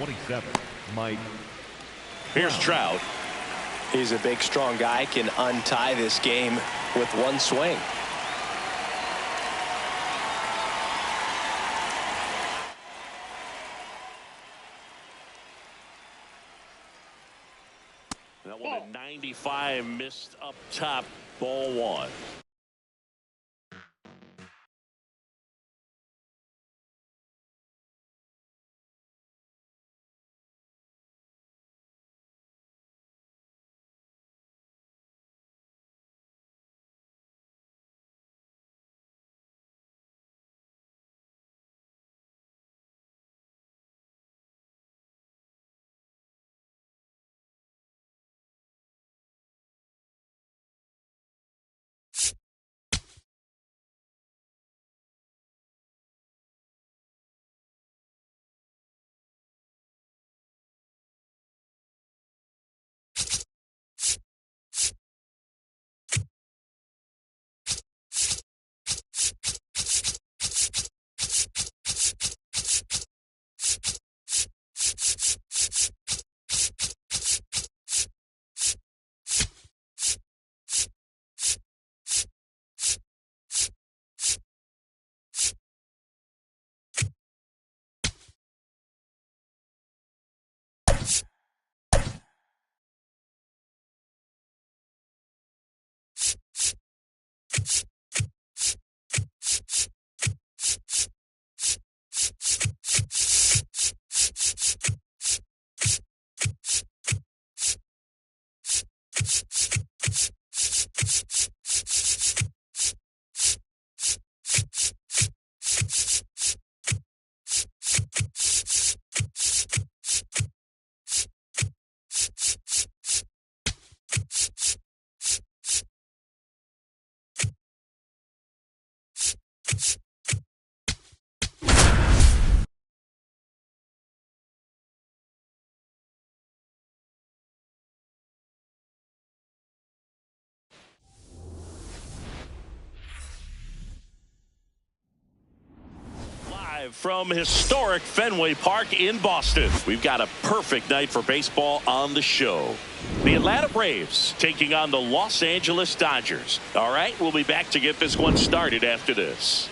27, Mike. Here's Trout. He's a big, strong guy, can untie this game with one swing. That one at 95, missed up top, ball one. From historic Fenway Park in Boston, we've got a perfect night for baseball on the show. The Atlanta Braves taking on the Los Angeles Dodgers. All right, we'll be back to get this one started after this.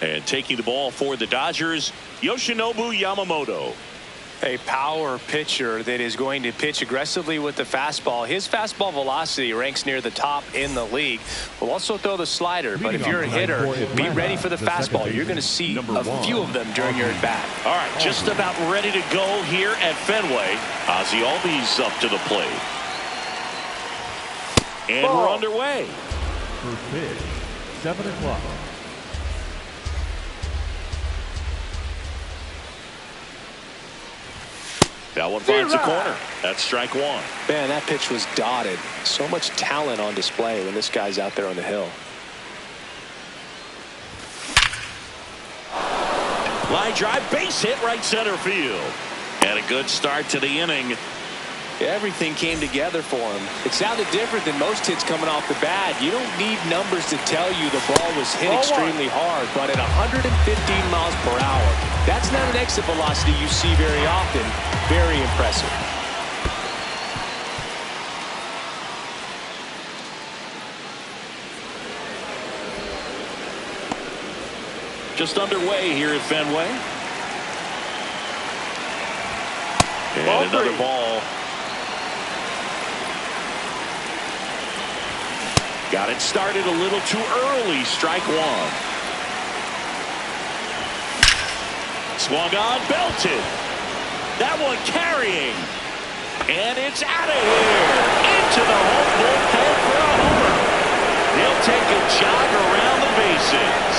And taking the ball for the Dodgers, Yoshinobu Yamamoto. A power pitcher that is going to pitch aggressively with the fastball. His fastball velocity ranks near the top in the league. Will also throw the slider, but if you're a hitter, be ready for the fastball. You're going to see a few of them during your at-bat. All right, just about ready to go here at Fenway. Ozzie Albies up to the plate. And we're underway. First pitch, 7 o'clock. That one finds a corner. That's strike one. Man, that pitch was dotted. So much talent on display when this guy's out there on the hill. Line drive, base hit, right center field. And a good start to the inning. Everything came together for him. It sounded different than most hits coming off the bat. You don't need numbers to tell you the ball was hit extremely hard, but at 115 miles per hour, that's not an exit velocity you see very often. Very impressive. Just underway here at Fenway. And another ball. Got it started a little too early. Strike one. Swung on, belted. That one carrying. And it's out of here. Into the home bullpen for a homer. They'll take a jog around the bases.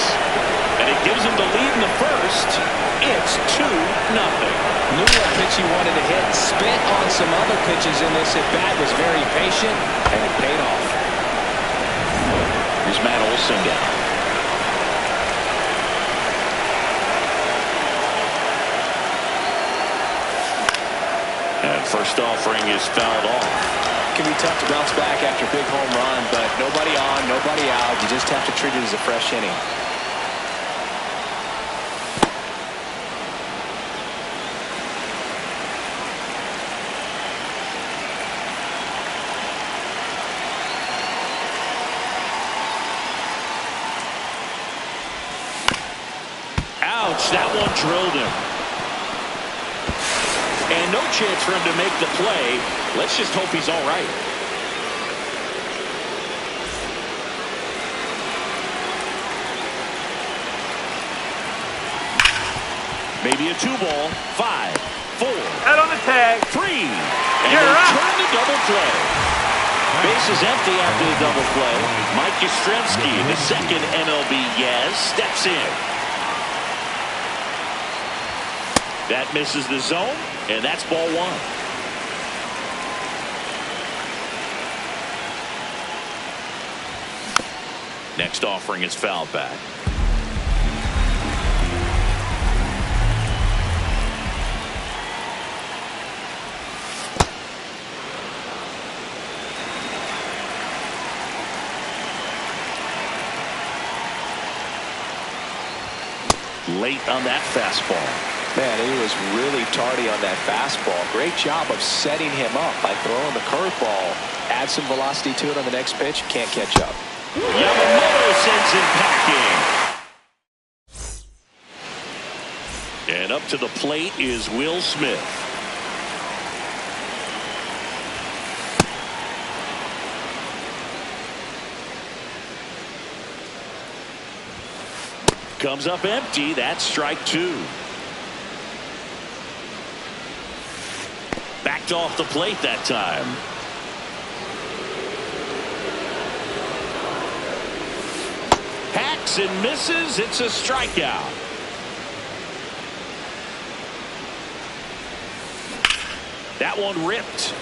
And it gives them the lead in the first. It's 2-0. Knew what pitch he wanted to hit. Spent on some other pitches in this at-bat. Was very patient, and it paid off. Here's Matt Olson down. And first offering is fouled off. It can be tough to bounce back after a big home run, but nobody on, nobody out. You just have to treat it as a fresh inning. pitch. That one drilled him. And no chance for him to make the play. Let's just hope he's all right. Maybe a 2-ball. 5, 4. Head on the tag. 3. And they turn the double play. Bases empty after the double play. Mike Yastrzemski, the second MLB Yaz, steps in. That misses the zone, and that's ball 1. Next offering is fouled back. Late on that fastball. Man, he was really tardy on that fastball. Great job of setting him up by throwing the curveball. Add some velocity to it on the next pitch. Can't catch up. Yamamoto sends him packing. And up to the plate is Will Smith. Comes up empty. That's strike 2. Backed off the plate that time. Hacks and misses. It's a strikeout. That one ripped.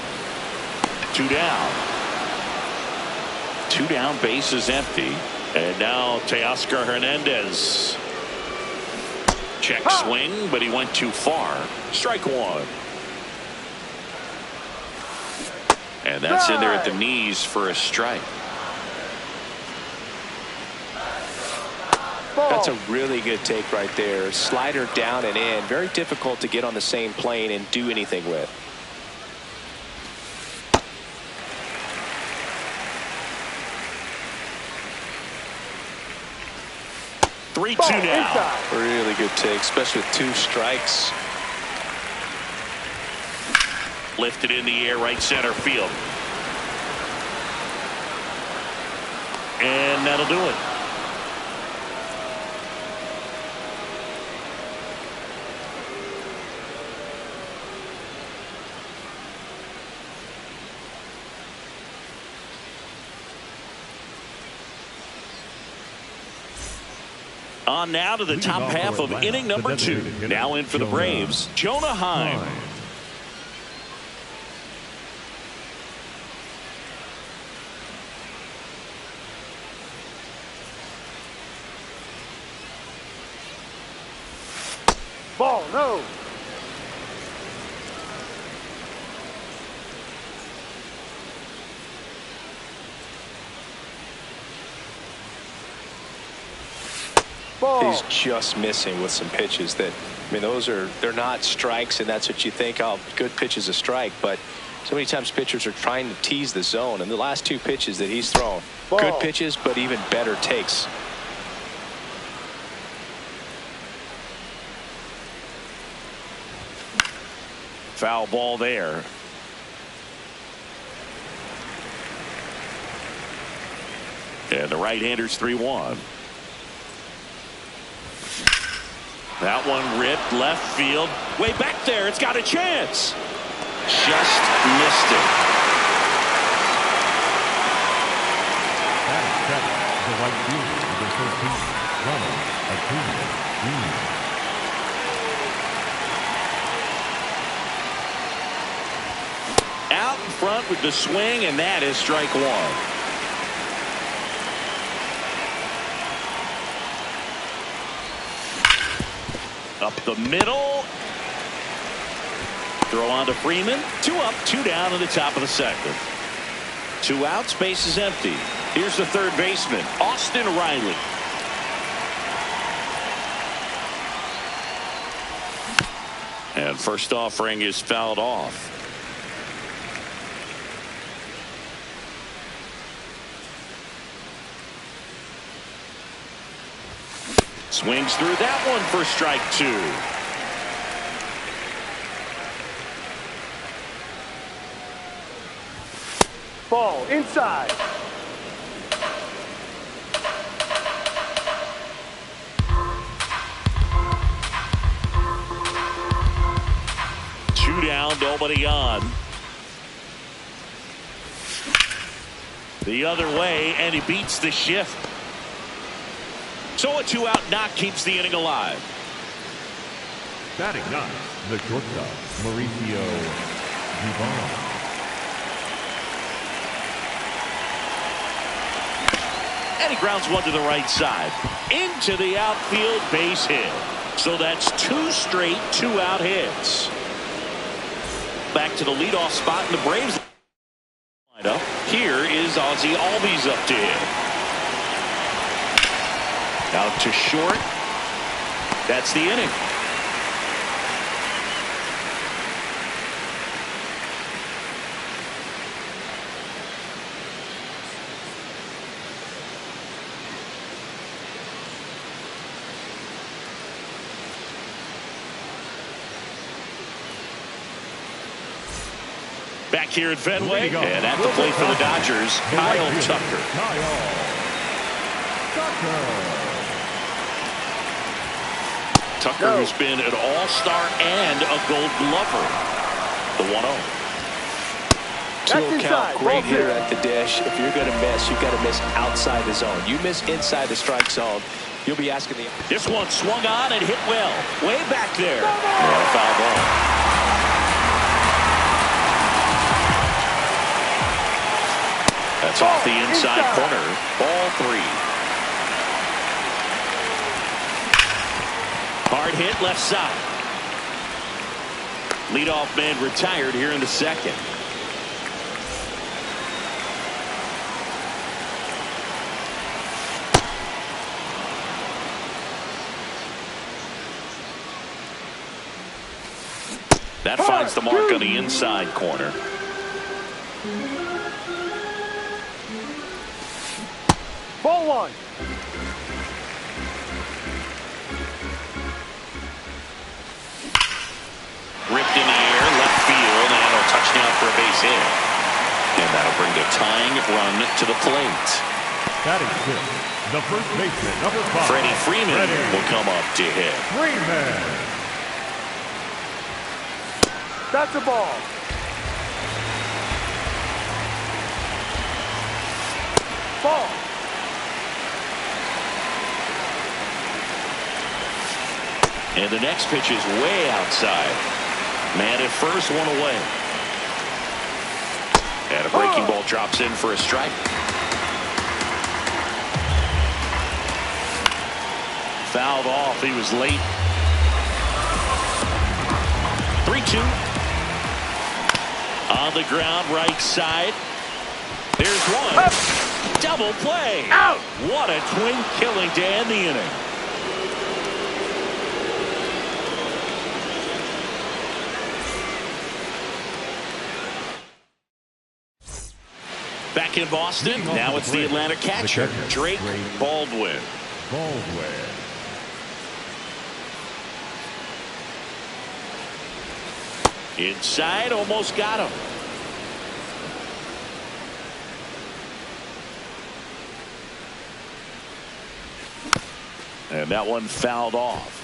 2 down. 2 down, base is empty. And now Teoscar Hernandez. Check swing, but he went too far. Strike 1. And that's in there at the knees for a strike. That's a really good take right there. Slider down and in. Very difficult to get on the same plane and do anything with. 3-2 now. Really good take, especially with 2 strikes. Lifted in the air, right center field. And that'll do it. On now to the top half of inning number 2. Now in for the Braves, Jonah Heim. Ball, no. He's just missing with some pitches that, I mean, they're not strikes, and that's what you think, oh, good pitch is a strike, but so many times pitchers are trying to tease the zone, and the last 2 pitches that he's thrown, good pitches, but even better takes. Foul ball there. And the right-hander's 3-1. That one ripped left field. Way back there. It's got a chance. Just missed it. That is seven. The right fielder, number 13, Ronald Acuna Jr. Out in front with the swing, and that is strike 1. Up the middle. Throw on to Freeman. 2 up, 2 down in the top of the second. 2 outs, base is empty. Here's the third baseman, Austin Riley. And first offering is fouled off. Swings through that one for strike 2. Ball inside. Two down, nobody on. The other way, and he beats the shift. So a 2-out knock keeps the inning alive. Batting ninth, the shortstop, Aguitavivela. And he grounds one to the right side. Into the outfield, base hit. So that's 2 straight 2-out hits. Back to the leadoff spot in the Braves lineup. Here is Ozzie Albies up to hit. Out to short. That's the inning. Back here at Fenway, and at the plate for the Dodgers, Kyle Tucker. Tucker, who's been an all-star and a Gold Glover. The 1-0. 2-0 count, great hitter at the dish. If you're going to miss, you've got to miss outside the zone. You miss inside the strike zone, you'll be asking the... This one swung on and hit well. Way back there. And a foul ball. That's off the inside corner. Ball 3. Hard hit left side. Leadoff man retired here in the second. That finds the mark on the inside corner. Ball 1. Ripped in the air, left field, and a touchdown for a base hit. And that'll bring the tying run to the plate. That is good. The first baseman, number 5. Freddie Freeman will come up to hit. Freeman. That's a ball. Ball. And the next pitch is way outside. Man at first, one away. And a breaking ball drops in for a strike. Fouled off. He was late. 3-2. On the ground, right side. There's one. Double play. Out. What a twin killing to end the inning. Back in Boston, now it's the Atlanta catcher, Drake Baldwin. Inside, almost got him. And that one fouled off.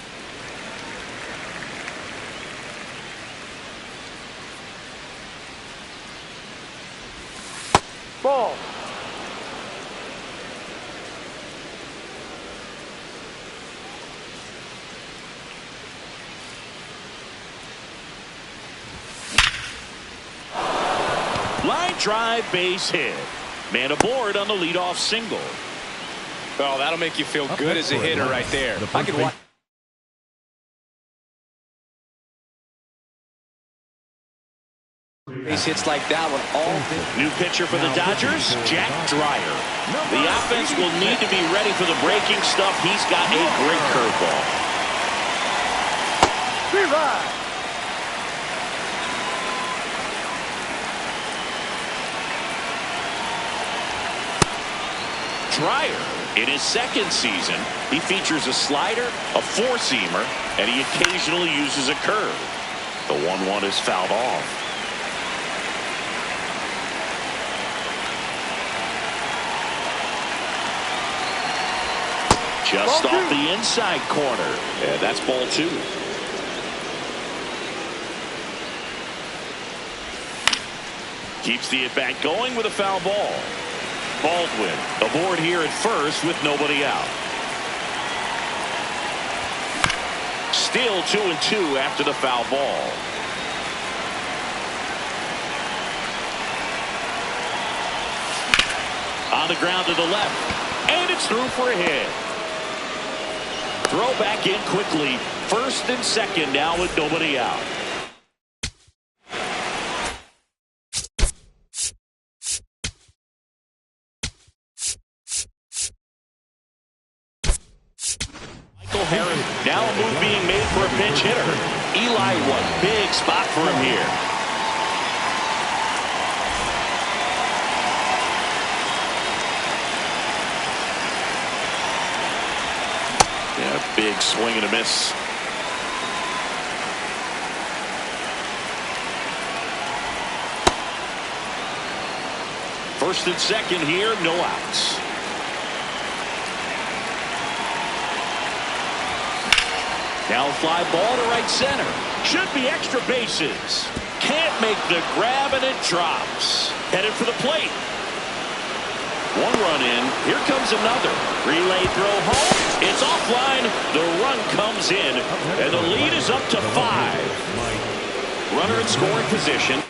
Ball. Line drive, base hit. Man aboard on the leadoff single. Well, that'll make you feel good as a hitter right there. I could watch. Base hits like that one all day. New pitcher for the Dodgers, Jack Dreyer. The offense will need to be ready for the breaking stuff. He's got a great curveball. Revive. Dreyer In his second season, he features a slider, a four-seamer, and he occasionally uses a curve. The 1-1 is fouled off. Just off the inside corner. And that's ball 2. Keeps the at-bat going with a foul ball. Baldwin aboard here at first with nobody out. Still 2-2 after the foul ball. On the ground to the left. And it's through for a hit. Throw back in quickly. First and second now with nobody out. Now a move being made for a pinch hitter. Eli, one big spot for him here. Yeah, big swing and a miss. First and second here, no outs. Now a fly ball to right center. Should be extra bases. Can't make the grab and it drops. Headed for the plate. One run in. Here comes another. Relay throw home. It's offline. The run comes in. And the lead is up to 5. Runner in scoring position.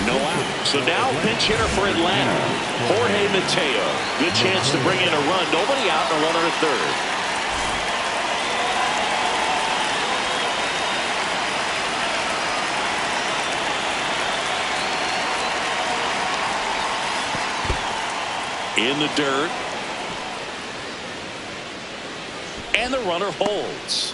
No out. So now pinch hitter for Atlanta. Jorge Mateo. Good chance to bring in a run. Nobody out and a runner at third. In the dirt. And the runner holds.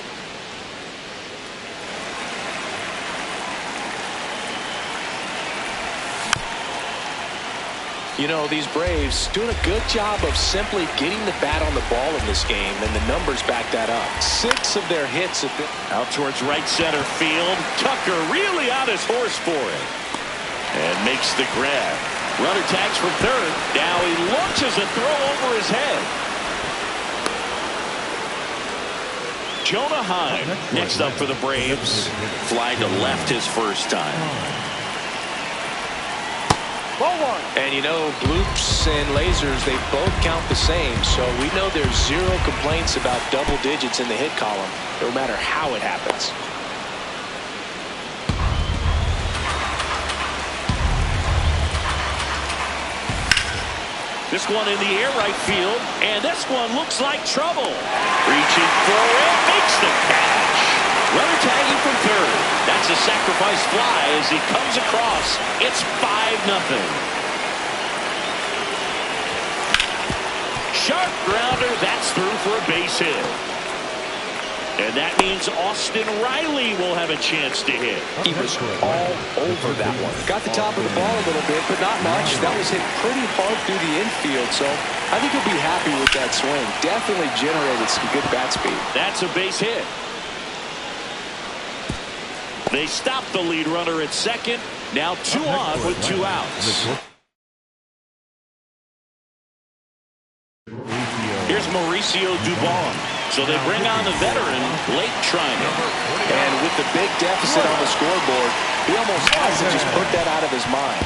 You know, these Braves doing a good job of simply getting the bat on the ball in this game, and the numbers back that up. 6 of their hits have been out towards right center field. Tucker really on his horse for it. And makes the grab. Runner tags from third. Now he launches a throw over his head. Jonah Heim next up for the Braves. Fly to left his first time. And you know, bloops and lasers, they both count the same, so we know there's 0 complaints about double digits in the hit column, no matter how it happens. This one in the air right field, and this one looks like trouble. Reaching for it, makes the catch. Runner tagging from third. That's a sacrifice fly as he comes across. It's 5-0. Sharp grounder, that's through for a base hit. And that means Austin Riley will have a chance to hit. He was all over that one. Got the top of the ball a little bit, but not much. That was hit pretty hard through the infield, so I think he'll be happy with that swing. Definitely generated some good bat speed. That's a base hit. They stop the lead runner at second. Now 2 on with 2 outs. Here's Mauricio Dubon. So they bring on the veteran, Blake Trinan. And with the big deficit on the scoreboard, he almost has to just put that out of his mind.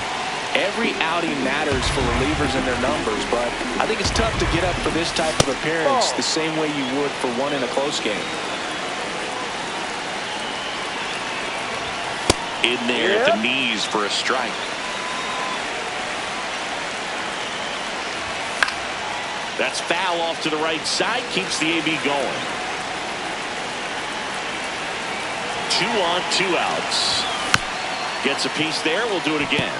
Every outing matters for relievers and their numbers, but I think it's tough to get up for this type of appearance the same way you would for one in a close game. In there at the knees for a strike. That's foul off to the right side. Keeps the AB going. 2 on, 2 outs. Gets a piece there. We'll do it again.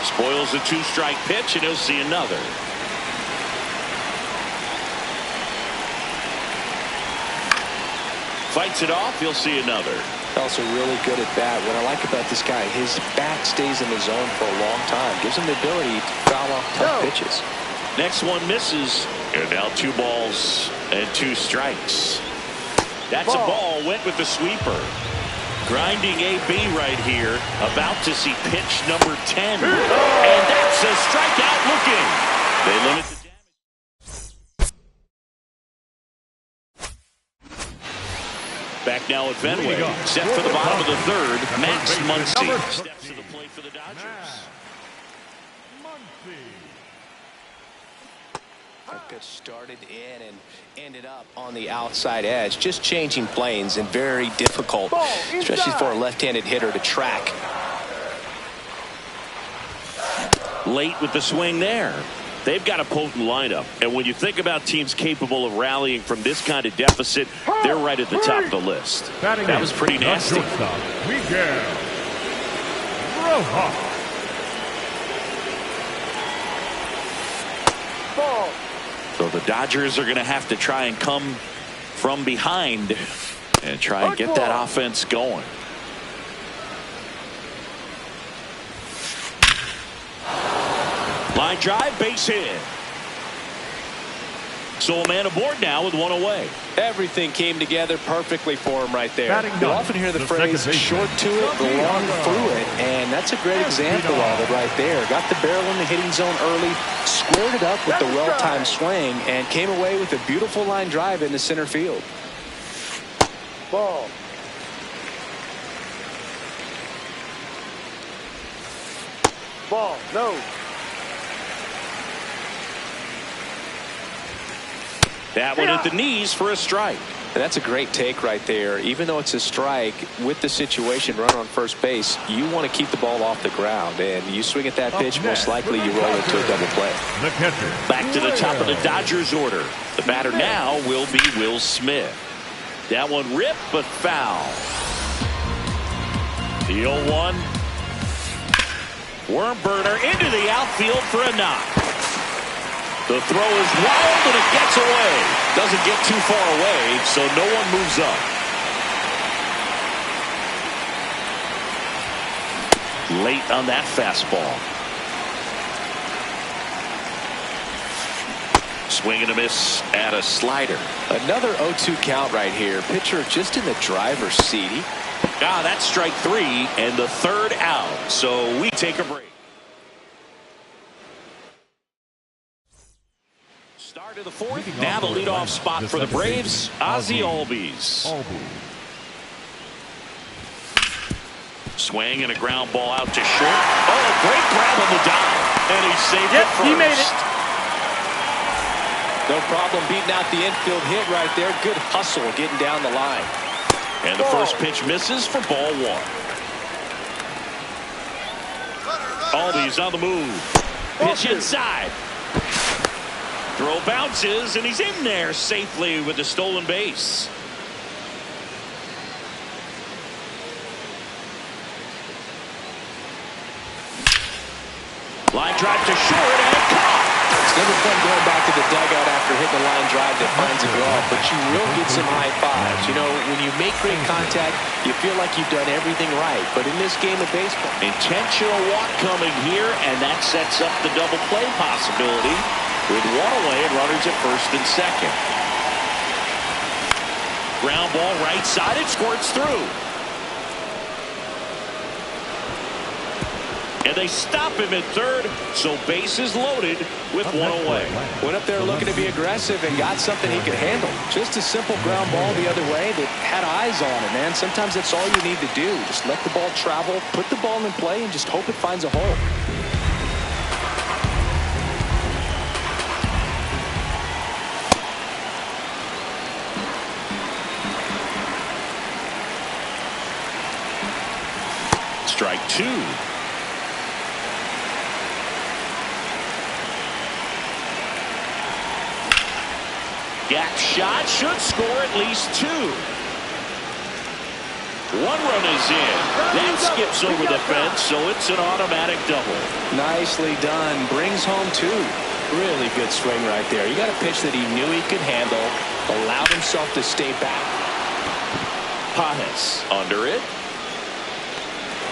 Spoils a 2-strike pitch, and he'll see another. fights it off. He'll see another. Also really good at bat. What I like about this guy, his bat stays in the zone for a long time. Gives him the ability to foul off tough pitches. Next one misses. And now 2 balls and 2 strikes. That's a ball. Went with the sweeper. Grinding AB right here. About to see pitch number 10. And that's a strikeout looking. They limit the damage. Back now at Fenway. Set for the bottom of the 3rd. Max Muncy steps to the plate for the Dodgers. That pitch started in and ended up on the outside edge. Just changing planes and very difficult, especially for a left-handed hitter to track. Late with the swing there. They've got a potent lineup. And when you think about teams capable of rallying from this kind of deficit, they're right at the top of the list. That was pretty nasty. So the Dodgers are going to have to try and come from behind and try and get that offense going. Line drive, base hit. So a man aboard now with 1 away. Everything came together perfectly for him right there. You often hear the phrase short to it, the long through it, and that's a great example of it right there. Got the barrel in the hitting zone early, squared it up with the well-timed swing, and came away with a beautiful line drive into center field. Ball. Ball. No. That one at the knees for a strike. And that's a great take right there. Even though it's a strike, with the situation, runner on first base, you want to keep the ball off the ground. And you swing at that pitch, most likely you roll into a double play. Back to the top of the Dodgers order. The batter now will be Will Smith. That one ripped, but foul. The 0-1. Worm burner into the outfield for a knock. The throw is wild and it gets away. Doesn't get too far away, so no one moves up. Late on that fastball. Swing and a miss at a slider. Another 0-2 count right here. Pitcher just in the driver's seat. That's strike 3 and the 3rd out. So we take a break. Start of the 4th. Now the leadoff spot for the Braves, Ozzie Albies. Swing and a ground ball out to short. Oh, a great grab on the dive. And he saved it first. He made it. No problem beating out the infield hit right there. Good hustle getting down the line. And the first pitch misses for ball 1. Albies on the move. Pitch inside. Throw bounces, and he's in there safely with the stolen base. Line drive to short and caught. It's never fun going back to the dugout after hitting a line drive that finds a glove, but you will get some high fives. You know, when you make great contact, you feel like you've done everything right. But in this game of baseball, intentional walk coming here, and that sets up the double play possibility. With 1 away and runners at first and second. Ground ball right side. It squirts through. And they stop him at 3rd. So bases loaded with 1 away. Went up there looking to be aggressive and got something he could handle. Just a simple ground ball the other way that had eyes on it, man. Sometimes that's all you need to do. Just let the ball travel, put the ball in play, and just hope it finds a hole. Strike 2. Gap shot should score at least 2. 1 run is in. That skips over the fence, so it's an automatic double. Nicely done. Brings home 2. Really good swing right there. You got a pitch that he knew he could handle, allowed himself to stay back. Pajes under it.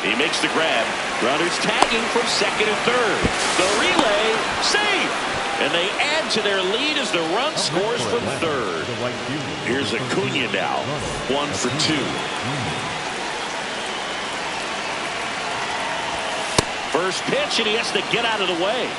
He makes the grab. Runners tagging from second and third. The relay, safe. And they add to their lead as the run scores from third. Here's Acuna now. 1 for 2. First pitch, and he has to get out of the way.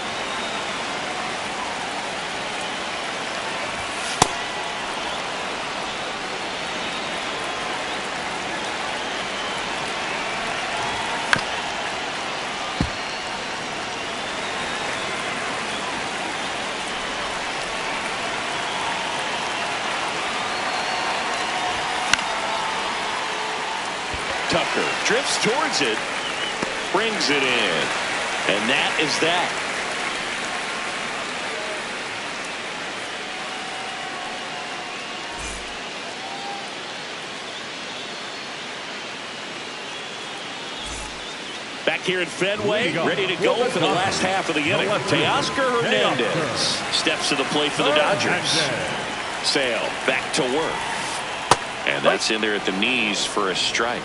Tucker drifts towards it, brings it in, and that is that. Back here in Fenway, ready to go for the last half of the inning. Teoscar Hernandez steps to the plate for the Dodgers. Sale back to work, and that's in there at the knees for a strike.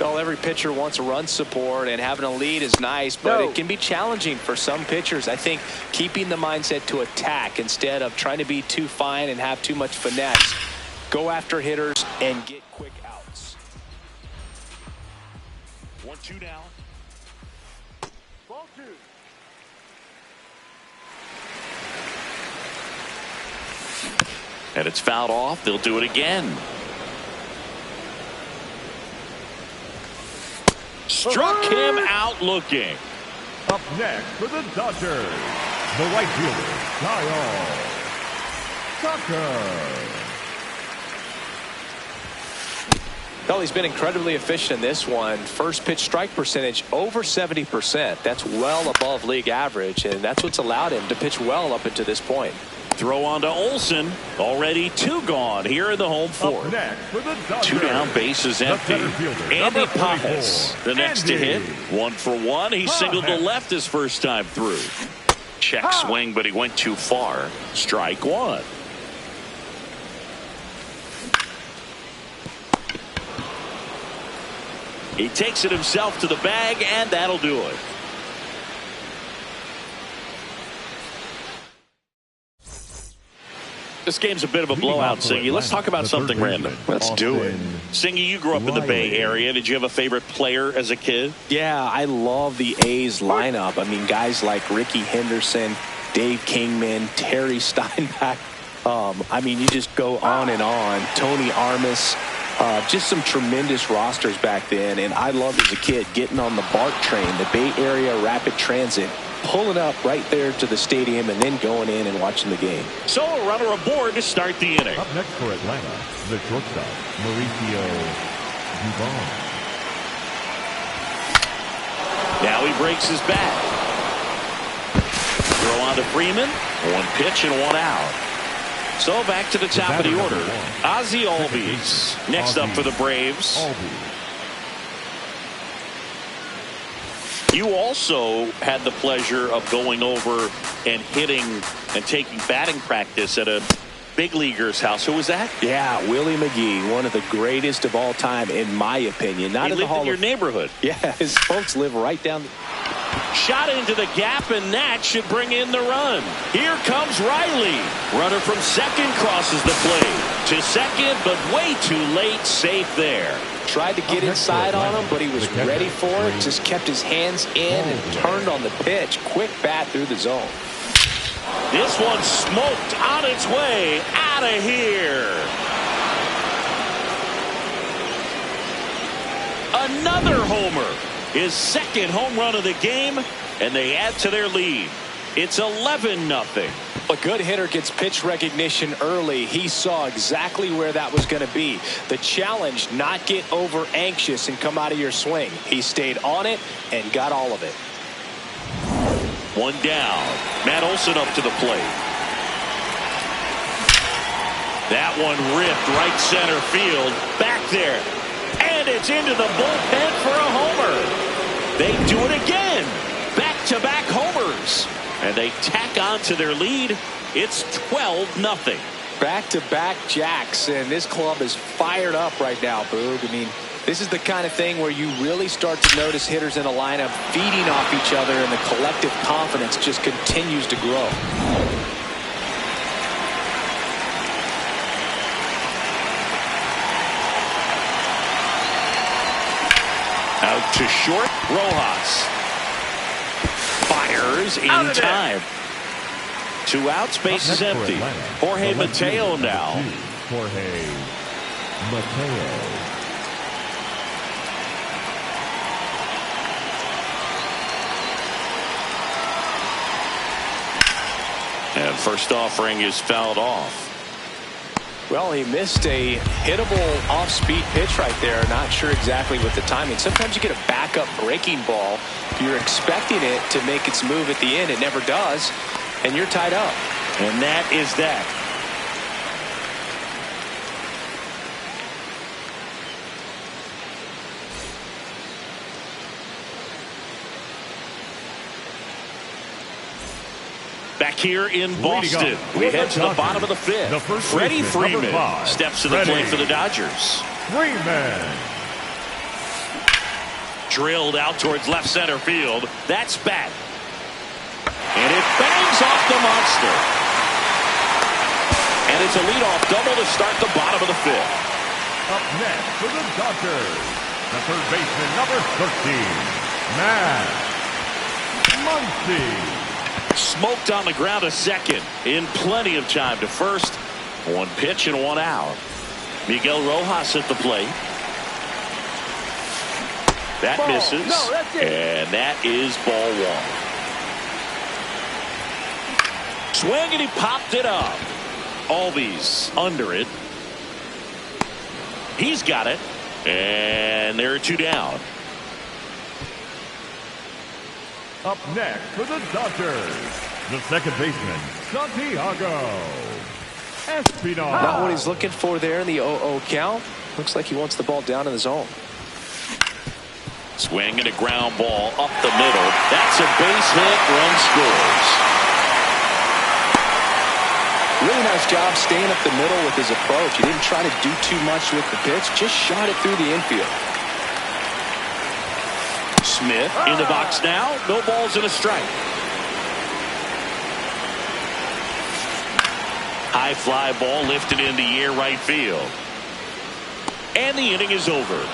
Well, every pitcher wants a run support, and having a lead is nice, but it can be challenging for some pitchers. I think keeping the mindset to attack instead of trying to be too fine and have too much finesse. Go after hitters and get quick outs. 1-2 now. Ball 2. And it's fouled off. They'll do it again. Struck him out looking. Up next for the Dodgers, the right fielder, Kyle Tucker. Well, he's been incredibly efficient in this one. First pitch strike percentage over 70%. That's well above league average, and that's what's allowed him to pitch well up until this point. Throw on to Olsen. Already 2 gone here in the home fourth. Next for the Dodgers, 2 down, bases empty. Andy Pajes, the next to hit. 1 for 1. He singled to left his first time through. Check swing, but he went too far. Strike 1. He takes it himself to the bag, and that'll do it. This game's a bit of a blowout, Singy. Let's talk about something random. Let's do it. Singy, you grew up in the Bay Area. Did you have a favorite player as a kid? Yeah, I love the A's lineup. I mean, guys like Ricky Henderson, Dave Kingman, Terry Steinbach. I mean, you just go on and on. Tony Armas. Just some tremendous rosters back then. And I loved as a kid getting on the BART train, the Bay Area Rapid Transit, pulling up right there to the stadium and then going in and watching the game. So a runner aboard to start the inning. Up next for Atlanta, the shortstop, Mauricio Dubon. Now he breaks his bat. Throw on to Freeman. 1 pitch and 1 out. So back to the top of the order. Ozzie Albies next up for the Braves. You also had the pleasure of going over and hitting and taking batting practice at a big leaguer's house. Who was that? Yeah, Willie McGee, one of the greatest of all time, in my opinion. Not he in the lived Hall in your of... neighborhood. Yeah, his folks live right down. Shot into the gap, and that should bring in the run. Here comes Riley. Runner from second crosses the plate. To second, but way too late. Safe there. Tried to get inside on him, but he was ready for it. Just kept his hands in and turned on the pitch. Quick bat through the zone. This one smoked on its way out of here. Another homer. His second home run of the game, and they add to their lead. It's 11-0. A good hitter gets pitch recognition early. He saw exactly where that was going to be. The challenge, not get over anxious and come out of your swing. He stayed on it and got all of it. 1 down. Matt Olson up to the plate. That one ripped right center field. Back there. And it's into the bullpen for a homer. They do it again. Back-to-back homers. And they tack on to their lead. It's 12-0. Back-to-back jacks, and this club is fired up right now, Boog. I mean, this is the kind of thing where you really start to notice hitters in a lineup feeding off each other, and the collective confidence just continues to grow. Out to short, Rojas. Fires in time. 2 outs, base is empty. Jorge Mateo now. Jorge Mateo. And first offering is fouled off. Well, he missed a hittable off-speed pitch right there. Not sure exactly what the timing. Sometimes you get a backup breaking ball. You're expecting it to make its move at the end. It never does. And you're tied up. And that is that. Back here in Boston, we head to the bottom of the fifth. Freddie Freeman steps to the plate for the Dodgers. Freeman. Drilled out towards left center field. That's back. And it bangs off the monster. And it's a leadoff double to start the bottom of the fifth. Up next for the Dodgers, the third baseman, number 13, Matt Muncy. Smoked on the ground a second in plenty of time to first. 1 pitch and 1 out. Miguel Rojas at the plate. That misses. No, that's it. And that is ball 1. Swing, and he popped it up. Albies under it. He's got it. And there are 2 down. Up next for the Dodgers, the second baseman, Santiago Espinal. Not what he's looking for there in the 0-0 count. Looks like he wants the ball down in the zone. Swing and a ground ball up the middle. That's a base hit. Run scores. Really nice job staying up the middle with his approach. He didn't try to do too much with the pitch. Just shot it through the infield. Smith in the box now. No balls and a strike. High fly ball lifted in the air right field. And the inning is over.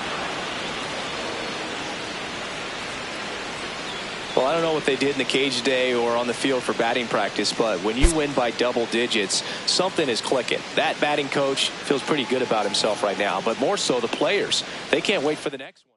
Well, I don't know what they did in the cage today or on the field for batting practice, but when you win by double digits, something is clicking. That batting coach feels pretty good about himself right now, but more so the players. They can't wait for the next one.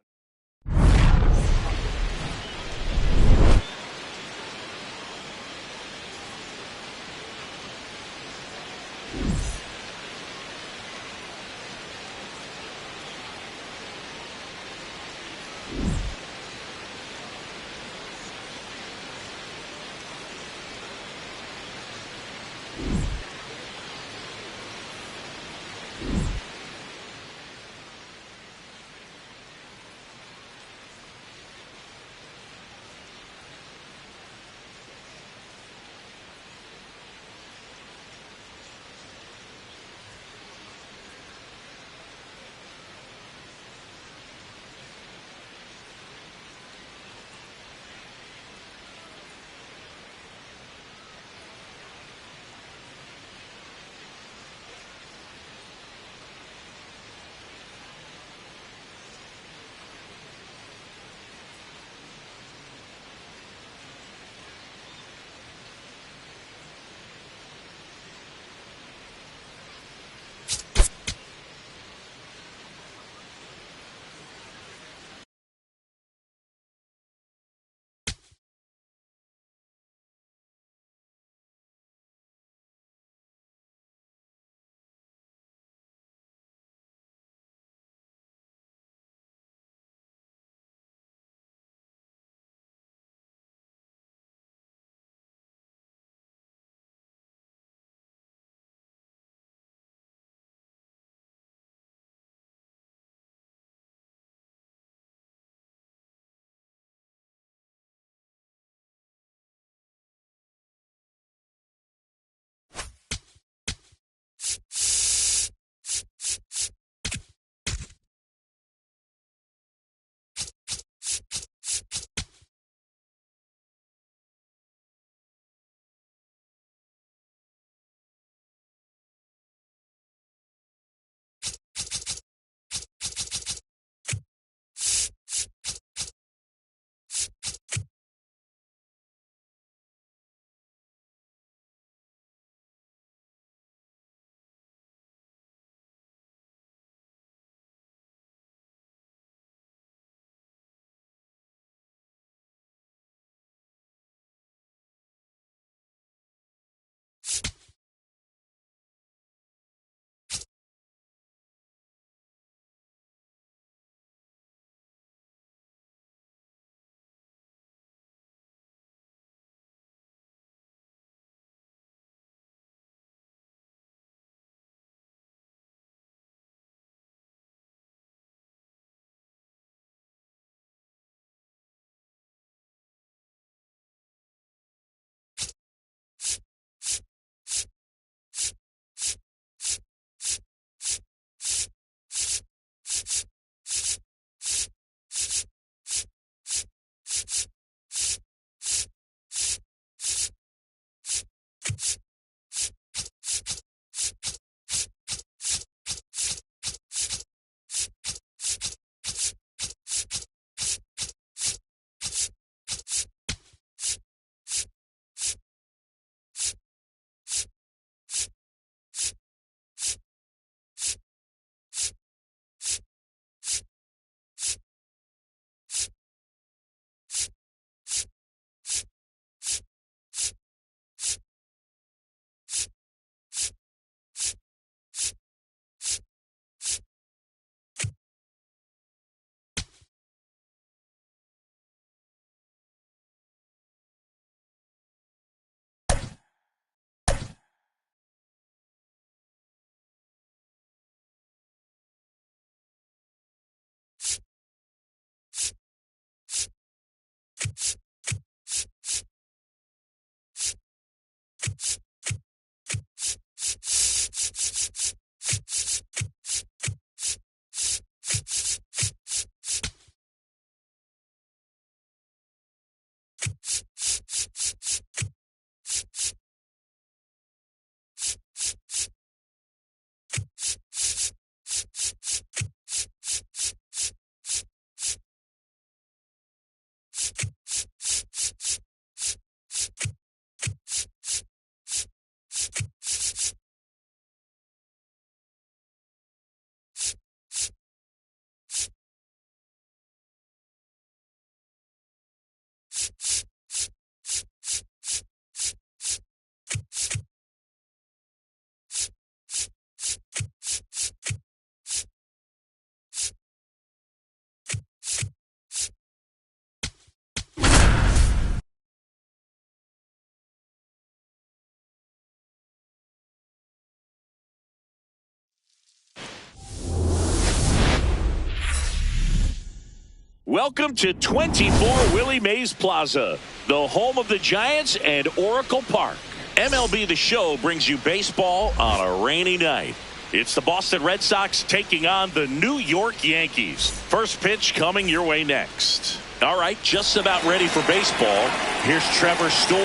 Welcome to 24 Willie Mays Plaza, the home of the Giants and Oracle Park. MLB The Show brings you baseball on a rainy night. It's the Boston Red Sox taking on the New York Yankees. First pitch coming your way next. All right, just about ready for baseball. Here's Trevor Story.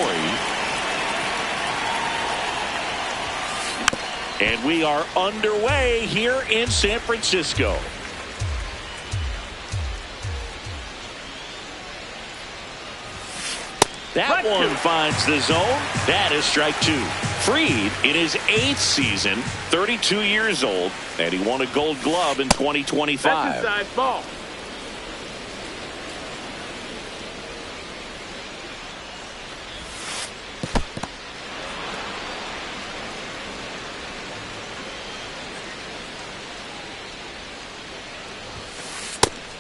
And we are underway here in San Francisco. That one finds the zone. That is strike two. Fried in his 8th season, 32 years old, and he won a Gold Glove in 2025. That's inside ball.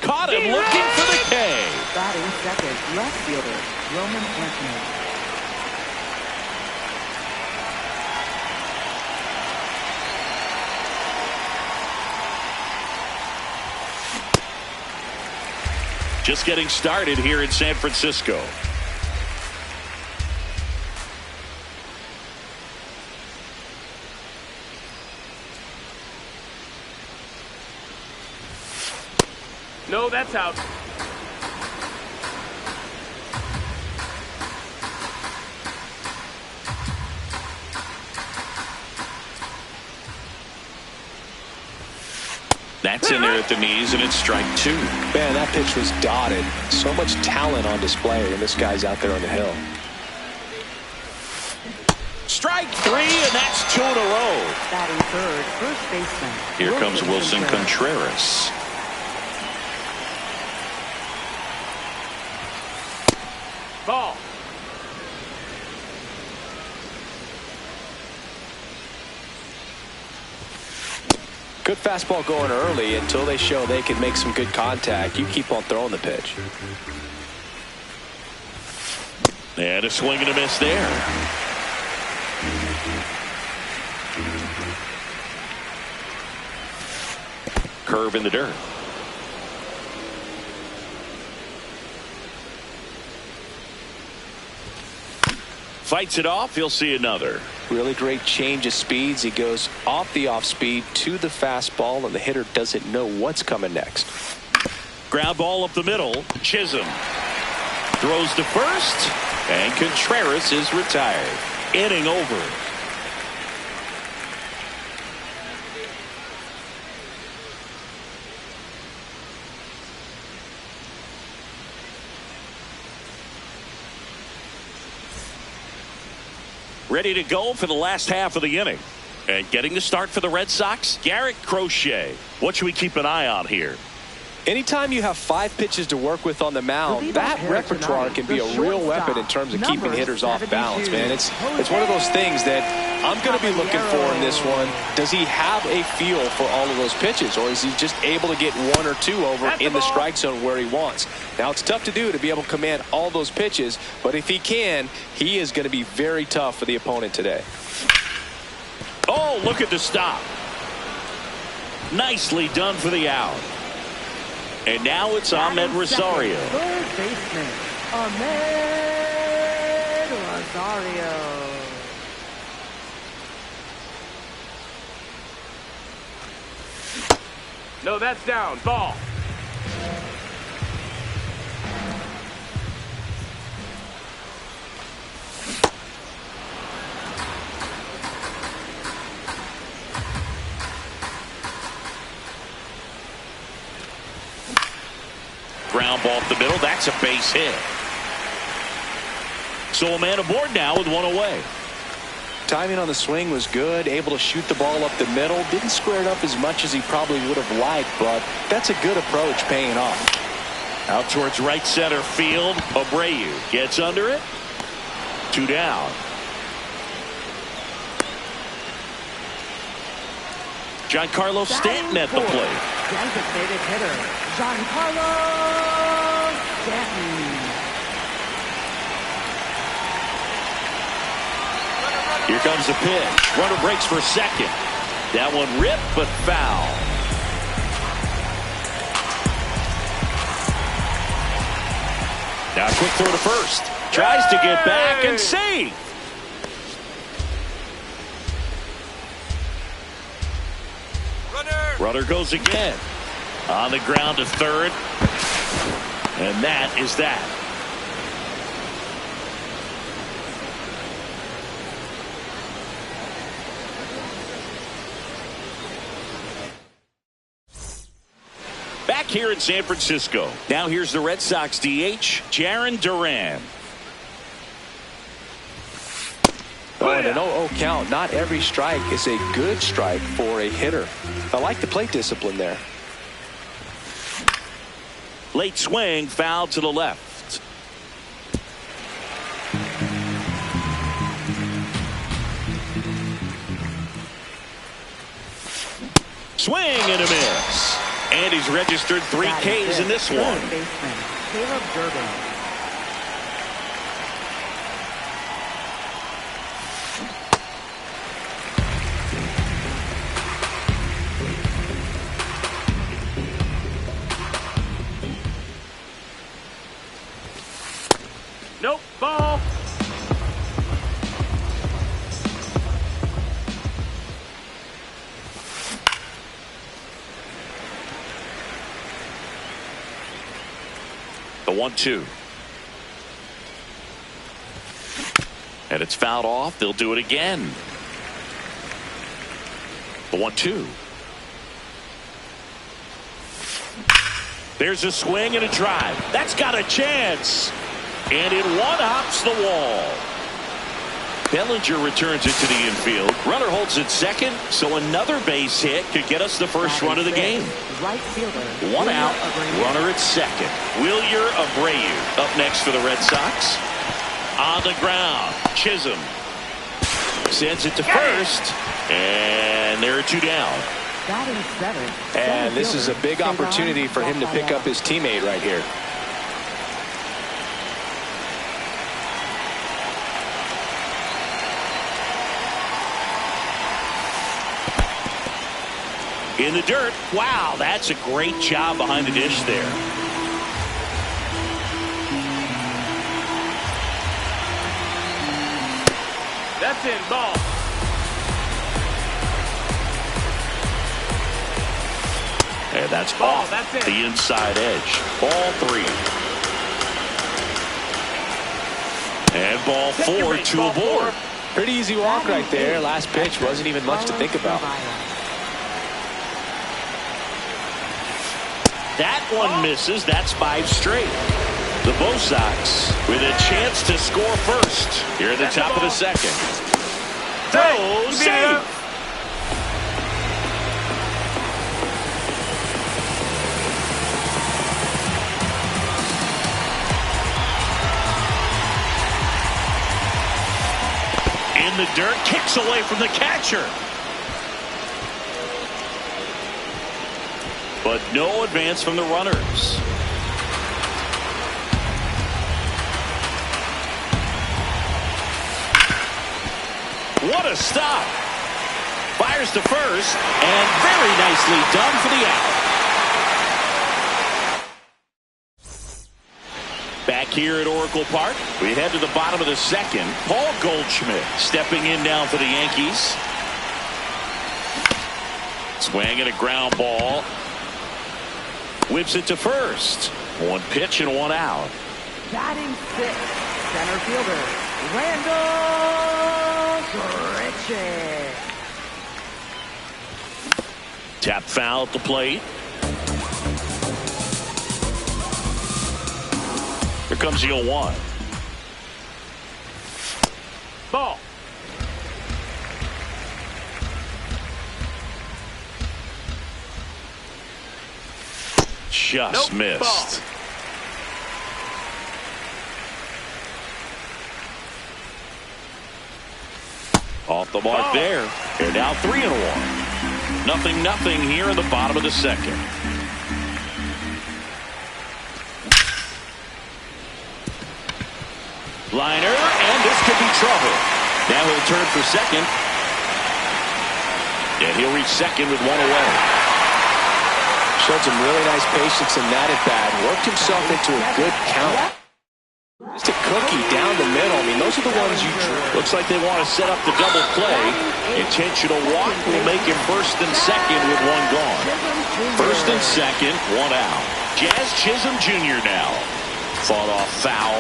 Caught him looking for the K. Batting second, left fielder, Roman Anthony. Just getting started here in San Francisco. No, that's out. That's in there at the knees, and it's strike two. Man, that pitch was dotted. So much talent on display, and this guy's out there on the hill. Strike three, and that's 2 in a row. Batting third, first baseman. Here comes Wilson Contreras. Ball. Good fastball going early until they show they can make some good contact. You keep on throwing the pitch. And a swing and a miss there. Curve in the dirt. Fights it off. He'll see another. Really great change of speeds. He goes off the off speed to the fastball, and the hitter doesn't know what's coming next. Ground ball up the middle. Chisholm throws to first, and Contreras is retired. Inning over. Ready to go for the last half of the inning. And getting the start for the Red Sox, Garrett Crochet. What should we keep an eye on here? Anytime you have 5 pitches to work with on the mound, that repertoire can be a real weapon in terms of keeping hitters off balance, man. It's one of those things that I'm going to be looking for in this one. Does he have a feel for all of those pitches, or is he just able to get 1 or 2 over in the strike zone where he wants? Now, it's tough to do to be able to command all those pitches, but if he can, he is going to be very tough for the opponent today. Oh, look at the stop. Nicely done for the out. And now it's Ahmed Rosario. Third baseman, Ahmed Rosario. No, that's down. Ball. Ground ball up the middle. That's a base hit. So a man aboard now with 1 away. Timing on the swing was good. Able to shoot the ball up the middle. Didn't square it up as much as he probably would have liked, but that's a good approach paying off. Out towards right center field. Abreu gets under it. 2 down. Giancarlo Stanton at the plate. Designated hitter, Giancarlo Stanton. Here comes the pitch. Runner breaks for second. That one ripped, but foul. Now quick throw to first. Tries to get back and save. Runner goes again. On the ground to third. And that is that. Back here in San Francisco. Now here's the Red Sox DH, Jarren Duran. Oh, and an 0-0 count. Not every strike is a good strike for a hitter. I like the plate discipline there. Late swing, foul to the left. Swing and a miss. And he's registered 3 Ks in this one. Nope, ball. The 1-2. And it's fouled off. They'll do it again. The 1-2. There's a swing and a drive. That's got a chance. And it one-hops the wall. Bellinger returns it to the infield. Runner holds it second, so another base hit could get us the first run of the game. Right fielder. 1 out, runner at second. Wilyer Abreu up next for the Red Sox. On the ground, Chisholm sends it to first, and there are 2 down. Batting seventh. And this is a big opportunity for him to pick up his teammate right here. In the dirt. Wow, that's a great job behind the dish there. That's in, ball. And that's Ball, off that's it. the inside edge. Ball 3. And ball 4, 2 aboard. Pretty easy walk right there. Last pitch wasn't even much to think about. That one misses. That's 5 straight. The Bo Sox with a chance to score first here at the top of the second. Throw, save. In the dirt, kicks away from the catcher. But no advance from the runners. What a stop. Fires to first, and very nicely done for the out. Back here at Oracle Park, we head to the bottom of the second. Paul Goldschmidt stepping in now for the Yankees. Swing and a ground ball. Whips it to first. 1 pitch and 1 out. Batting sixth. Center fielder. Randall Grichuk. Tap foul at the plate. Here comes the 0-1. Ball. Just missed. Ball. Off the mark there. They're now 3-1. 0-0 here in the bottom of the second. Liner, and this could be trouble. Now he'll turn for second. And he'll reach second with 1 away. Showed some really nice patience in that at bat. Worked himself into a good count. Just a cookie down the middle. I mean, those are the ones you draw. Looks like they want to set up the double play. Intentional walk will make him first and second with one gone. First and second, one out. Jazz Chisholm Jr. now. Fought off foul.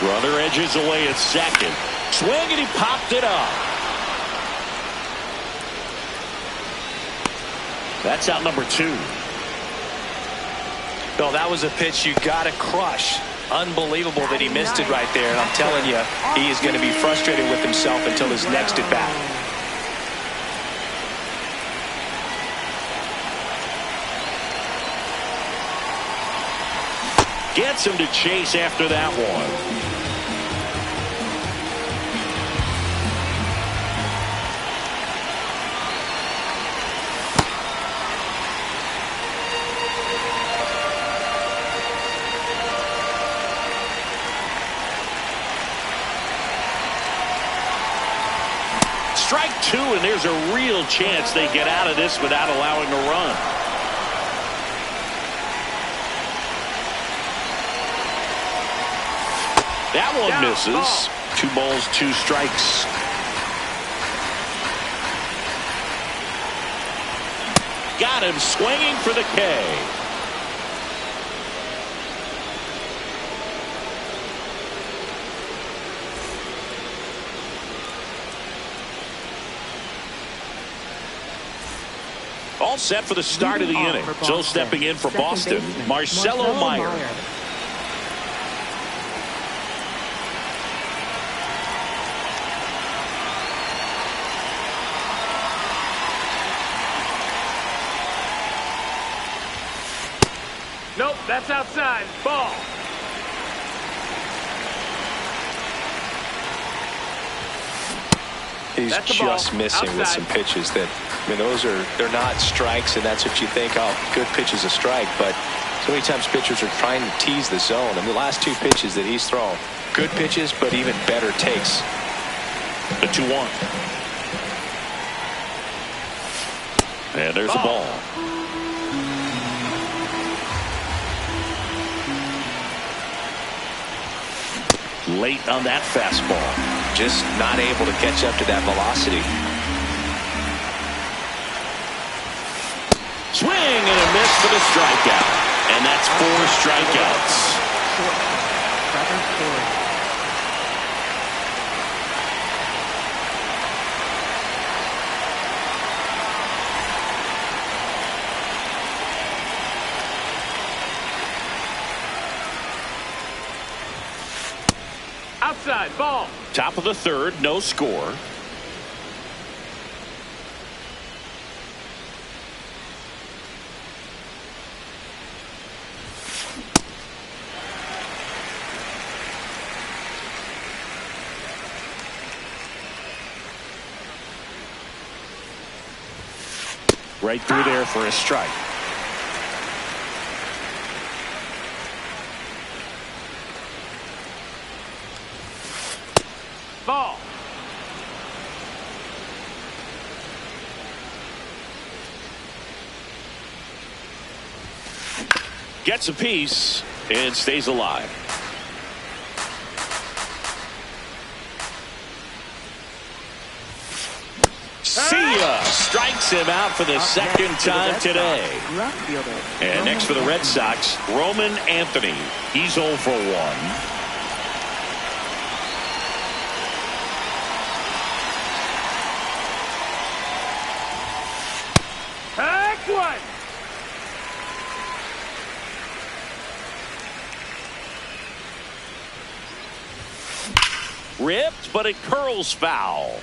Runner edges away at second. Swing and he popped it up. That's out number 2. No, that was a pitch you got to crush. Unbelievable that he missed it right there. And I'm telling you, he is going to be frustrated with himself until his next at bat. Gets him to chase after that one. Strike 2, and there's a real chance they get out of this without allowing a run. That one misses. 2 balls, 2 strikes. Got him swinging for the K. All set for the start of the inning. So stepping in for Boston, Marcelo Meyer. Nope, that's outside. Ball. He's just missing with some pitches that, I mean, they're not strikes, and that's what you think, oh, good pitch is a strike. But so many times pitchers are trying to tease the zone. And the last 2 pitches that he's thrown, good pitches, but even better takes. The 2-1. And there's a ball. Late on that fastball. Just not able to catch up to that velocity. Swing and a miss for the strikeout. And that's 4 strikeouts. Outside. Ball. Top of the 3rd, no score. Right through there for a strike. Ball. Gets a piece and stays alive. See ya! Strikes him out for the second time today. And next for the Red Sox, Roman Anthony. He's 0 for 1. Ripped, but it curls foul.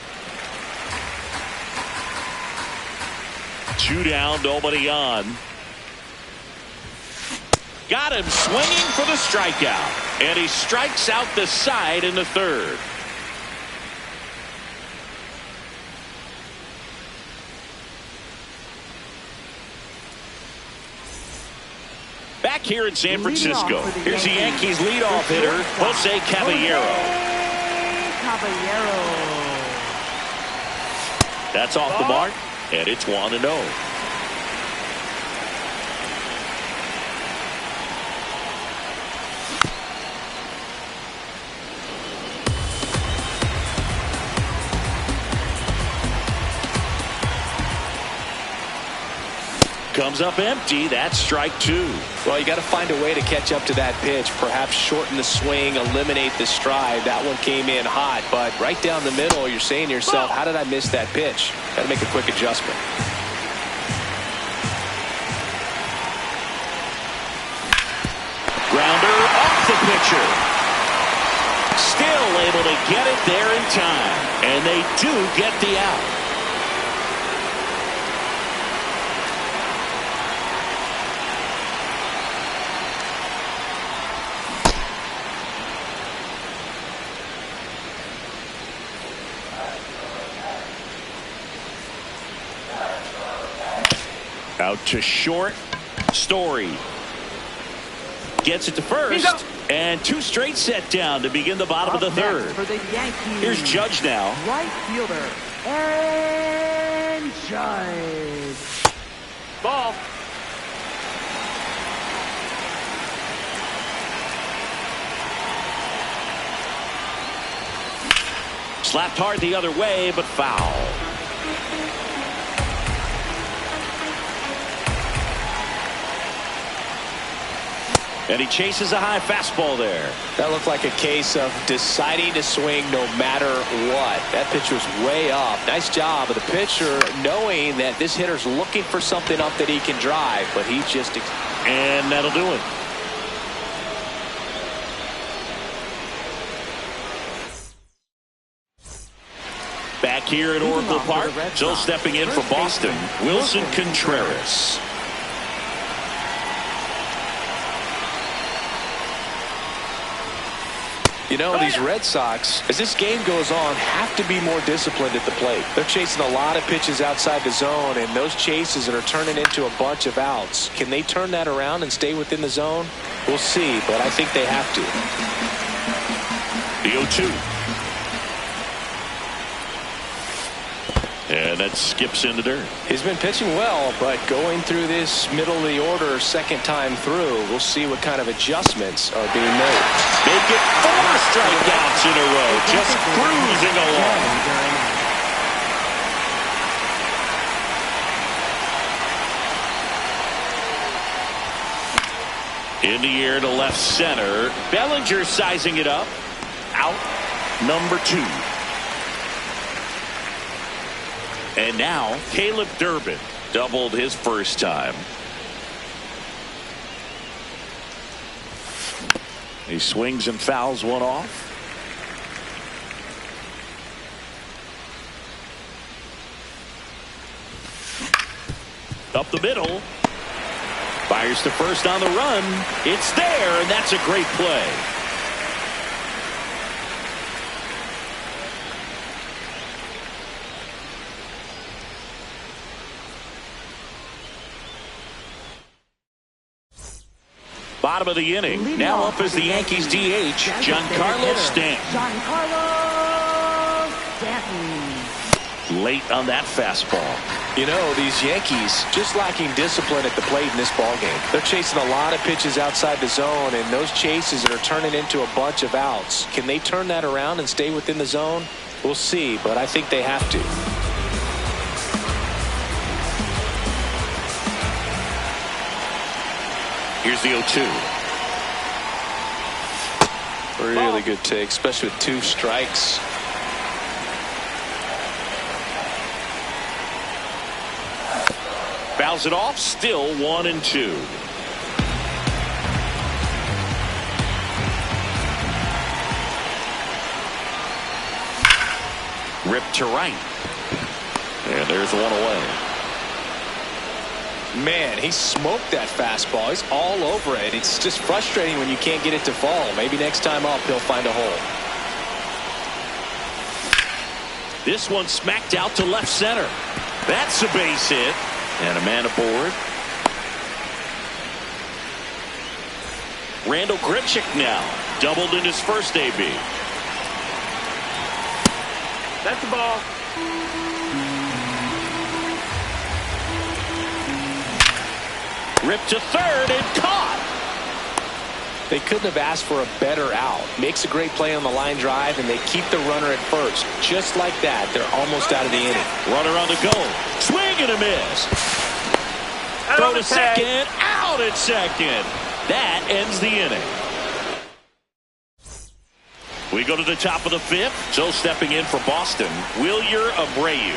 2 down, nobody on. Got him swinging for the strikeout. And he strikes out the side in the 3rd. Back here in San Francisco, here's the Yankees leadoff hitter, Jose Caballero. That's off the mark, and it's 1-0. comes up empty. That's strike two. Well, you got to find a way to catch up to that pitch. Perhaps shorten the swing, eliminate the stride. That one came in hot, but right down the middle, you're saying to yourself, how did I miss that pitch? Got to make a quick adjustment. Grounder off the pitcher. Still able to get it there in time. And they do get the out. Out to short. Story gets it to first, and two straight set down to begin the bottom of the third. For the Yankees, Here's Judge now. right fielder Aaron Judge. Ball. Slapped hard the other way, but foul. And he chases a high fastball there. That looked like a case of deciding to swing no matter what. That pitch was way up. Nice job of the pitcher knowing that this hitter's looking for something up that he can drive, but he just... And that'll do it. Back here at Oracle Park, still stepping in for Boston, Wilson Contreras. You know, these Red Sox, as this game goes on, have to be more disciplined at the plate. They're chasing a lot of pitches outside the zone, and those chases are turning into a bunch of outs. Can they turn that around and stay within the zone? We'll see, but I think they have to. The 0-2. And that skips into dirt. He's been pitching well, but going through this middle of the order second time through, we'll see what kind of adjustments are being made. Make it 4 strikeouts in a row, just cruising along. In the air to left center. Bellinger sizing it up. Out number 2. And now Caleb Durbin doubled his first time. He swings and fouls one off. Up the middle. Fires to first on the run. It's there, and that's a great play. Bottom of the inning. Now up is the Yankees DH, Giancarlo Stanton. Giancarlo Stanton. Late on that fastball. You know, these Yankees just lacking discipline at the plate in this ballgame. They're chasing a lot of pitches outside the zone, and those chases are turning into a bunch of outs. Can they turn that around and stay within the zone? We'll see, but I think they have to. Here's the 0-2. Really good take, especially with 2 strikes. Fouls it off, still 1-2. Ripped to right. And there's one away. Man, he smoked that fastball. He's all over it. It's just frustrating when you can't get it to fall. Maybe next time up he'll find a hole. This one smacked out to left center. That's a base hit. And a man aboard. Randall Grichuk now doubled in his first AB. That's the ball. Ripped to third and caught. They couldn't have asked for a better out. Makes a great play on the line drive, and they keep the runner at first. Just like that, they're almost out of the inning. Runner on the go. Swing and a miss. Throw to second. Out at second. That ends the inning. We go to the top of the fifth. So stepping in for Boston, Wilyer Abreu.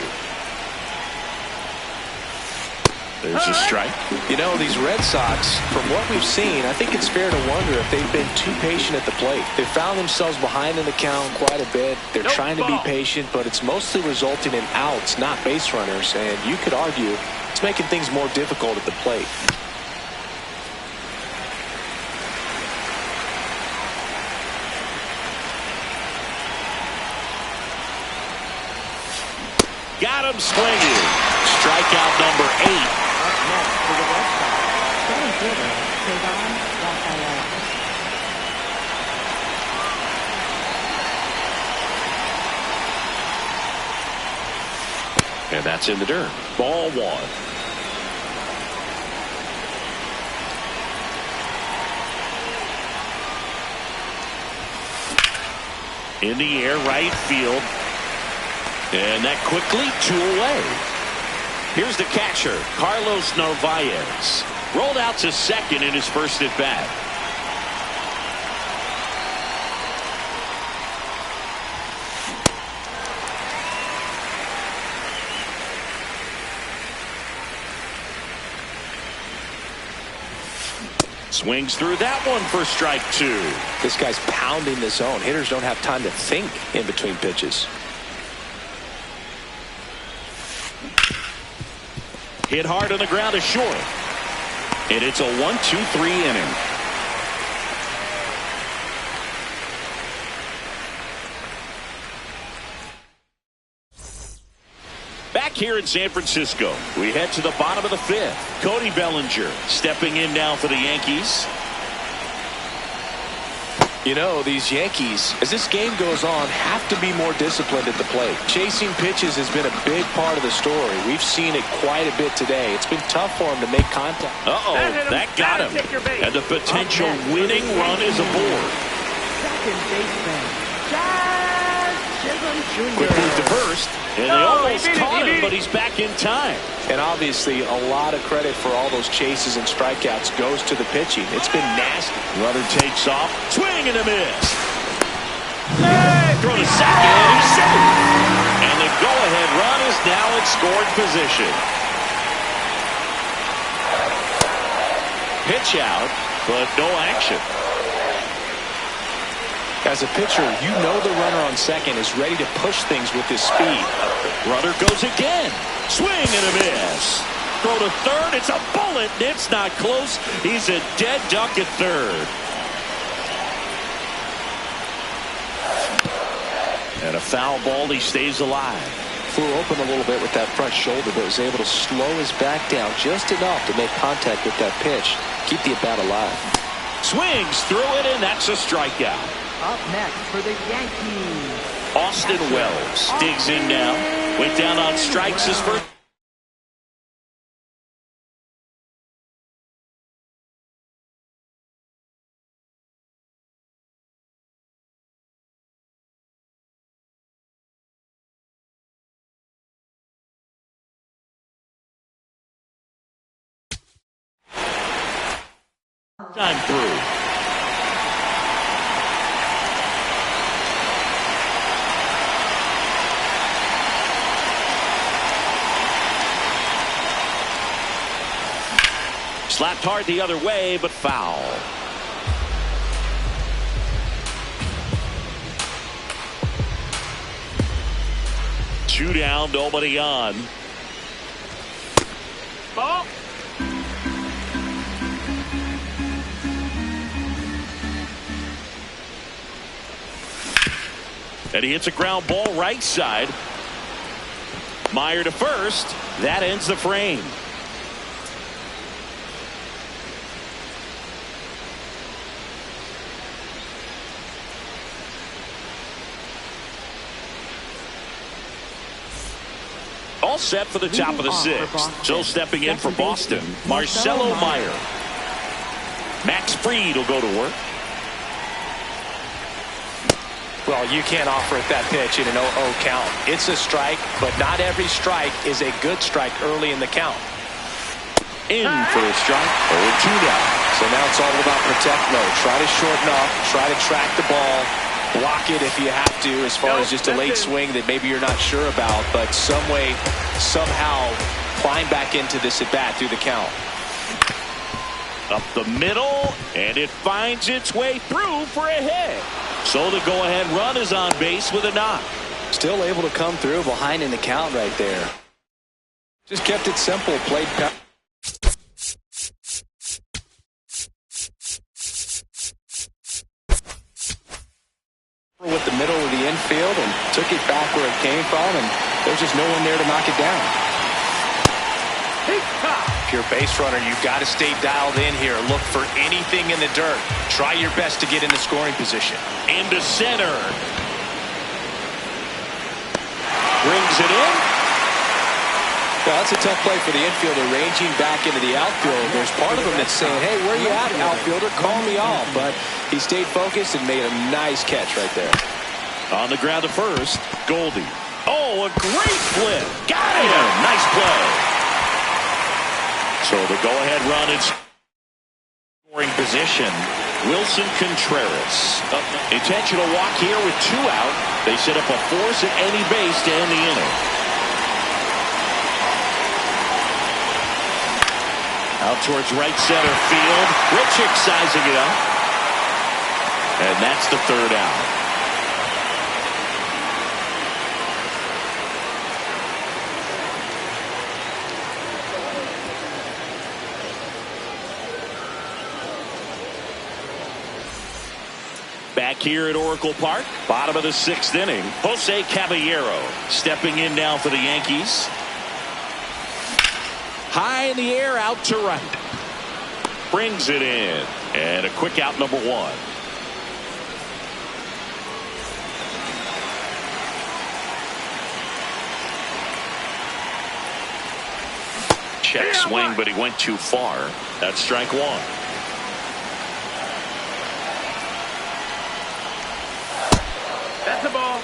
There's a strike. You know, these Red Sox, from what we've seen, I think it's fair to wonder if they've been too patient at the plate. They found themselves behind in the count quite a bit. They're trying to be patient, but it's mostly resulting in outs, not base runners. And you could argue it's making things more difficult at the plate. Got him swinging. Strikeout number 8. Up next for the Red Sox, center fielder, Aguitavivela. And that's in the dirt. Ball 1. In the air, right field. And that quickly 2 away. Here's the catcher, Carlos Narvaez. Rolled out to second in his first at bat. Swings through that one for strike 2. This guy's pounding the zone. Hitters don't have time to think in between pitches. Hit hard on the ground is short. And it's a 1-2-3 inning. Back here in San Francisco, we head to the bottom of the fifth. Cody Bellinger stepping in now for the Yankees. You know, these Yankees, as this game goes on, have to be more disciplined at the plate. Chasing pitches has been a big part of the story. We've seen it quite a bit today. It's been tough for him to make contact. That got him. And the potential winning run is aboard. Second baseman, Jazz Chisholm Jr. Quick move to first. And they almost caught him, but he's back in time. And obviously, a lot of credit for all those chases and strikeouts goes to the pitching. It's been nasty. Runner takes off. Swing and a miss. Throw to second, and he's safe. And the go-ahead run is now in scoring position. Pitch out, but no action. As a pitcher, you know the runner on second is ready to push things with his speed. Runner goes again. Swing and a miss. Throw to third. It's a bullet. It's not close. He's a dead duck at third. And a foul ball. He stays alive. Flew open a little bit with that front shoulder, but was able to slow his back down just enough to make contact with that pitch. Keep the at-bat alive. Swings through it, and that's a strikeout. Up next for the Yankees, Austin Wells digs in now. Went down on strikes his first. Time through. Slapped hard the other way, but foul. Two down, nobody on. Ball. And he hits a ground ball right side. Meyer to first. That ends the frame. All set for the top of the sixth. So stepping in for Boston, Marcelo Meyer. Max Fried will go to work. Well, you can't offer it that pitch in an 0-0 count. It's a strike, but not every strike is a good strike early in the count. In for a strike. 0-2 now. So now it's all about protect mode. Try to shorten up. Try to track the ball. Block it if you have to, as far as just a late swing that maybe you're not sure about. But some way, somehow, climb back into this at bat through the count. Up the middle, and it finds its way through for a hit. So the go-ahead run is on base with a knock. Still able to come through behind in the count right there. Just kept it simple. Played with the middle of the infield and took it back where it came from, and there's just no one there to knock it down. If you're a base runner, you've got to stay dialed in here. Look for anything in the dirt. Try your best to get in the scoring position. Into center. Brings it in. Yeah, that's a tough play for the infielder, ranging back into the outfield. There's part of him that's saying, hey, where you at, outfielder? Call me off. But he stayed focused and made a nice catch right there. On the ground to first, Goldie. Oh, a great flip. Got him. Nice play. So the go-ahead run is scoring position. Wilson Contreras. Intentional walk here with 2 out. They set up a force at any base to end the inning. Out towards right center field. Richard sizing it up. And that's the 3rd out. Back here at Oracle Park, bottom of the 6th inning. Jose Caballero stepping in now for the Yankees. High in the air, out to right. Brings it in. And a quick out, number 1. Check swing, but he went too far. That's strike 1. That's the ball.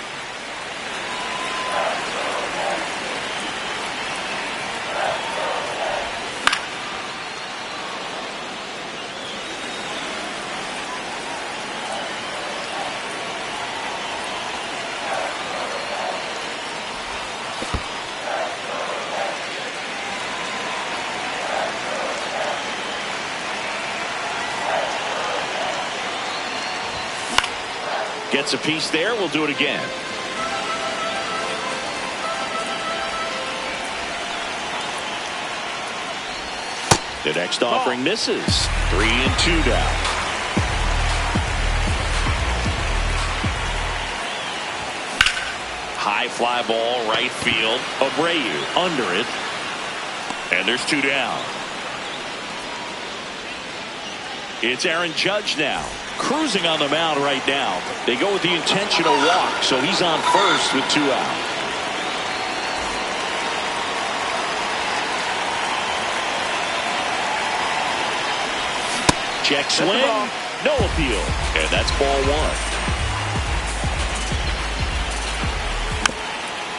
Gets a piece there. We'll do it again. The next offering misses. 3-2 down. High fly ball, right field. Abreu under it. And there's 2 down. It's Aaron Judge now. Cruising on the mound right now. They go with the intentional walk, so he's on first with 2 out. Check swing, no appeal, and that's ball 1.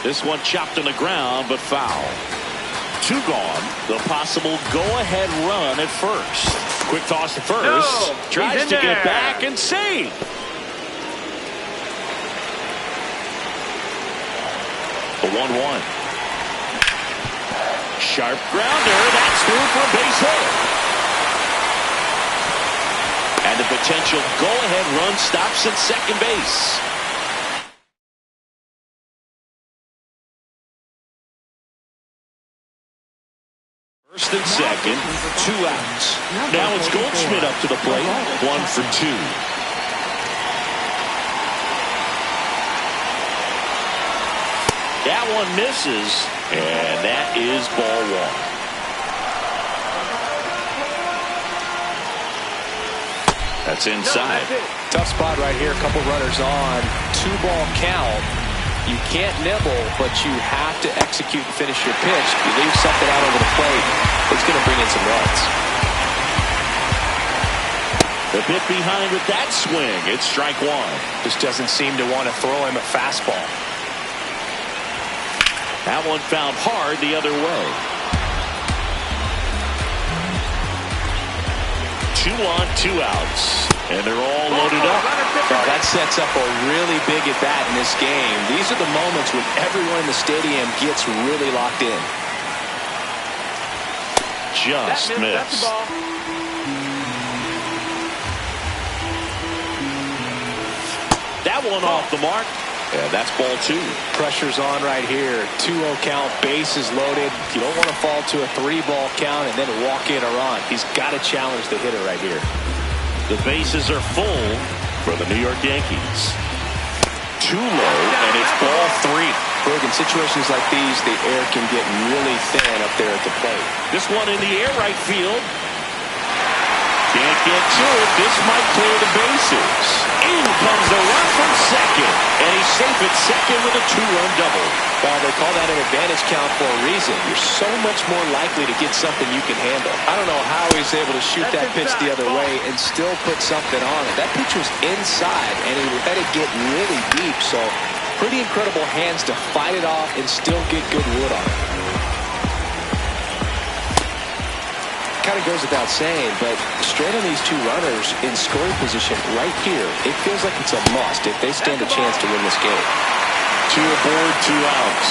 This one chopped on the ground, but foul. 2 gone. The possible go-ahead run at first. Quick toss to first. No, tries to get back and save. The 1-1. Sharp grounder. That's through for a base hit. And the potential go-ahead run stops at second base. First and second, 2 outs. Now it's Goldschmidt up to the plate, 1 for 2. That one misses, and that is ball 1. That's inside. Tough spot right here. A couple runners on. 2-ball count. You can't nibble, but you have to execute and finish your pitch. You leave something out over the plate, it's going to bring in some runs. The bit behind with that swing. It's strike 1. Just doesn't seem to want to throw him a fastball. That one found hard the other way. 2 on, 2 outs. And they're all loaded up. Well, that sets up a really big at-bat in this game. These are the moments when everyone in the stadium gets really locked in. Just That's missed. the ball. That one off the mark. Yeah, that's ball 2. Pressure's on right here. 2-0 count, bases loaded. You don't want to fall to a 3-ball count and then walk in or run. He's got to challenge the hitter right here. The bases are full for the New York Yankees. Too low, and it's ball 3. Berg, in situations like these, the air can get really thin up there at the plate. This one in the air, right field. Can't get to it. This might clear the bases. In comes the run from second. And he's safe at second with a 2-run double. Well, they call that an advantage count for a reason. You're so much more likely to get something you can handle. I don't know how he's able to shoot that pitch the other way and still put something on it. That pitch was inside, and he let it get really deep. So pretty incredible hands to fight it off and still get good wood on it. Kind of goes without saying, but straight on these 2 runners in scoring position right here, it feels like it's a must if they stand a chance to win this game. 2 aboard, 2 outs.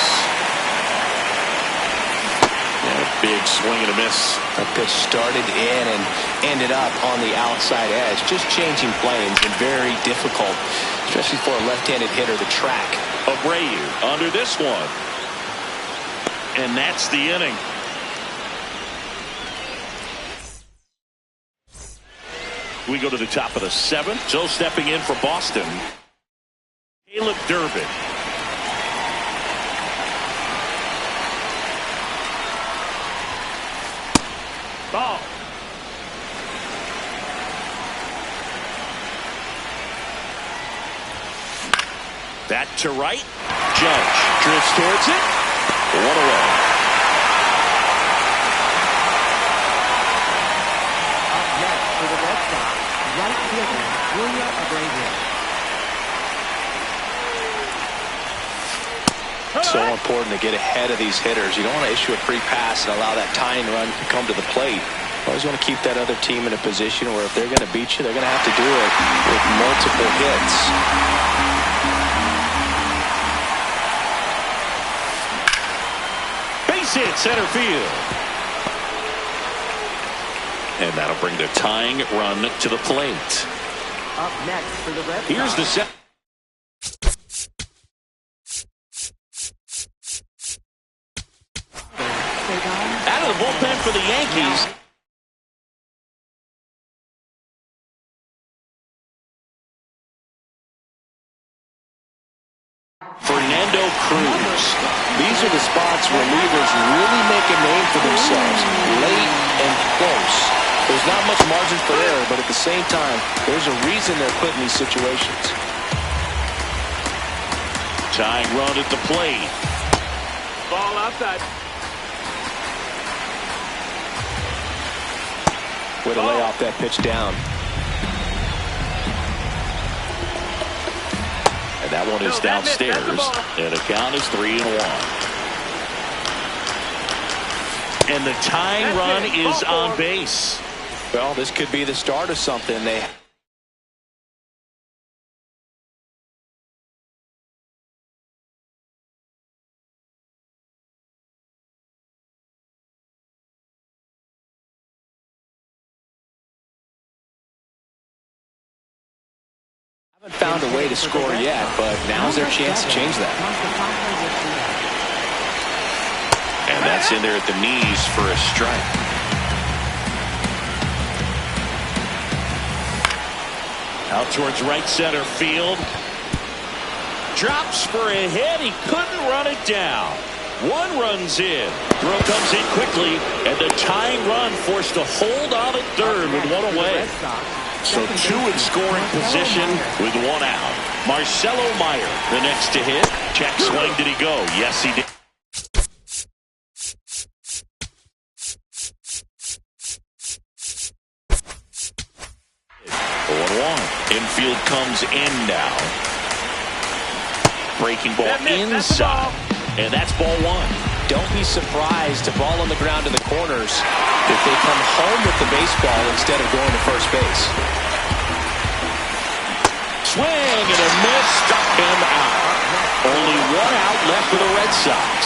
And a big swing and a miss. That pitch started in and ended up on the outside edge, just changing planes and very difficult, especially for a left-handed hitter to track. Abreu under this one. And that's the inning. We go to the top of the 7th. So stepping in for Boston, Caleb Durbin. Ball. That to right. Judge drifts towards it. 1 away. Up next for the Red Sox, right fielder Julio Abreu. So important to get ahead of these hitters. You don't want to issue a free pass and allow that tying run to come to the plate. You always want to keep that other team in a position where if they're going to beat you, they're going to have to do it with multiple hits. Base hit center field. And that'll bring the tying run to the plate. Up next for the Red Sox. Here's the set. Out of the bullpen for the Yankees. Fernando Cruz. These are the spots where relievers really make a name for themselves, late and close. There's not much margin for error, but at the same time, there's a reason they're put in these situations. Tying run at the plate. Ball outside. Way to lay off that pitch down. And that one is downstairs. And the count is 3-1. And the tying run is on base. Well, this could be the start of something. They haven't found a way to score yet, but now's their chance to change that. And that's in there at the knees for a strike. Out towards right center field. Drops for a hit. He couldn't run it down. 1 run's in. Throw comes in quickly, and the tying run forced to hold on at third with 1 away. So 2 in scoring position with 1 out. Marcelo Meyer, the next to hit. Check swing. Did he go? Yes, he did. Infield comes in now. Breaking ball inside. And that's ball 1. don't be surprised to ball on the ground to the corners if they come home with the baseball instead of going to first base. Swing and a miss, struck him out. Only one out left for the Red Sox.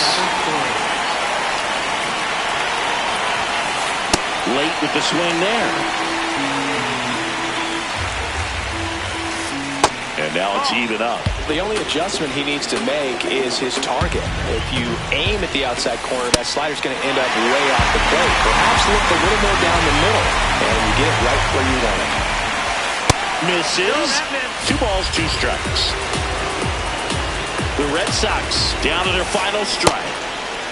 Late with the swing there. And now it's even up. The only adjustment he needs to make is his target. If you aim at the outside corner, that slider's going to end up way off the plate. Perhaps look a little more down the middle, and you get it right where you want it. Misses. 2 balls, 2 strikes. The Red Sox down to their final strike.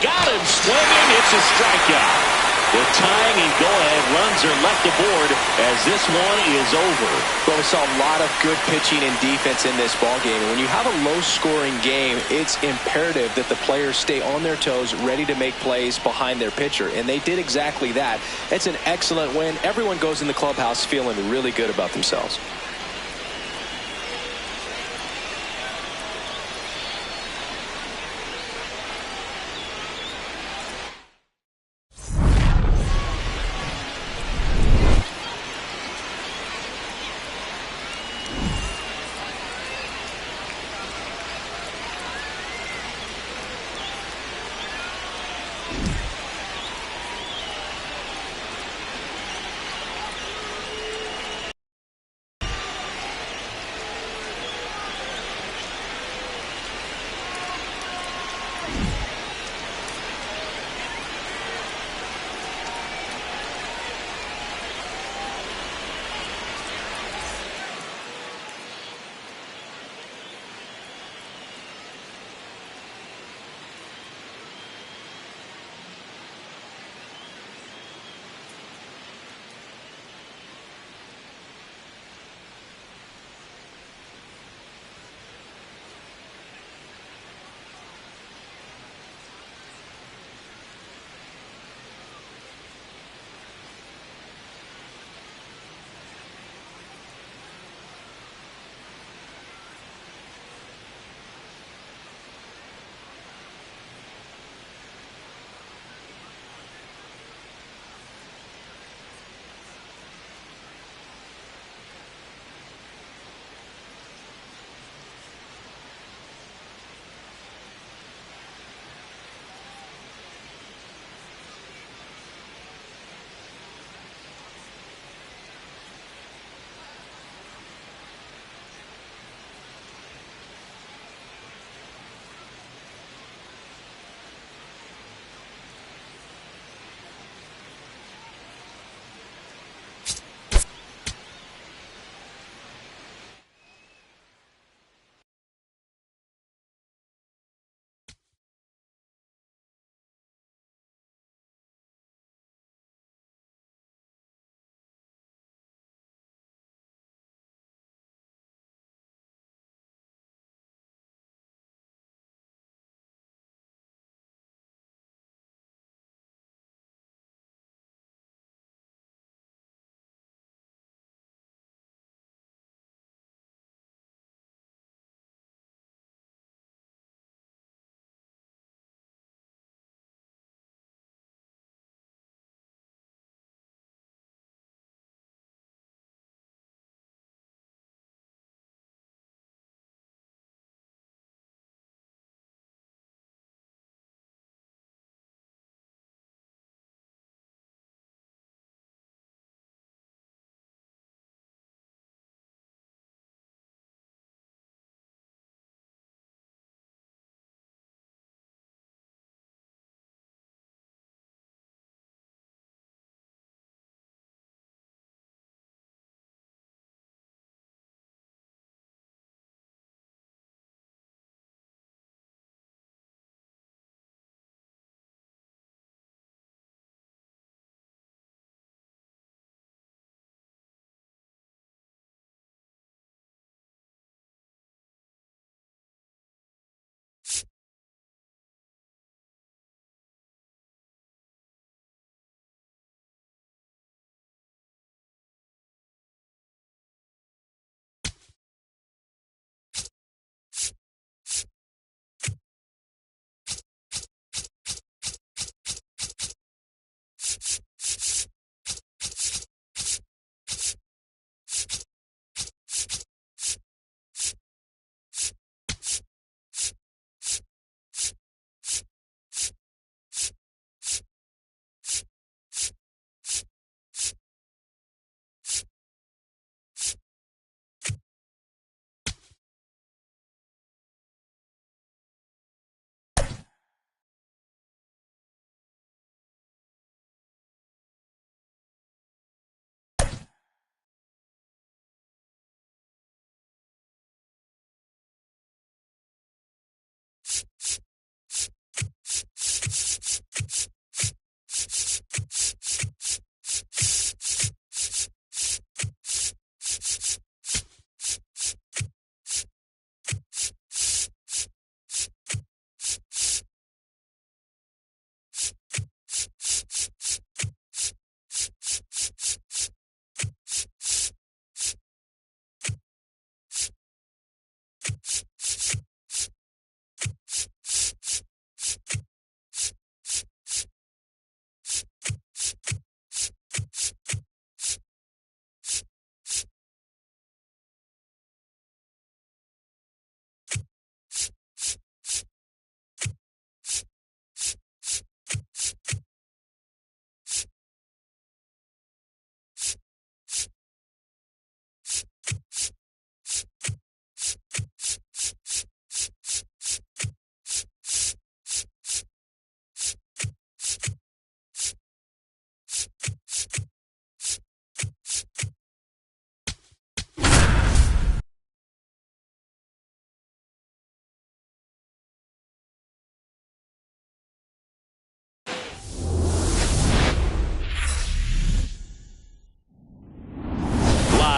Got him swinging. It's a strikeout. The tying and go-ahead runs are left aboard as this one is over. Well, we saw a lot of good pitching and defense in this ballgame. And when you have a low-scoring game, it's imperative that the players stay on their toes, ready to make plays behind their pitcher. And they did exactly that. It's an excellent win. Everyone goes in the clubhouse feeling really good about themselves.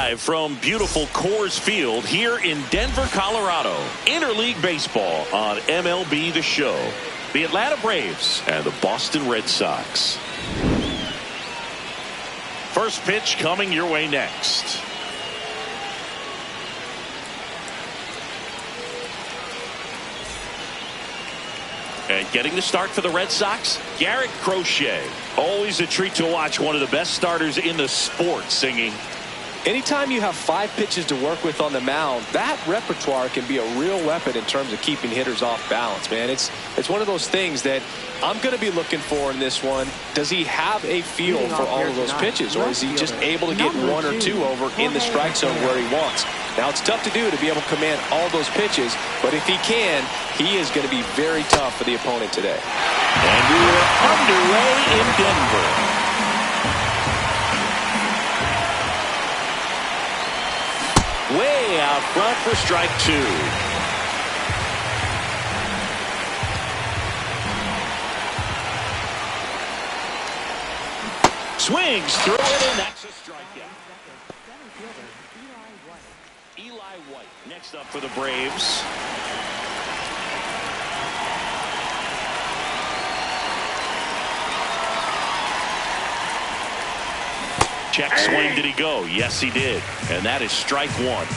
Live from beautiful Coors Field here in Denver, Colorado. Interleague baseball on MLB The Show. The Atlanta Braves and the Boston Red Sox. First pitch coming your way next. And getting the start for the Red Sox, Garrett Crochet. Always a treat to watch one of the best starters in the sport singing. Anytime you have 5 pitches to work with on the mound, that repertoire can be a real weapon in terms of keeping hitters off balance, man. It's one of those things that I'm going to be looking for in this one. Does he have a feel for all of those pitches, or is he just able to get 1 or 2 over in the strike zone where he wants? Now, it's tough to do to be able to command all those pitches, but if he can, he is going to be very tough for the opponent today. And we are underway in Denver. Way out front for strike 2. Swings through it, and that's a strikeout. Eli White next up for the Braves. Check swing. Did he go? Yes, he did. And that is strike 1.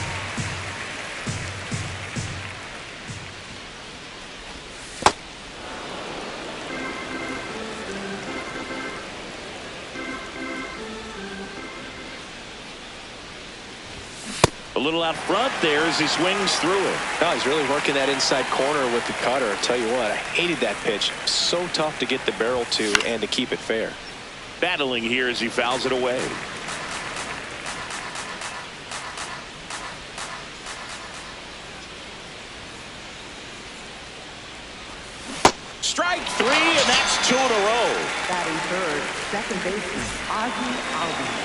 A little out front there as he swings through it. No, he's really working that inside corner with the cutter. I'll tell you what, I hated that pitch. So tough to get the barrel to and to keep it fair. Battling here as he fouls it away. Strike 3, and that's 2 in a row. Batting third, second baseman, Aguitavivela.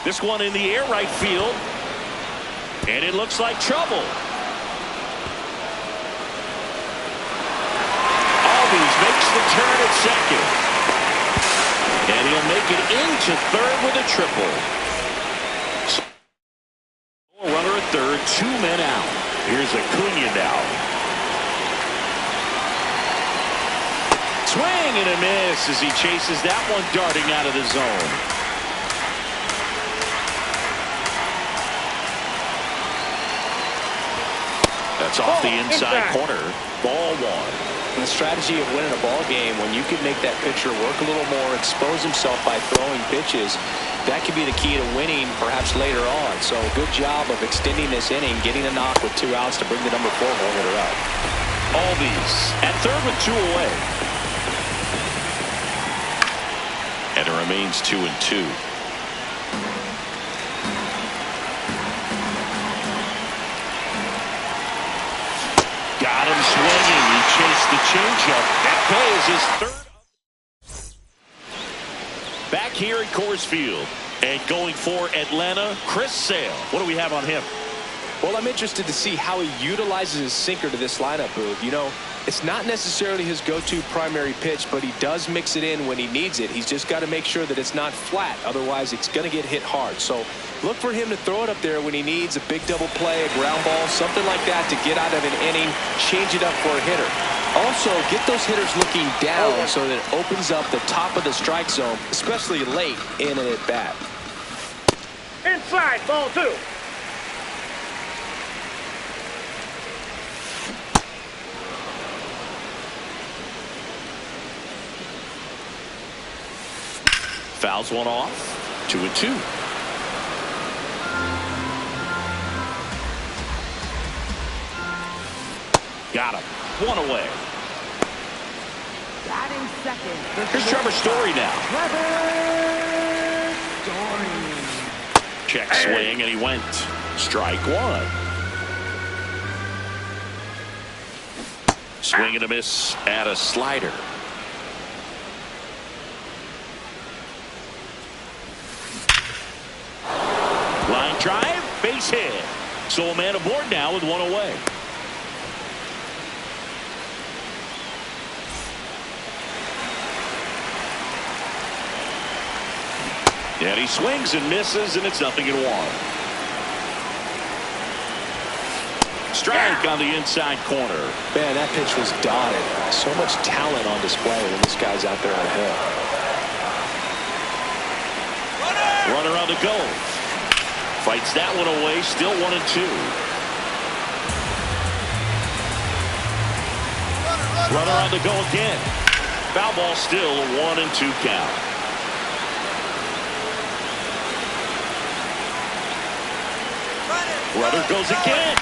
This one in the air right field. And it looks like trouble. Albies makes the turn at second. And he'll make it into third with a triple. Runner at third, 2 men out. Here's Acuna now. Swing and a miss as he chases that one darting out of the zone. That's off the inside corner. Ball 1. And the strategy of winning a ball game, when you can make that pitcher work a little more, expose himself by throwing pitches, that could be the key to winning perhaps later on. So good job of extending this inning, getting a knock with 2 outs to bring the number 4 hole hitter up. Albies at third with 2 away. And it remains 2-2. Got him swinging. He chased the changeup. That play is his third. Back here at Coors Field. And going for Atlanta, Chris Sale. What do we have on him? Well, I'm interested to see how he utilizes his sinker to this lineup, Boog. You know, it's not necessarily his go-to primary pitch, but he does mix it in when he needs it. He's just got to make sure that it's not flat. Otherwise, it's going to get hit hard. So look for him to throw it up there when he needs a big double play, a ground ball, something like that to get out of an inning, change it up for a hitter. Also, get those hitters looking down so that it opens up the top of the strike zone, especially late in an at-bat. Inside, ball 2. Fouls one off. 2-2. Got him. 1 away. Batting second. Here's Trevor Story now. Trevor Story. Check swing, and he went. Strike 1. Swing and a miss at a slider. Line drive, base hit. So a man aboard now with 1 away. And he swings and misses, and it's 0-1. Strike on the inside corner. Man, that pitch was dotted. So much talent on display when this guy's out there on a hill. Runner on the go. Fights that one away. Still 1-2. Runner on the go again. Foul ball, still a 1-2 count. Runner goes again.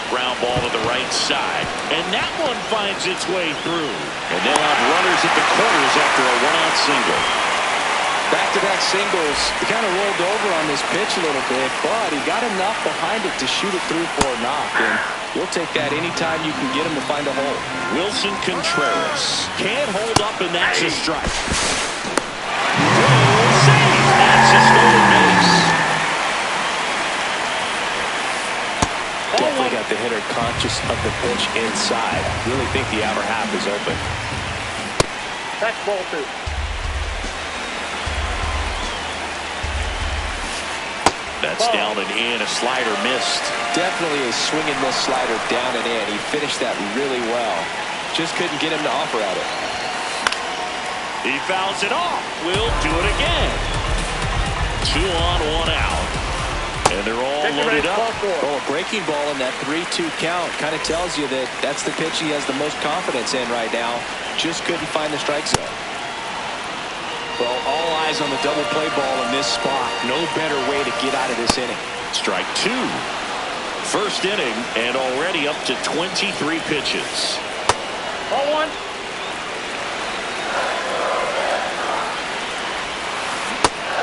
Ground ball to the right side. And that one finds its way through. And they'll have runners at the corners after a one-out single. Back-to-back singles. He kind of rolled over on this pitch a little bit, but he got enough behind it to shoot it through for a knock. And you'll take that anytime you can get him to find a hole. Wilson Contreras can't hold up, and that's a strike. Save. That's a stolen base. Definitely got the hitter conscious of the pitch inside. Really think the outer half is open. That's ball 2. That's down and in. A slider missed. Definitely a swing and miss slider down and in. He finished that really well. Just couldn't get him to offer at it. He fouls it off. We'll do it again. 2 on, 1 out. And they're all loaded up. Well, a breaking ball in that 3-2 count kind of tells you that that's the pitch he has the most confidence in right now. Just couldn't find the strike zone. Well, all eyes on the double play ball in this spot. No better way to get out of this inning. Strike 2. First inning and already up to 23 pitches. Ball 1.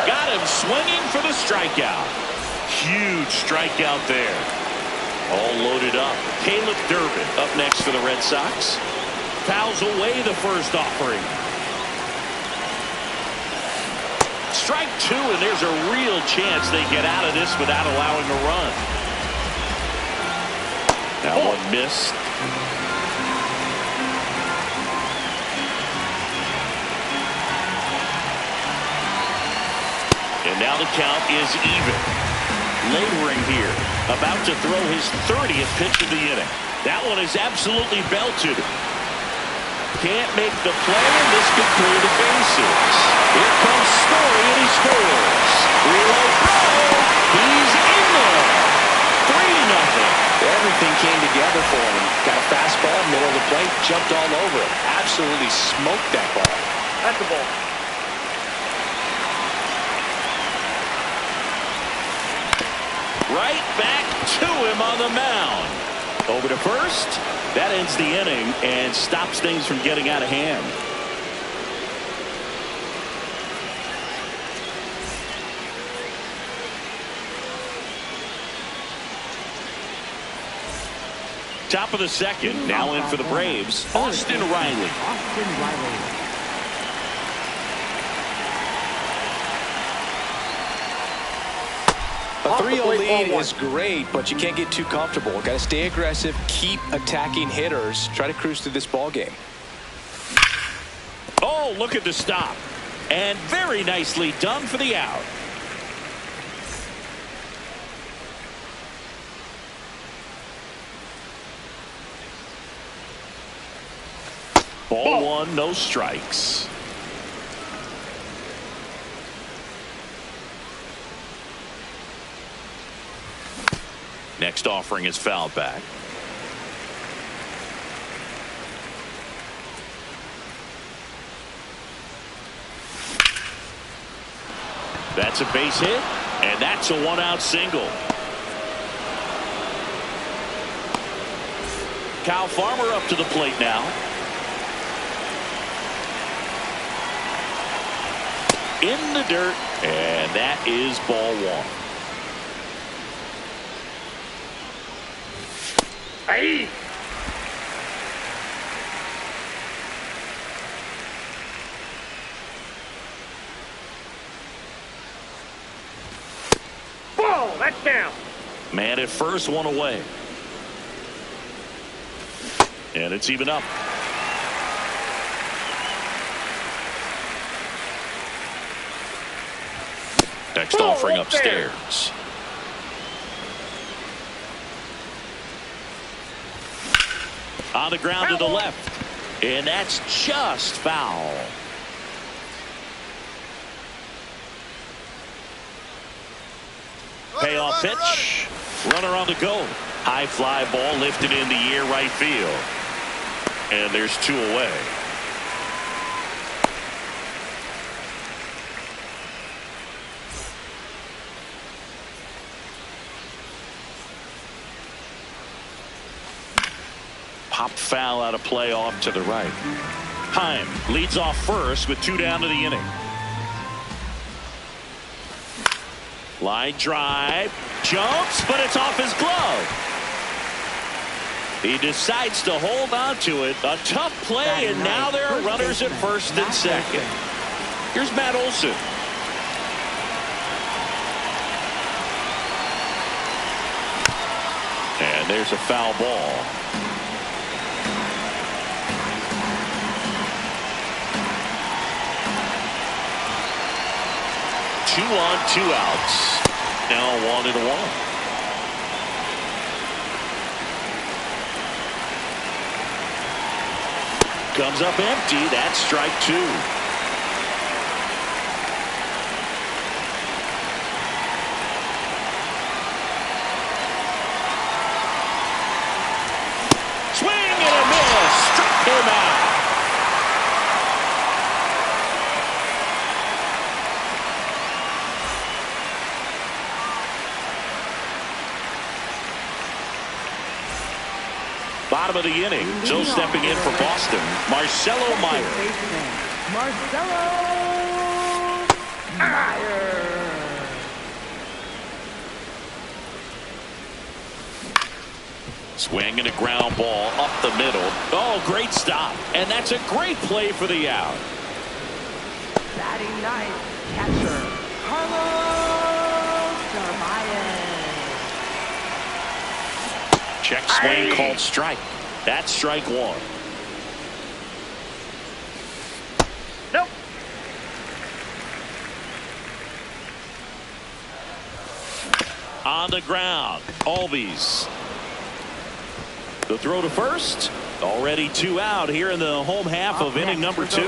Got him swinging for the strikeout. Huge strikeout there. All loaded up. Caleb Durbin up next for the Red Sox. Fouls away the first offering. Strike 2, and there's a real chance they get out of this without allowing a run. That one missed. And now the count is even. Laboring here, about to throw his 30th pitch of the inning. That one is absolutely belted. Can't make the play, and this could clear the bases. Here comes Story, and he scores. Reload throw. He's in there. 3-0. Everything came together for him. Got a fastball, middle of the plate, jumped all over it. Absolutely smoked that ball. That's the ball. Right back to him on the mound. Over to first. That ends the inning and stops things from getting out of hand. Top of the second. Now in for the Braves, Austin Riley. Austin Riley. A 3-0 lead is great, but you can't get too comfortable. Got to stay aggressive, keep attacking hitters, try to cruise through this ball game. Oh, look at the stop. And very nicely done for the out. Ball 1, no strikes. Next offering is fouled back. That's a base hit, and that's a 1-out single. Kyle Farmer up to the plate now. In the dirt, and that is ball 1. Hey! Ball! That's down. Man at first, one away. And it's even up. Next offering upstairs. On the ground to the left. And that's just foul. Payoff pitch. Runner on the go. High fly ball lifted in the air right field. And there's 2 away. Pop foul out of play off to the right. Heim leads off first with 2 down to the inning. Line drive. Jumps, but it's off his glove. He decides to hold on to it. A tough play, and now there are runners at first and second. Here's Matt Olson. And there's a foul ball. 2 on, 2 outs. Now 1-1. Comes up empty. That's strike 2. Swing and a miss. Struck him out. Bottom of the inning. So stepping in for Boston, Marcelo Meyer. Swing and a ground ball up the middle. Oh, great stop. And that's a great play for the out. Batting ninth, catcher, Carlos Garmayan. Check swing called strike. That's strike 1. Nope. On the ground, Albies. The throw to first. Already 2 out here in the home half of inning number 2.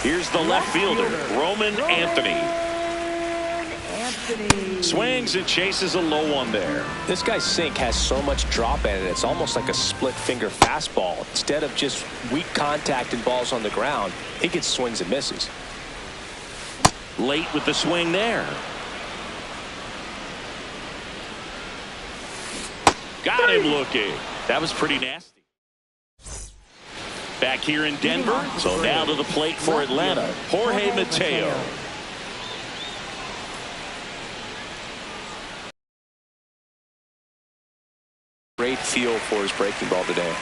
Here's the left fielder, Roman Anthony. Swings and chases a low one there. This guy's sink has so much drop in it. It's almost like a split finger fastball. Instead of just weak contact and balls on the ground, he gets swings and misses. Late with the swing there. Got him looking. That was pretty nasty. Back here in Denver. So now to the plate for Atlanta, Jorge Mateo. Great feel for his breaking ball today.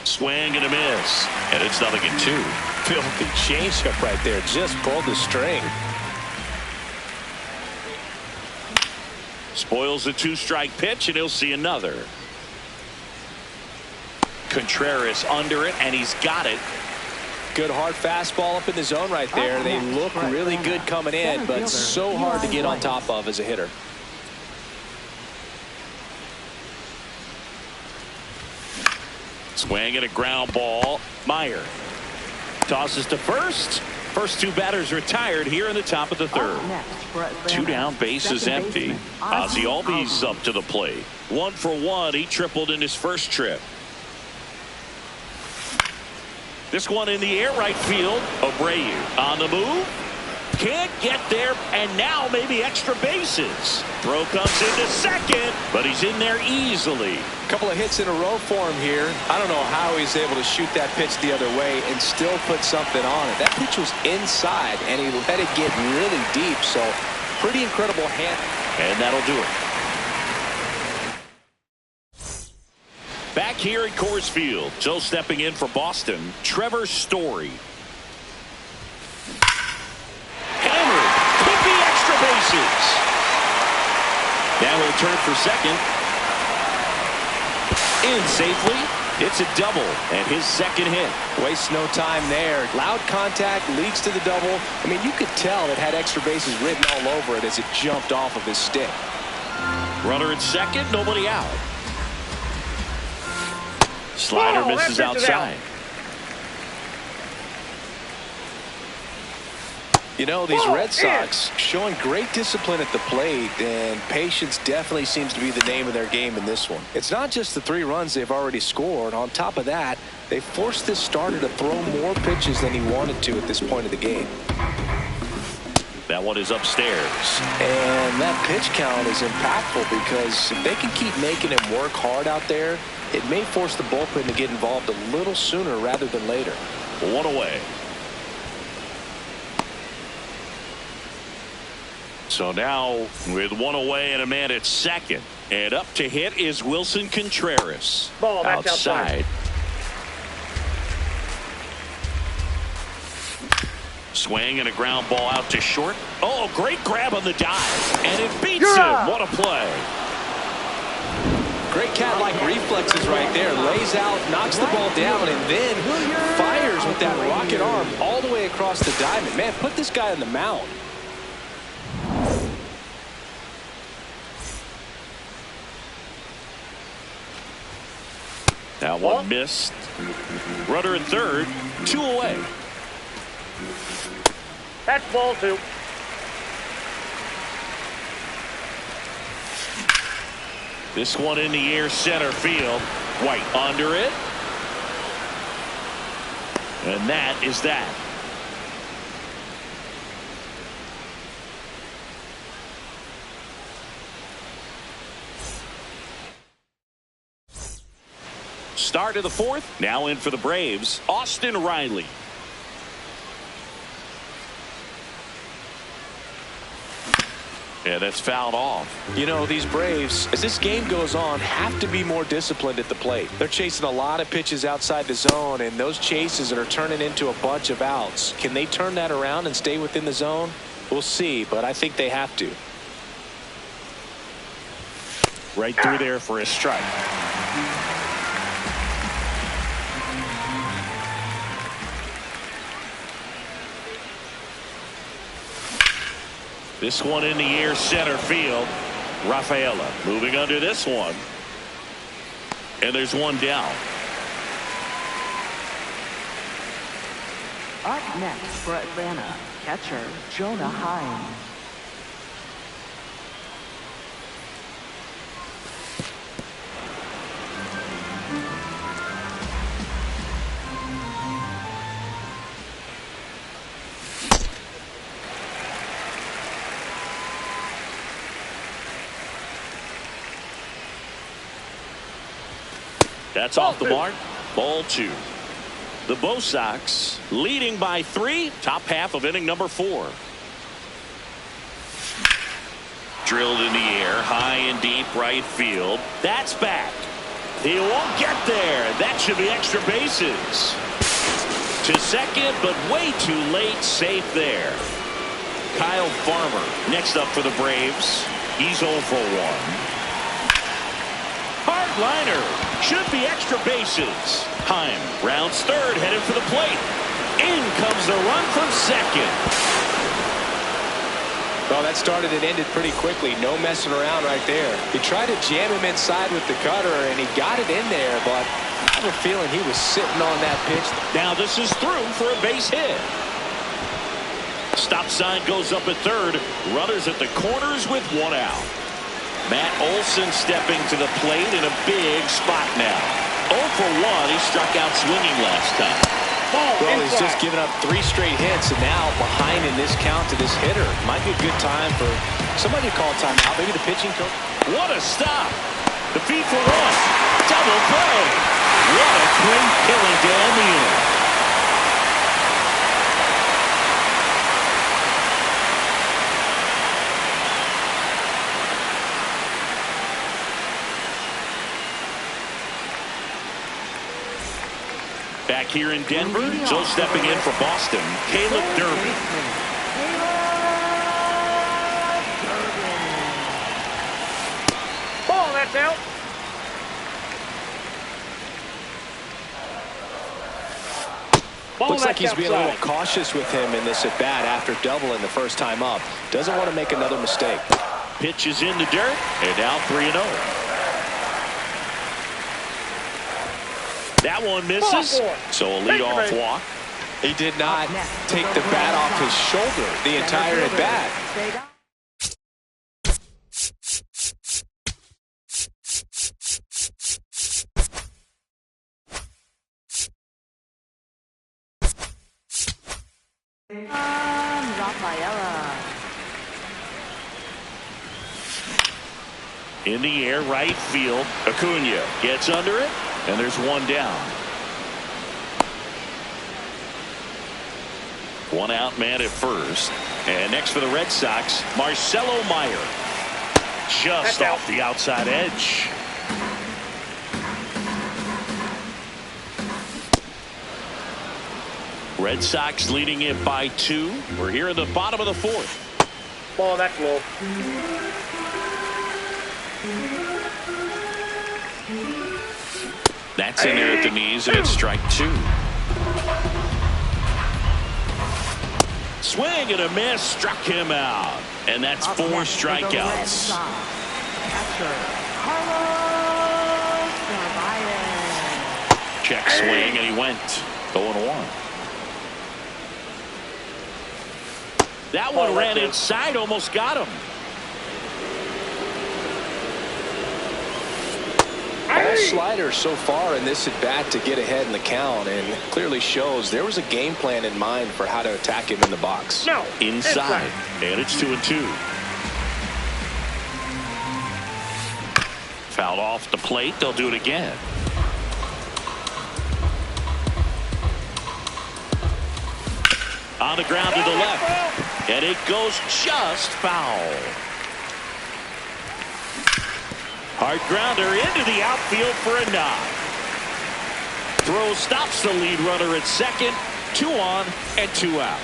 Swing and a miss. And it's 0-2. Filthy changeup right there. Just pulled the string. Spoils the 2-strike pitch, and he'll see another. Contreras under it, and he's got it. Good hard fastball up in the zone right there. They look really good coming in, but so hard to get on top of as a hitter. Swing and a ground ball. Meyer tosses to first. First 2 batters retired here in the top of the 3rd. 2 down, base is empty. Ozzie Albies up to the plate. 1 for 1. He tripled in his first trip. This one in the air right field. Abreu on the move. Can't get there, and now maybe extra bases. Throw comes into second, but he's in there easily. Couple of hits in a row for him here. I don't know how he's able to shoot that pitch the other way and still put something on it. That pitch was inside, and he let it get really deep, so pretty incredible hand. And that'll do it. Back here at Coors Field, so stepping in for Boston, Trevor Story. Hammered, could be extra bases. Now he'll turn for second. In safely. It's a double and his second hit. Wastes no time there. Loud contact leads to the double. I mean, you could tell it had extra bases written all over it as it jumped off of his stick. Runner at second, nobody out. Slider misses outside. You know, these Red Sox showing great discipline at the plate, and patience definitely seems to be the name of their game in this one. It's not just the 3 runs they've already scored. On top of that, they forced this starter to throw more pitches than he wanted to at this point of the game. That one is upstairs. And that pitch count is impactful because if they can keep making him work hard out there, it may force the bullpen to get involved a little sooner rather than later. 1 away. So now with 1 away and a man at second. And up to hit is Wilson Contreras. Ball, that's outside. Swing and a ground ball out to short. Oh, great grab on the dive. And it beats him. What a play. Great cat-like reflexes right there. Lays out, knocks the ball down, and then fires with that rocket arm all the way across the diamond. Man, put this guy on the mound. That one missed. Runner at third, 2 away. That's ball 2. This one in the air, center field. White under it. And that is that. Start of the 4th. Now in for the Braves, Austin Riley. Yeah, that's fouled off. You know, these Braves, as this game goes on, have to be more disciplined at the plate. They're chasing a lot of pitches outside the zone, and those chases are turning into a bunch of outs. Can they turn that around and stay within the zone? We'll see, but I think they have to. Right through there for a strike. This one in the air, center field. Rafaela moving under this one. And there's one down. Up next for Atlanta, catcher Jonah Heim. That's off the mark. Ball 2. The Bo Sox leading by 3. Top half of inning number 4. Drilled in the air, high and deep right field. That's back. He won't get there. That should be extra bases. To second, but way too late. Safe there. Kyle Farmer next up for the Braves. He's 0 for 1. Hard liner. Should be extra bases. Heim rounds third, headed for the plate. In comes the run from second. Well, that started and ended pretty quickly. No messing around right there. He tried to jam him inside with the cutter, and he got it in there, but I have a feeling he was sitting on that pitch. Now this is through for a base hit. Stop sign goes up at third. Runners at the corners with 1 out. Matt Olson stepping to the plate in a big spot now. 0 for 1. He struck out swinging last time. Well, he's just given up 3 straight hits, and now behind in this count to this hitter. Might be a good time for somebody to call timeout. Maybe the pitching coach. What a stop. The feed for 1. Double play. What a clean killing to end the inning. Back here in Denver, so stepping in for Boston, Caleb Durbin. Ball, that's out. Looks like he's being a little cautious with him in this at-bat after doubling the first time up. Doesn't want to make another mistake. Pitch is in the dirt, and now 3-0. That one misses, so a leadoff walk. He did not take the bat off his shoulder the entire at-bat. Rafaela. In the air, right field. Acuna gets under it, and there's one down. One out man at first. And next for the Red Sox, Marcelo Meyer. Just off the outside edge. Red Sox leading it by 2. We're here in the bottom of the 4th. Ball, that's low. That's in there at the knees, and it's strike 2. Swing and a miss, struck him out. And that's 4 strikeouts. Check swing, and he went 0-1. That one ran inside, almost got him. All sliders so far in this at-bat to get ahead in the count, and clearly shows there was a game plan in mind for how to attack him in the box. No. Inside, and it's 2-2. Fouled off the plate, they'll do it again. On the ground to the left, and it goes just foul. Hard grounder into the outfield for a knock. Throw stops the lead runner at second. 2 on and 2 out.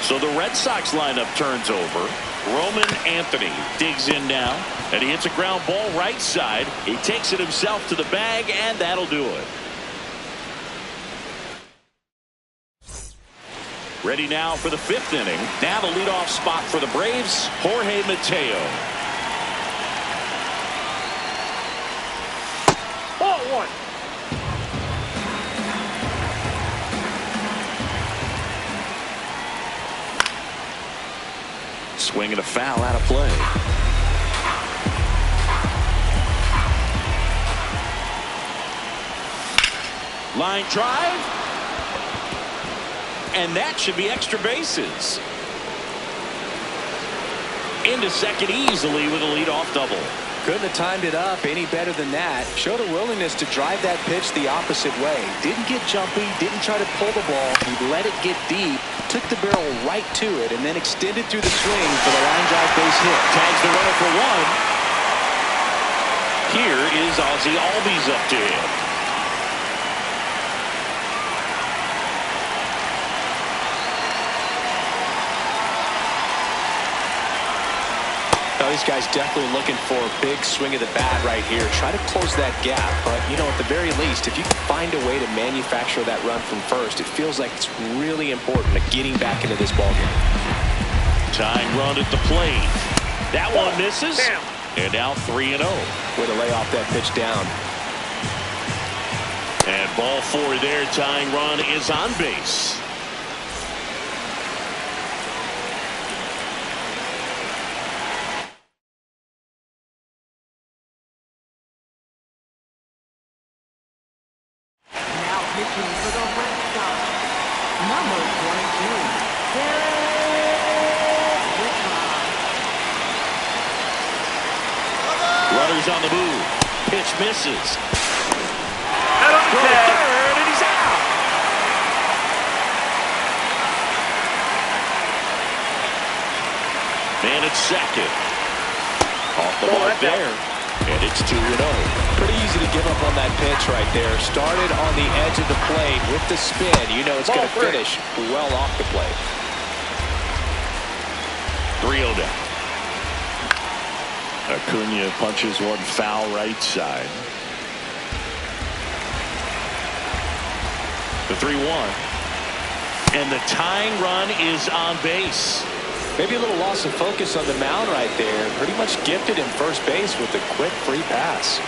So the Red Sox lineup turns over. Roman Anthony digs in now, and he hits a ground ball right side. He takes it himself to the bag, and that'll do it. Ready now for the 5th inning. Now the leadoff spot for the Braves, Jorge Mateo. Ball 1. Swing and a foul out of play. Line drive. And that should be extra bases. Into second easily with a leadoff double. Couldn't have timed it up any better than that. Showed a willingness to drive that pitch the opposite way. Didn't get jumpy, didn't try to pull the ball. He let it get deep, took the barrel right to it, and then extended through the swing for the line drive base hit. Tags the runner for 1. Here is Ozzie Albies up to him. These guys definitely looking for a big swing of the bat right here. Try to close that gap. But, you know, at the very least, if you can find a way to manufacture that run from first, it feels like it's really important to getting back into this ballgame. Tying run at the plate. That one misses. Damn. And now 3-0. Way to lay off that pitch down. And ball 4 there. Tying run is on base. Runners on the move. Pitch misses. Throw to third, and he's out. Man at second. Off the mark there. And it's 2-0. Pretty easy to give up on that pitch right there. Started on the edge of the plate with the spin. You know it's going to finish well off the plate. 3-0 down. Acuna punches one foul right side. The 3-1. And the tying run is on base. Maybe a little loss of focus on the mound right there. Pretty much gifted him first base with a quick free pass.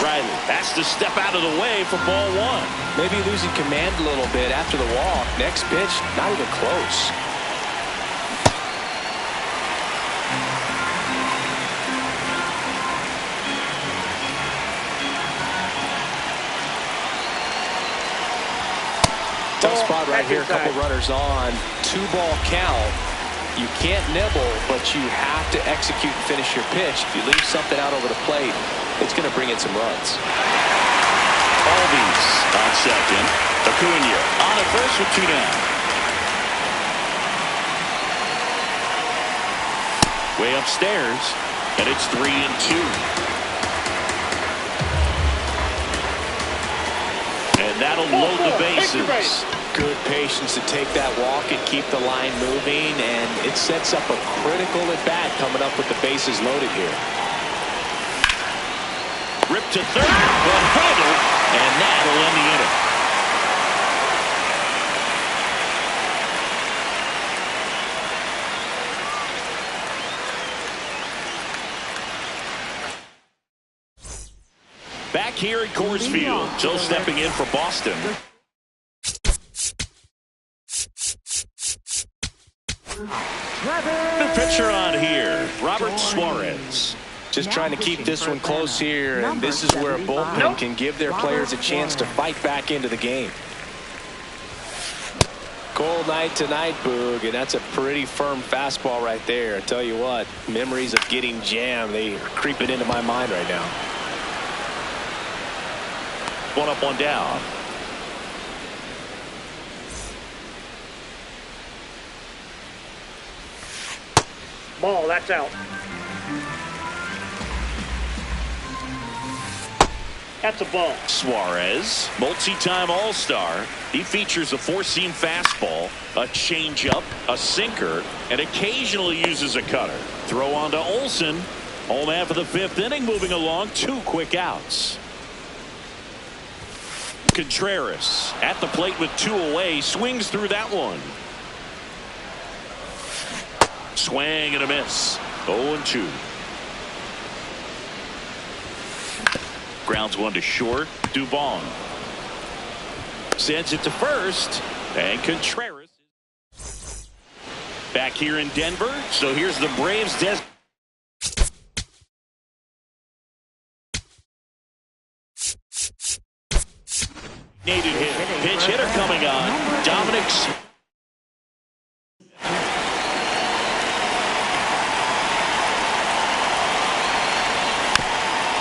Riley has to step out of the way for ball one. Maybe losing command a little bit after the walk. Next pitch, not even close. Tough spot right here. A couple runners on. 2-ball count. You can't nibble, but you have to execute and finish your pitch. If you leave something out over the plate, it's going to bring in some runs. Albies on second. Acuna on at first with 2 down. Way upstairs, and it's 3-2. And that'll load the bases. Good patience to take that walk and keep the line moving, and it sets up a critical at-bat coming up with the bases loaded here. Ripped to third, but handled, and that'll end the inning. Back here at Coors Field, Joe stepping in for Boston. The pitcher on here, Robert Suarez. Just trying to keep this one close here, and this is where a bullpen can give their players a chance to fight back into the game. Cold night tonight, Boog, and that's a pretty firm fastball right there. I tell you what, memories of getting jammed, they are creeping into my mind right now. 1 up, 1 down. Ball, that's out. That's a ball. Suarez, multi-time All-Star. He features a 4-seam fastball, a changeup, a sinker, and occasionally uses a cutter. Throw on to Olsen. Home half of the 5th inning, moving along, 2 quick outs. Contreras at the plate with 2 away, swings through that one. Swing and a miss. 0-2. Grounds 1 to short. Dubon sends it to first, and Contreras back here in Denver. So here's the Braves. Needed hit. Pitch hitter coming on. Dominic Smith.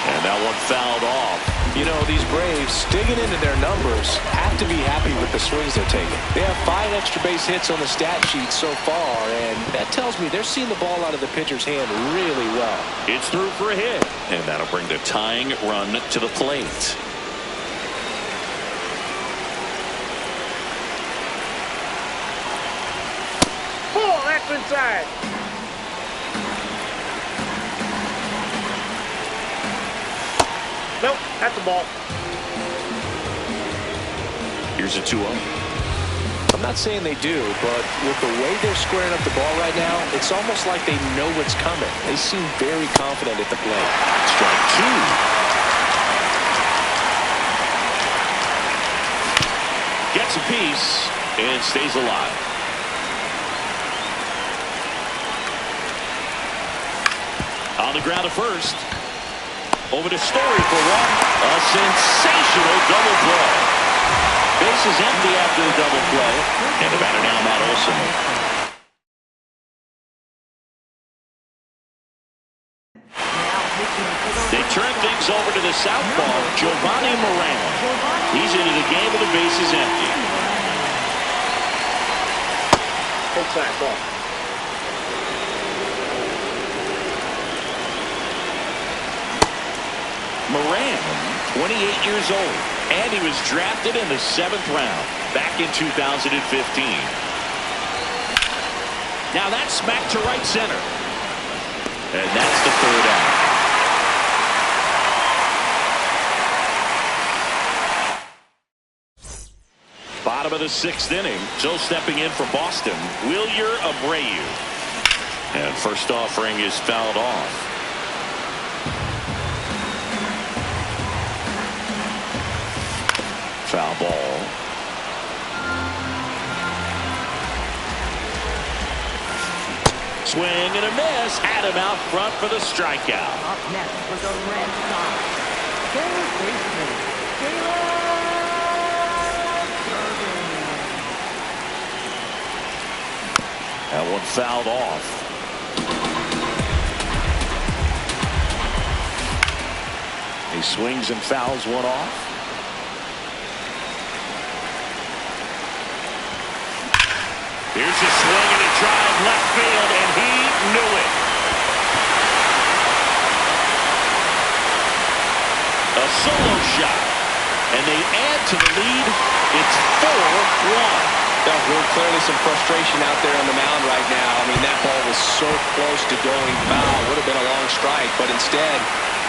And that one fouled off. You know, these Braves, digging into their numbers, have to be happy with the swings they're taking. They have 5 extra base hits on the stat sheet so far, and that tells me they're seeing the ball out of the pitcher's hand really well. It's through for a hit, and that'll bring the tying run to the plate. Oh, that's inside. Nope, that's a ball. Here's a 2-0. I'm not saying they do, but with the way they're squaring up the ball right now, it's almost like they know what's coming. They seem very confident at the plate. Strike 2. Gets a piece and stays alive. On the ground to first. Over to Story for 1. A sensational double play. Base is empty after the double play. And the batter now, Matt Olson. They turn things over to the southpaw, Giovanni Moran. He's into the game with the bases empty. Inside ball. Moran, 28 years old, and he was drafted in the 7th round back in 2015. Now that's smacked to right center. And that's the 3rd out. bottom of the 6th inning. So stepping in for Boston, Wilyer Abreu. And first offering is fouled off. Foul ball. Swing and a miss. Had him out front for the strikeout. Up next for the Red Sox, third baseman, Taylor Irvin. That one fouled off. He swings and fouls one off. Here's a swing and a drive left field, and he knew it. A solo shot, and they add to the lead. It's 4-1. There's clearly some frustration out there on the mound right now. I mean, that ball was so close to going foul. Would have been a long strike, but instead,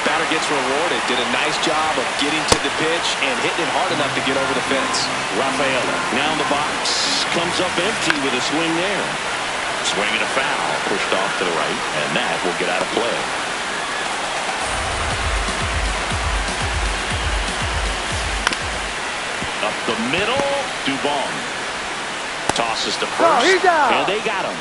batter gets rewarded. Did a nice job of getting to the pitch and hitting it hard enough to get over the fence. Rafaela now in the box. Comes up empty with a swing there. Swing and a foul. Pushed off to the right, and that will get out of play. Up the middle, Dubon. Tosses to first, and they got him.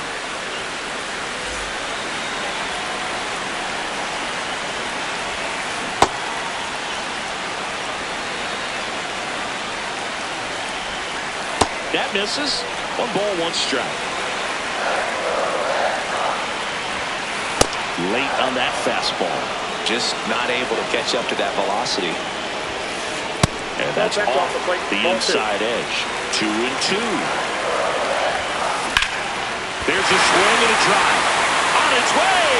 That misses. 1 ball, 1 strike. Late on that fastball. Just not able to catch up to that velocity. And that's off the inside edge. 2-2. There's a swing and a drive. On its way.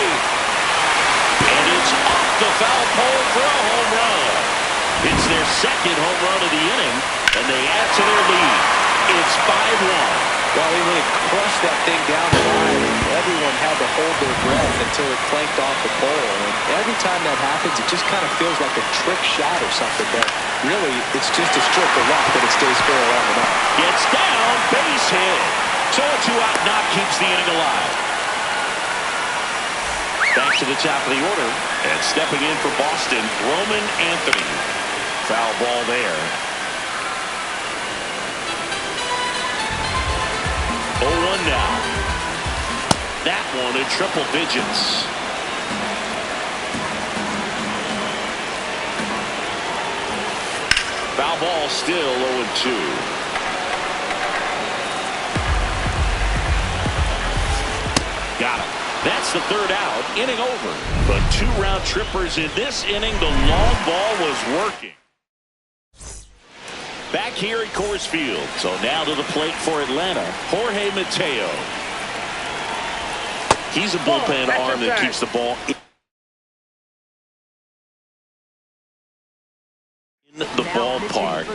And it's off the foul pole for a home run. It's their 2nd home run of the inning, and they add to their lead. It's 5-1. Well, he really crushed that thing down the line. Everyone had to hold their breath until it clanked off the pole. And every time that happens, it just kind of feels like a trick shot or something. But really, it's just a stroke of luck that it stays fair long enough. Gets down, base hit. So a 2-out knock keeps the inning alive. Back to the top of the order. And stepping in for Boston, Roman Anthony. Foul ball there. 0-1 now. That one in triple digits. Foul ball still 0-2. Got him. That's the 3rd out. Inning over. But 2 round trippers in this inning. The long ball was working. Back here at Coors Field. So now to the plate for Atlanta, Jorge Mateo. He's a bullpen arm that keeps the ball in the ballpark.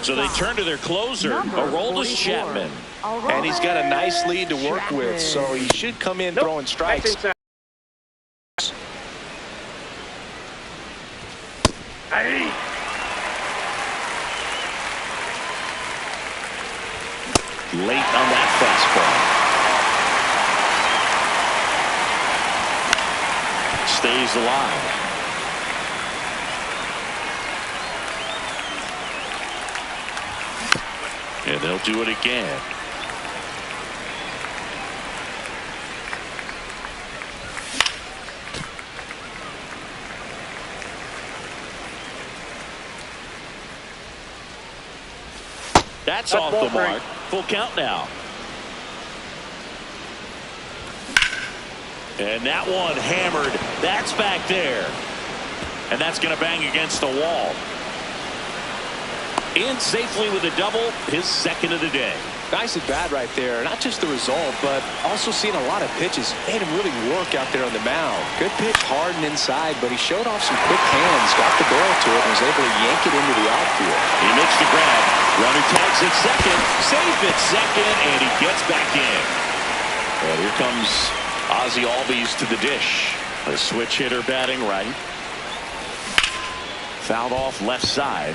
So they turn to their closer, Aroldis Chapman. And he's got a nice lead to work with, so he should come in throwing strikes. Late on that fastball. Stays alive. And they'll do it again. That's off the mark. Full count now. And that one hammered. That's back there. And that's going to bang against the wall. In safely with a double, his 2nd of the day. Nice at bat right there. Not just the result, but also seeing a lot of pitches. Made him really work out there on the mound. Good pitch, hard and inside, but he showed off some quick hands, got the barrel to it, and was able to yank it into the outfield. He makes the grab. Runner tags at 2nd. Safe at 2nd, and he gets back in. Well, here comes Ozzie Albies to the dish. A switch hitter batting right. Fouled off left side.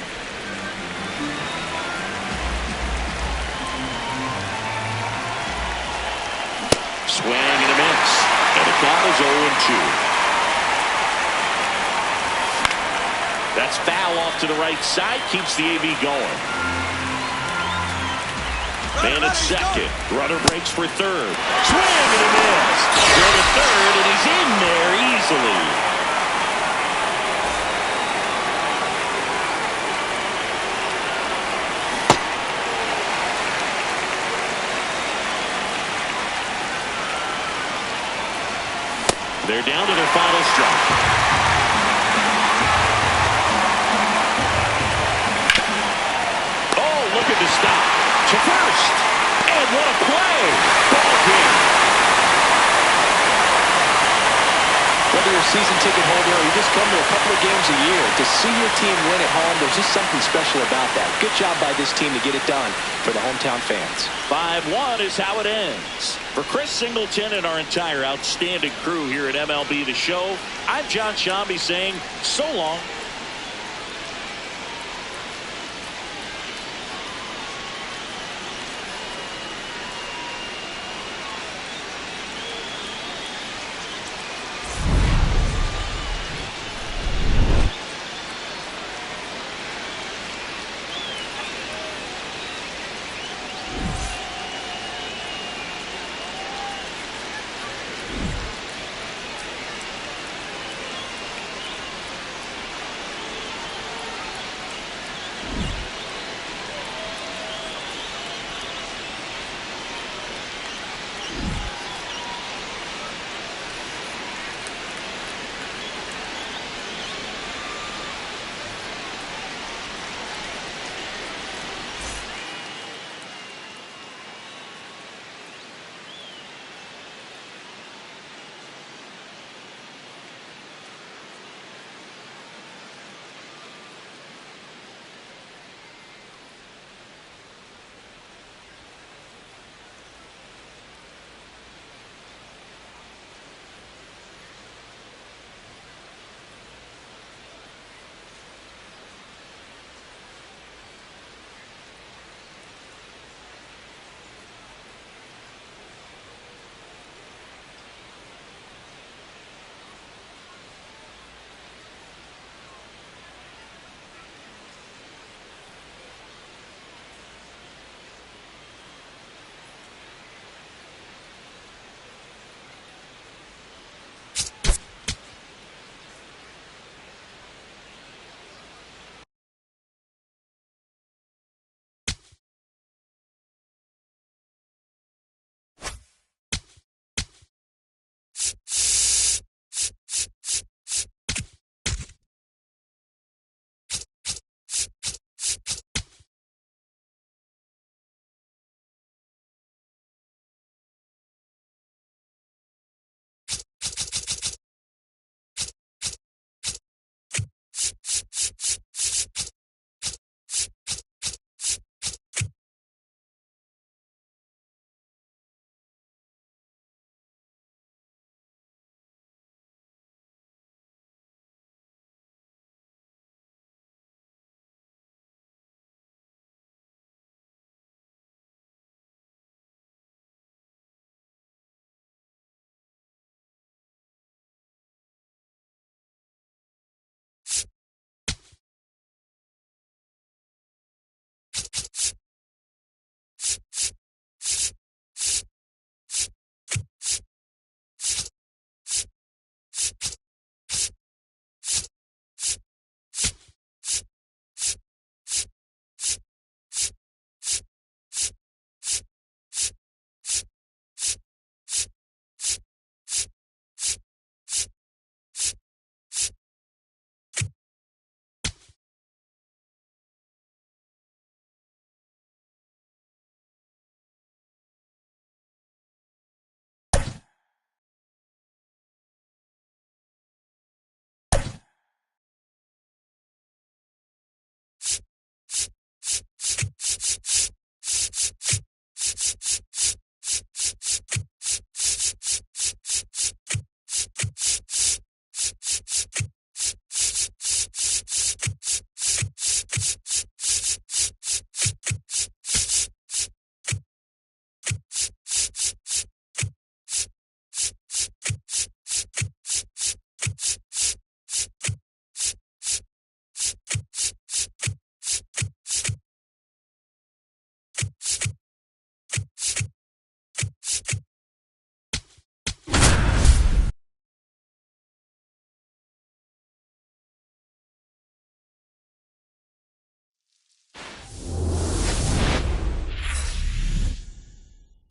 Swing and a miss. And the count is 0-2. That's foul off to the right side. Keeps the AB going. Man at second. Runner breaks for third. Swing and a miss. Throw to third, and he's in there easily. They're down to their final strike. Oh, look at the stop. To first. And what a play. Ball game. Whether you're a season ticket holder or you just come to a couple of games a year, to see your team win at home, there's just something special about that. Good job by this team to get it done for the hometown fans. 5-1 is how it ends. For Chris Singleton and our entire outstanding crew here at MLB The Show, I'm John Shambi saying so long.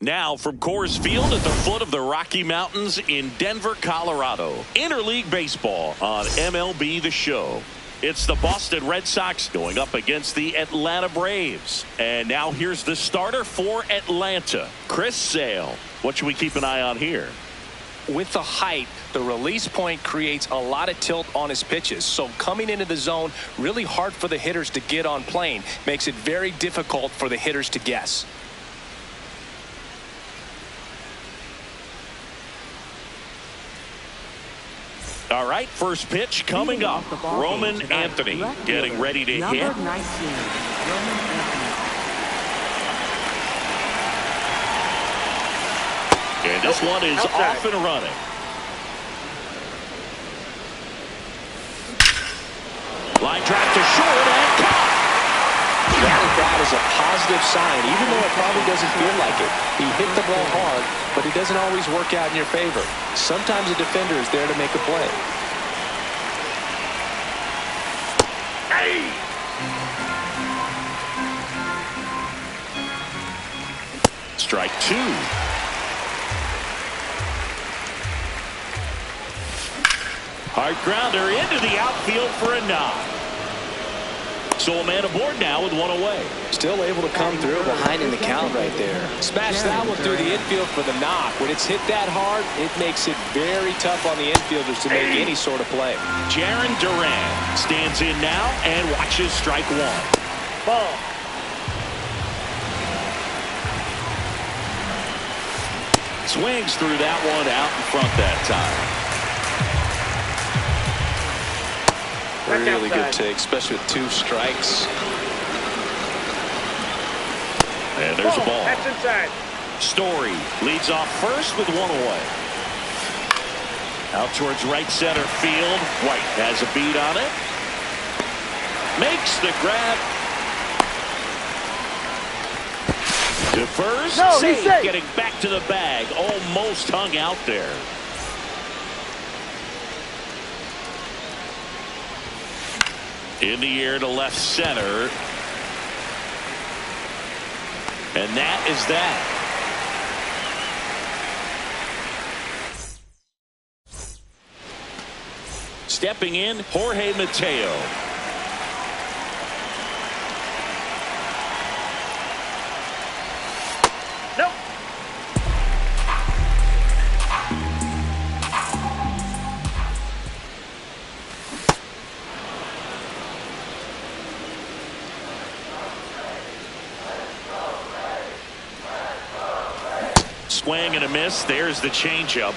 Now from Coors Field at the foot of the Rocky Mountains in Denver, Colorado. Interleague baseball on MLB The Show. It's the Boston Red Sox going up against the Atlanta Braves. And now here's the starter for Atlanta, Chris Sale. What should we keep an eye on here? With the height, the release point creates a lot of tilt on his pitches. So coming into the zone, really hard for the hitters to get on plane. Makes it very difficult for the hitters to guess. All right, first pitch coming up. Roman Anthony getting ready to hit. Number 19, Roman Anthony. And this one is off and running. Line drive to short and caught. That is a positive sign, even though it probably doesn't feel like it. He hit the ball hard, but it doesn't always work out in your favor. Sometimes a defender is there to make a play. Strike two. Hard grounder into the outfield for a knock. So a man aboard now with one away. Still able to come through behind in the count right there. Smash that one through the infield for the knock. When it's hit that hard, it makes it very tough on the infielders to make any sort of play. Jarren Duran stands in now and watches strike one. Ball. Swings through that one out in front that time. Really good take, especially with two strikes. And there's a ball. That's inside. Story leads off first with one away. Out towards right center field. White has a beat on it. Makes the grab. To first. No, Save, he's safe. getting back to the bag. Almost hung out there. In the air to left center. And that is that. Stepping in, Jorge Mateo. Nope. Swing and a miss. There's the changeup.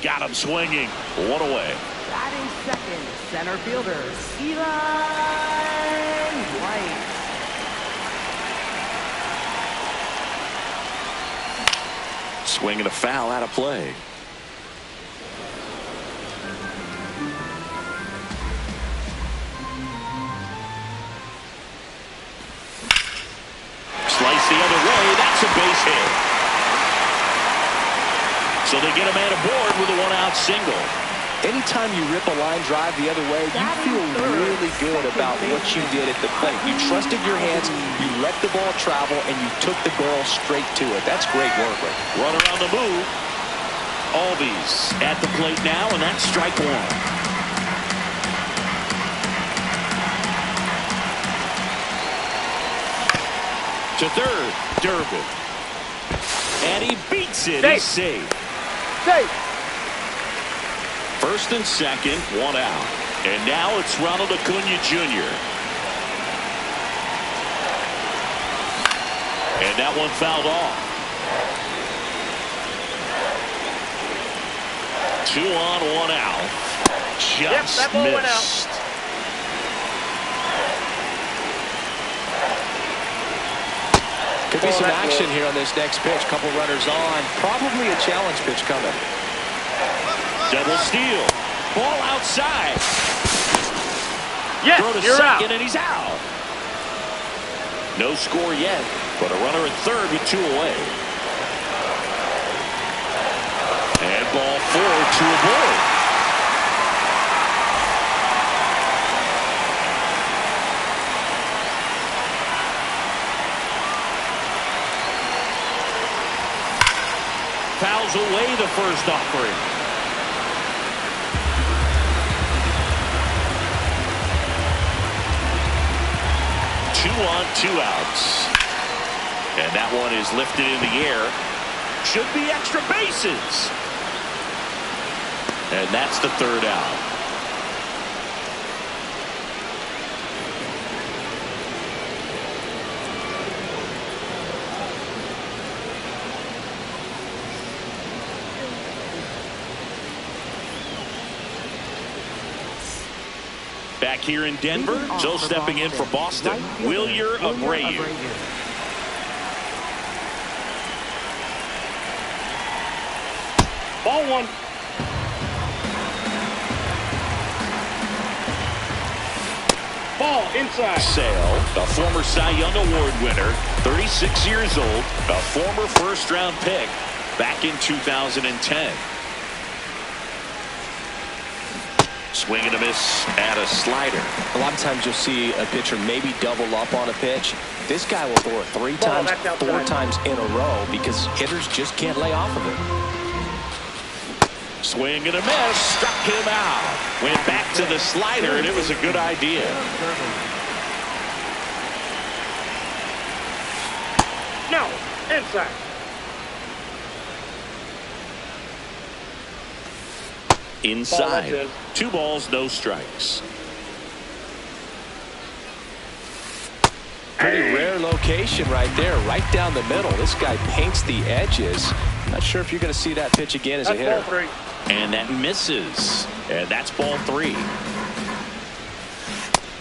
Got him swinging. One away. Batting second, center fielder, Eli White. Swing and a foul out of play. Slice the other way. That's a base hit. So they get a man aboard with a one-out single. Anytime you rip a line drive the other way, you feel really good about what you did at the plate. You trusted your hands, you let the ball travel, and you took the barrel straight to it. That's great work. Runner on the move. Albies at the plate now, and that's strike one. To third, Durbin. And he beats it. He's safe. Safe. First and second, one out. And now it's Ronald Acuna Jr. And that one fouled off. 2 on, 1 out. Just that ball went out. missed. Could be some action here on this next pitch. Couple runners on. Probably a challenge pitch coming. Double steal. Ball outside. Yes, Throw to you're second, out. and he's out. No score yet, but a runner at third with 2 away. And ball 4 to aboard. pay the first offering. Two on, two outs. And that one is lifted in the air. Should be extra bases. And that's the third out. Back here in Denver, so stepping in for Boston, Wilyer Abreu. Ball one. Ball inside. Sale, a former Cy Young Award winner, 36 years old, a former first-round pick back in 2010. Swing and a miss at a slider. A lot of times you'll see a pitcher maybe double up on a pitch. This guy will throw it four times in a row because hitters just can't lay off of it. Swing and a miss, struck him out. Went back to the slider, and it was a good idea. No, inside. Inside. 2 balls, no strikes. Pretty rare location right there, right down the middle. This guy paints the edges. Not sure if you're going to see that pitch again as a hitter. Ball 3. And that misses. And that's ball 3.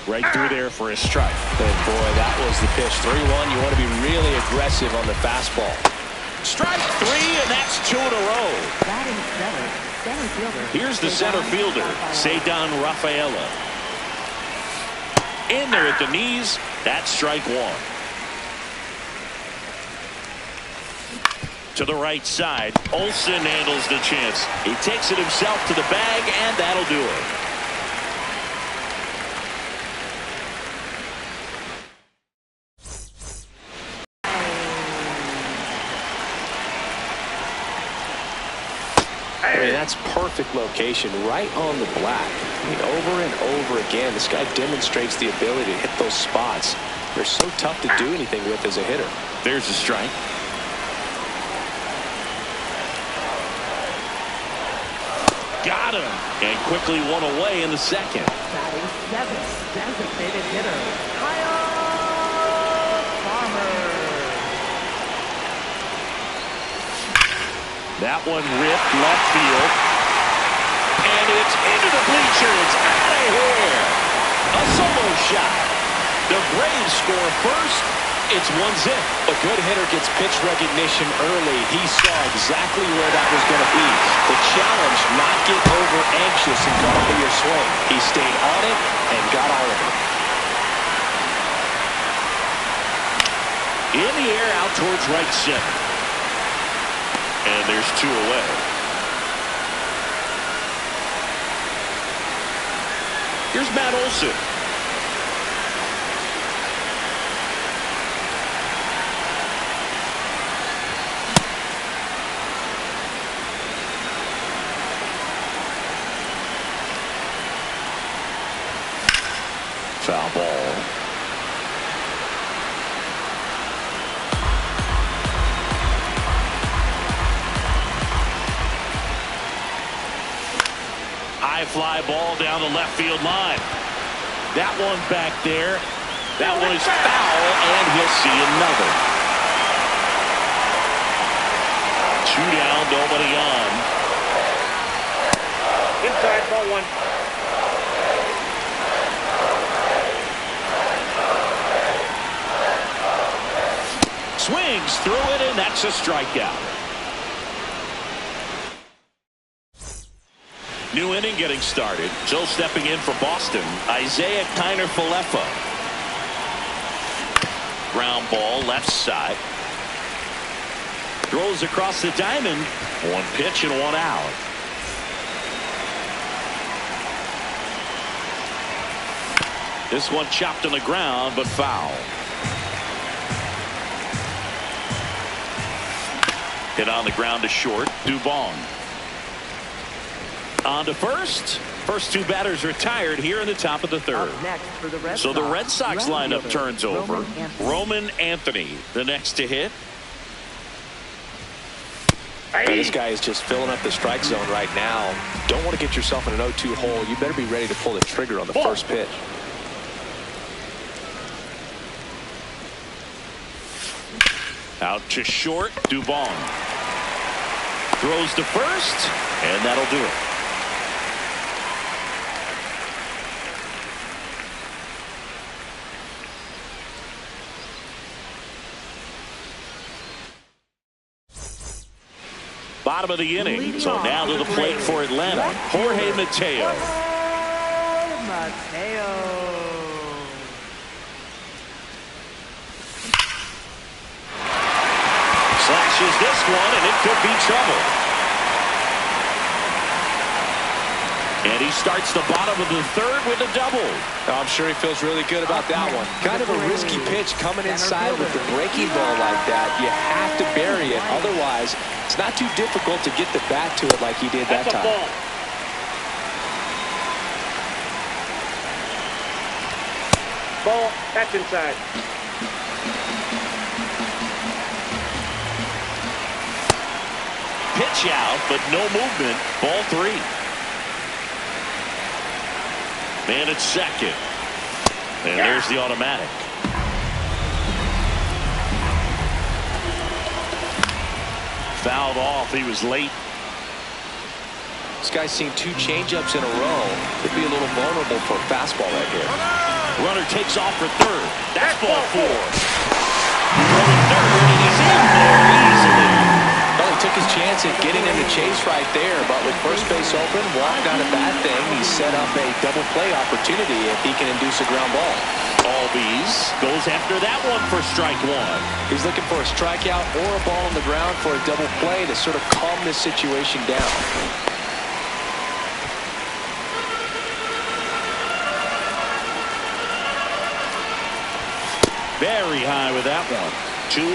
Right through there for a strike. And boy, that was the pitch. 3-1. You want to be really aggressive on the fastball. Strike 3, and that's 2 in a row. Batting center fielder. Here's the center fielder, Cedar Rafaela. In there at the knees. That's strike 1. To the right side, Olsen handles the chance. He takes it himself to the bag, and that'll do it. I mean, that's perfect location, right on the black. I mean, over and over again, this guy demonstrates the ability to hit those spots. They're so tough to do anything with as a hitter. There's a strike. Got him. And quickly one away in the second. Batting 7th, designated hitter, Kyle Farmer. That one ripped left field. And it's into the bleachers. Out of here. A solo shot. The Braves score first. It's 1-0. A good hitter gets pitch recognition early. He saw exactly where that was going to be. The challenge, not get over anxious and come up with your swing. He stayed on it and got all of it. In the air out towards right center. And there's 2 away. Here's Matt Olson. Foul ball. High fly ball down the left field line. That one back there. That one is foul, and he'll see another. 2 down, nobody on. Inside, ball 1. Swings through it, and that's a strikeout. New inning getting started. So stepping in for Boston, Isaiah Kiner-Falefa. Ground ball left side. Throws across the diamond. 1 pitch and 1 out. This one chopped on the ground, but foul. Hit on the ground to short. Dubon. On to first. First two batters retired here in the top of the third. Up next for the Red So the Sox, Red Sox right lineup fielder, turns over. Roman Anthony. Roman Anthony, the next to hit. This guy is just filling up the strike zone right now. Don't want to get yourself in an 0-2 hole. You better be ready to pull the trigger on the first pitch. Out to short. Dubon throws to first, and that'll do it. Bottom of the inning. So now to the plate for Atlanta, Jorge Mateo. Slashes this one, and it could be trouble. And he starts the bottom of the third with a double. I'm sure he feels really good about that one. Kind of a risky pitch coming inside with the breaking ball like that. You have to bury it. Otherwise, it's not too difficult to get the bat to it like he did that time. Ball. That's inside. Pitch out, but no movement. Ball three. Man at second. And there's the automatic. Fouled off. He was late. This guy's seen two changeups in a row. Could be a little vulnerable for a fastball right here. Runner takes off for third. That's ball four. Throwing third, and he's in there easily. Well, he took his chance at getting in the chase right there, but with first base open, walked not a bad thing. He set up a double play opportunity if he can induce a ground ball. Albies goes after that one for strike one. He's looking for a strikeout or a ball on the ground for a double play to sort of calm this situation down. Very high with that one. 2-1.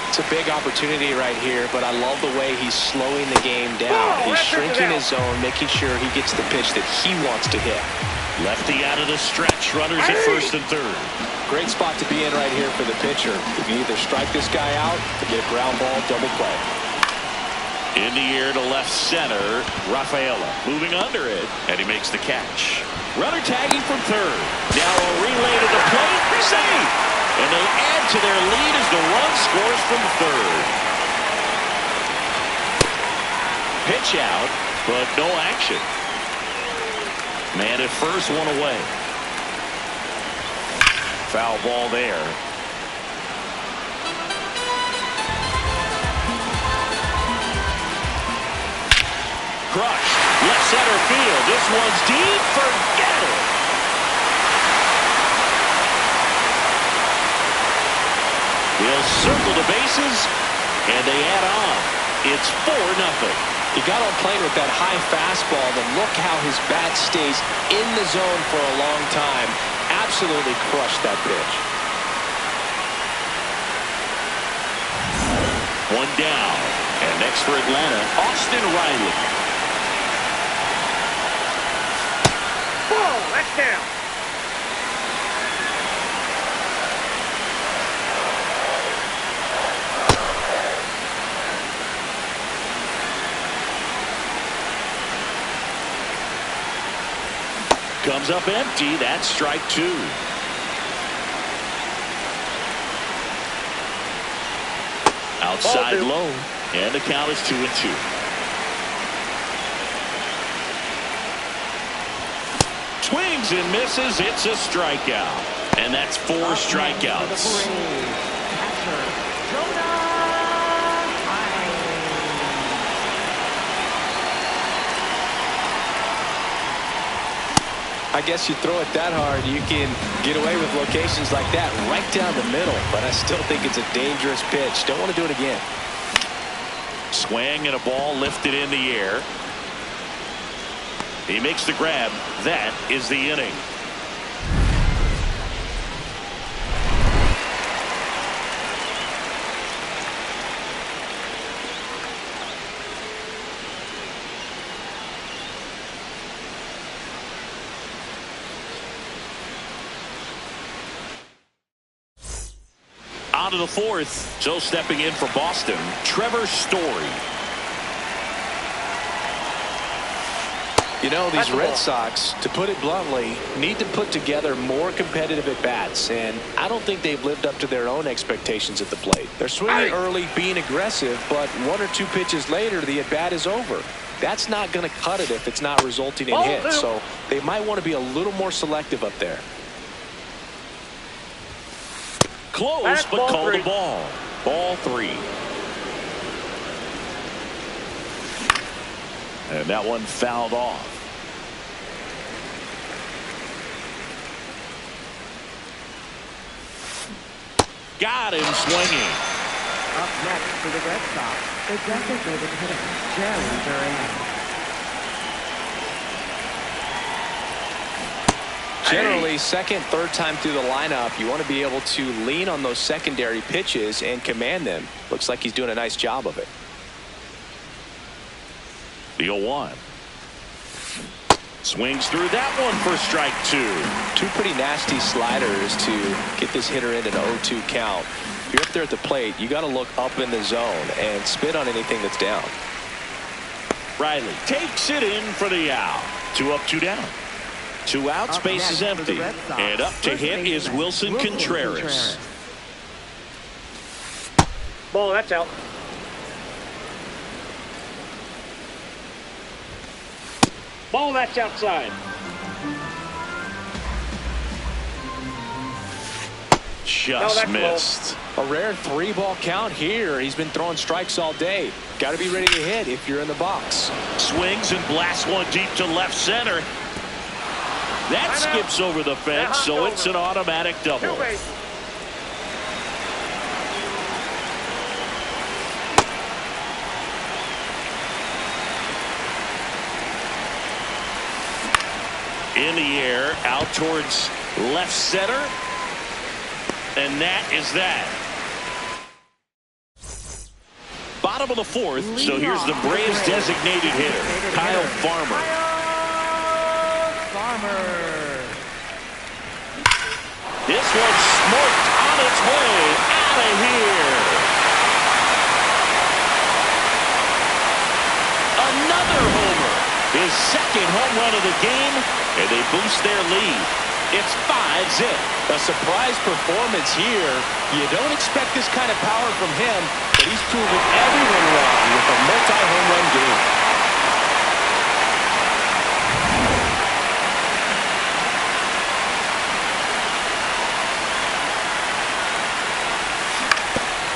It's a big opportunity right here, but I love the way he's slowing the game down. He's shrinking his zone, making sure he gets the pitch that he wants to hit. Lefty out of the stretch. Runners at first and third. Great spot to be in right here for the pitcher. You can either strike this guy out or get a ground ball double play. In the air to left center. Rafaela moving under it, and he makes the catch. Runner tagging from third. Now a relay to the plate. Save! And they add to their lead as the run scores from third. Pitch out, but no action. Man at first, one away. Foul ball there. Crushed. Left center field. This one's deep. Forget it. They'll circle the bases, and they add on. It's 4-0. He got on plane with that high fastball, then look how his bat stays in the zone for a long time. Absolutely crushed that pitch. One down. And next for Atlanta, Austin Riley. Ball. That's down. Comes up empty. That's strike two. Outside low. And the count is 2-2. Swings and misses. It's a strikeout. And that's 4 strikeouts. I guess you throw it that hard, you can get away with locations like that right down the middle. But I still think it's a dangerous pitch. Don't want to do it again. Swing and a ball lifted in the air. He makes the grab. That is the inning. to the fourth. So stepping in for Boston, Trevor Story. You know, these Red Sox, to put it bluntly, need to put together more competitive at-bats, and I don't think they've lived up to their own expectations at the plate. They're swinging early, being aggressive, but 1 or 2 pitches later, the at-bat is over. That's not going to cut it if it's not resulting in hits, so they might want to be a little more selective up there. Close, but called a ball. Ball 3. And that one fouled off. Got him swinging. Up next for the Red Sox, the designated hitter, Jerry Duran. Generally, second, third time through the lineup, you want to be able to lean on those secondary pitches and command them. Looks like he's doing a nice job of it. The 0-1. Swings through that one for strike 2. 2 pretty nasty sliders to get this hitter in an 0-2 count. If you're up there at the plate, you got to look up in the zone and spit on anything that's down. Riley takes it in for the out. 2 up, 2 down. 2 out, space is empty. And up to hit is Wilson Contreras. Ball, that's out. Ball, that's outside. Just missed. A rare 3-ball count here. He's been throwing strikes all day. Got to be ready to hit if you're in the box. Swings and blasts one deep to left center. That skips over the fence, so it's an automatic double. In the air, out towards left center. And that is that. Bottom of the fourth, so here's the Braves designated hitter, Kyle Farmer. This one's smoked on its way out of here. Another homer. His second home run of the game, and they boost their lead. It's 5-zip. A surprise performance here. You don't expect this kind of power from him, but he's proven everyone wrong with a multi-home run game.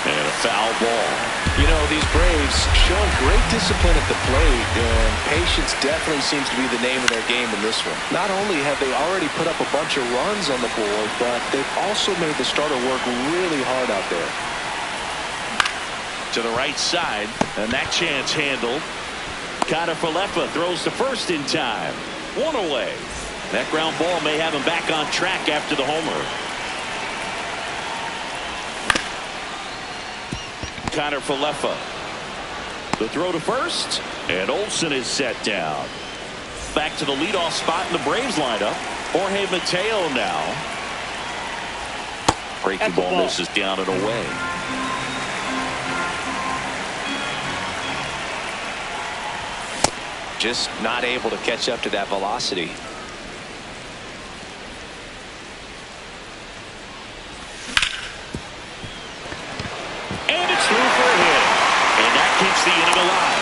And a foul ball. You know, these Braves showing great discipline at the plate, and patience definitely seems to be the name of their game in this one. Not only have they already put up a bunch of runs on the board, but they've also made the starter work really hard out there. To the right side, and that chance handled. Aguitavivela throws to first in time. 1 away. That ground ball may have him back on track after the homer. Aguitavivela. The throw to first, and Olsen is set down. Back to the leadoff spot in the Braves lineup. Jorge Mateo now. Breaking ball misses down and away. Just not able to catch up to that velocity. And it's through for a hit. And that keeps the inning alive.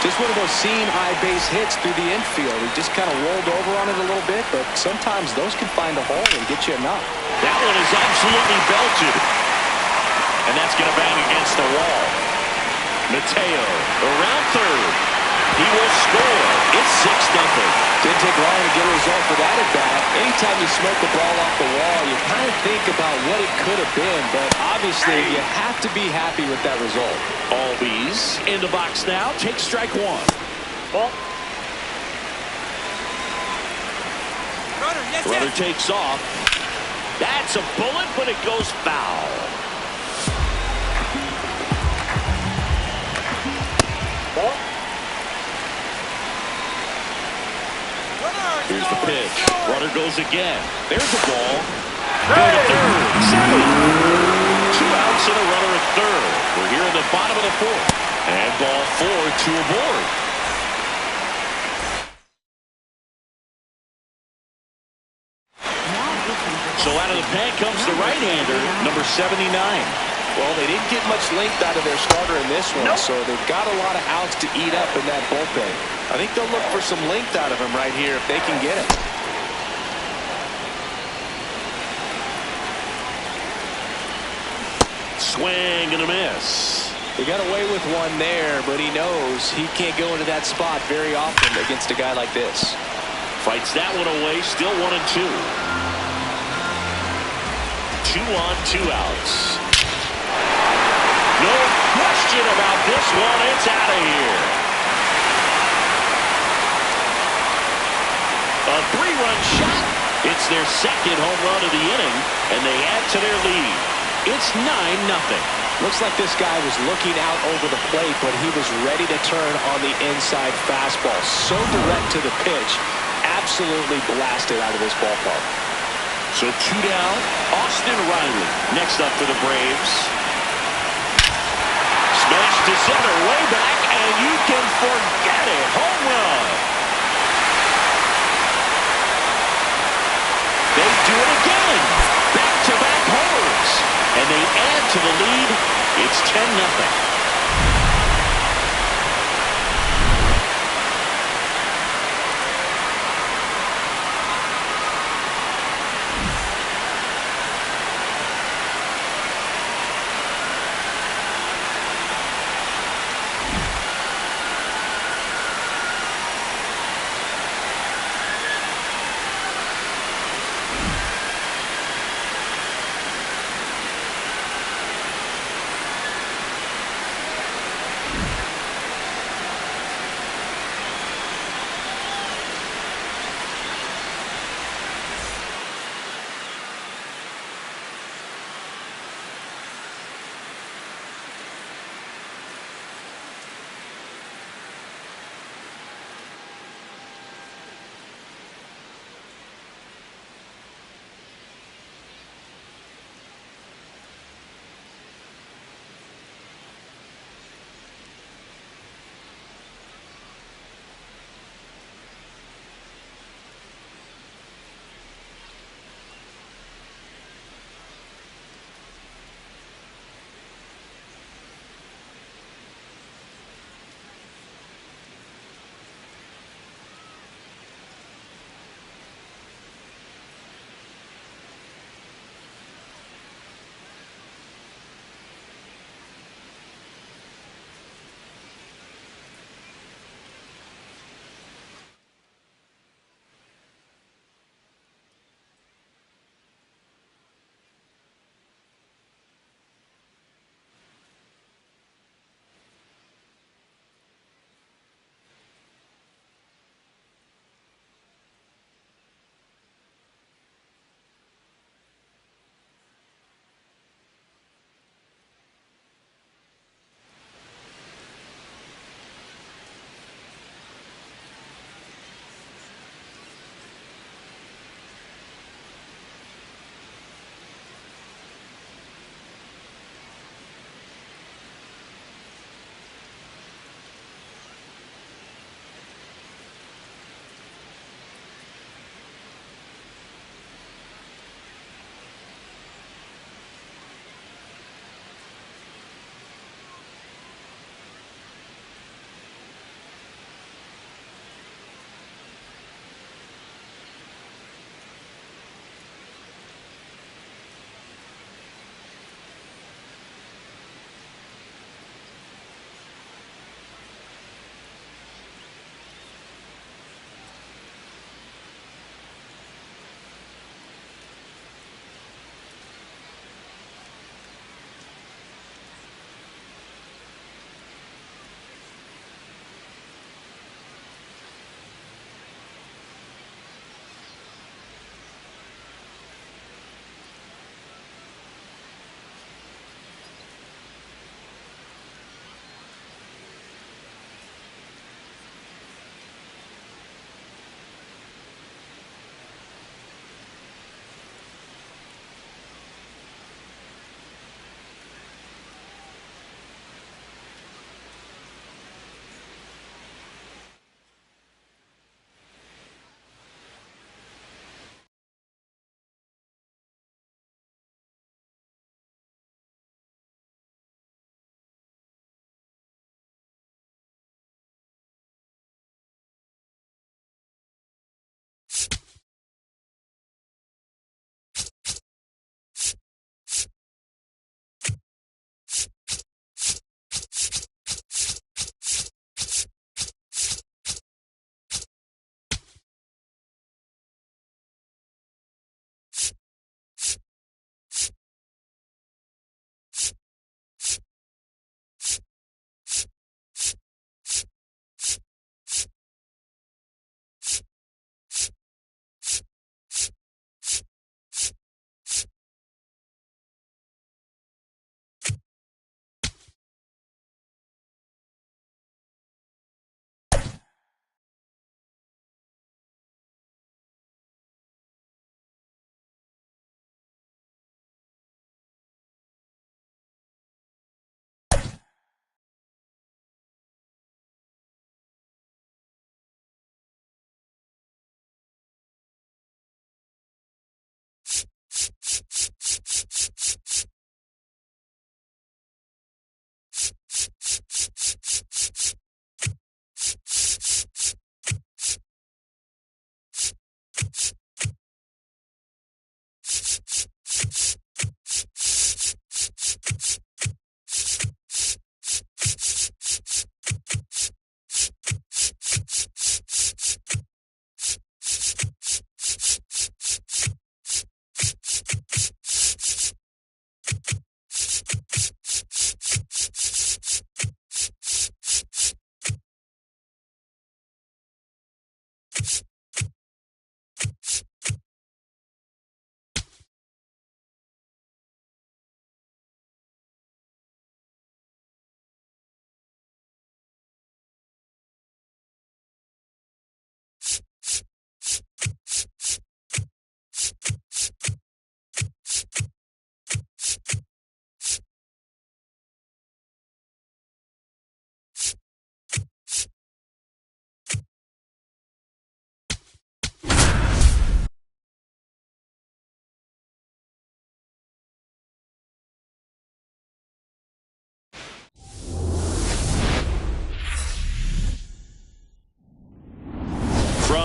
Just one of those seeing eye base hits through the infield. He just kind of rolled over on it a little bit, but sometimes those can find a hole and get you a knock. That one is absolutely belted. And that's going to bang against the wall. Mateo around third. He will score. It's 6-0. Didn't take long to get a result for that at bat. Anytime you smoke the ball off the wall, you kind of think about what it could have been, but obviously you have to be happy with that result. Albies in the box now. Take strike 1. Ball. Runner takes off. That's a bullet, but it goes foul. Ball. Here's the pitch. Runner goes again. There's the ball. Going to third. Safe. outs and a runner at third. We're here in the bottom of the fourth. And ball 4 to aboard. So out of the pen comes the right-hander, number 79. Well, they didn't get much length out of their starter in this one, so they've got a lot of outs to eat up in that bullpen. I think they'll look for some length out of him right here if they can get it. Swing and a miss. He got away with one there, but he knows he can't go into that spot very often against a guy like this. Fights that one away, still 1-2. 2 on, 2 outs. No question about this one. It's out of here. A 3-run shot. It's their second home run of the inning, and they add to their lead. It's 9-0. Looks like this guy was looking out over the plate, but he was ready to turn on the inside fastball. So direct to the pitch. Absolutely blasted out of this ballpark. So 2 down. Austin Riley next up for the Braves. Smash to center, way back, and you can forget it. Home run. They do it again. Back-to-back homers. And they add to the lead. It's 10-0.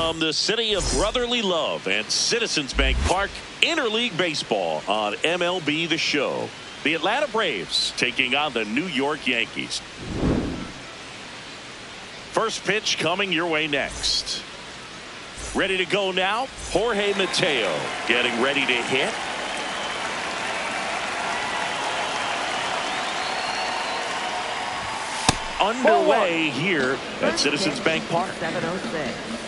From the city of brotherly love and Citizens Bank Park, interleague baseball on MLB The Show. The Atlanta Braves taking on the New York Yankees. First pitch coming your way next. Ready to go now, Jorge Mateo getting ready to hit. Underway here at Citizens Bank Park. 706.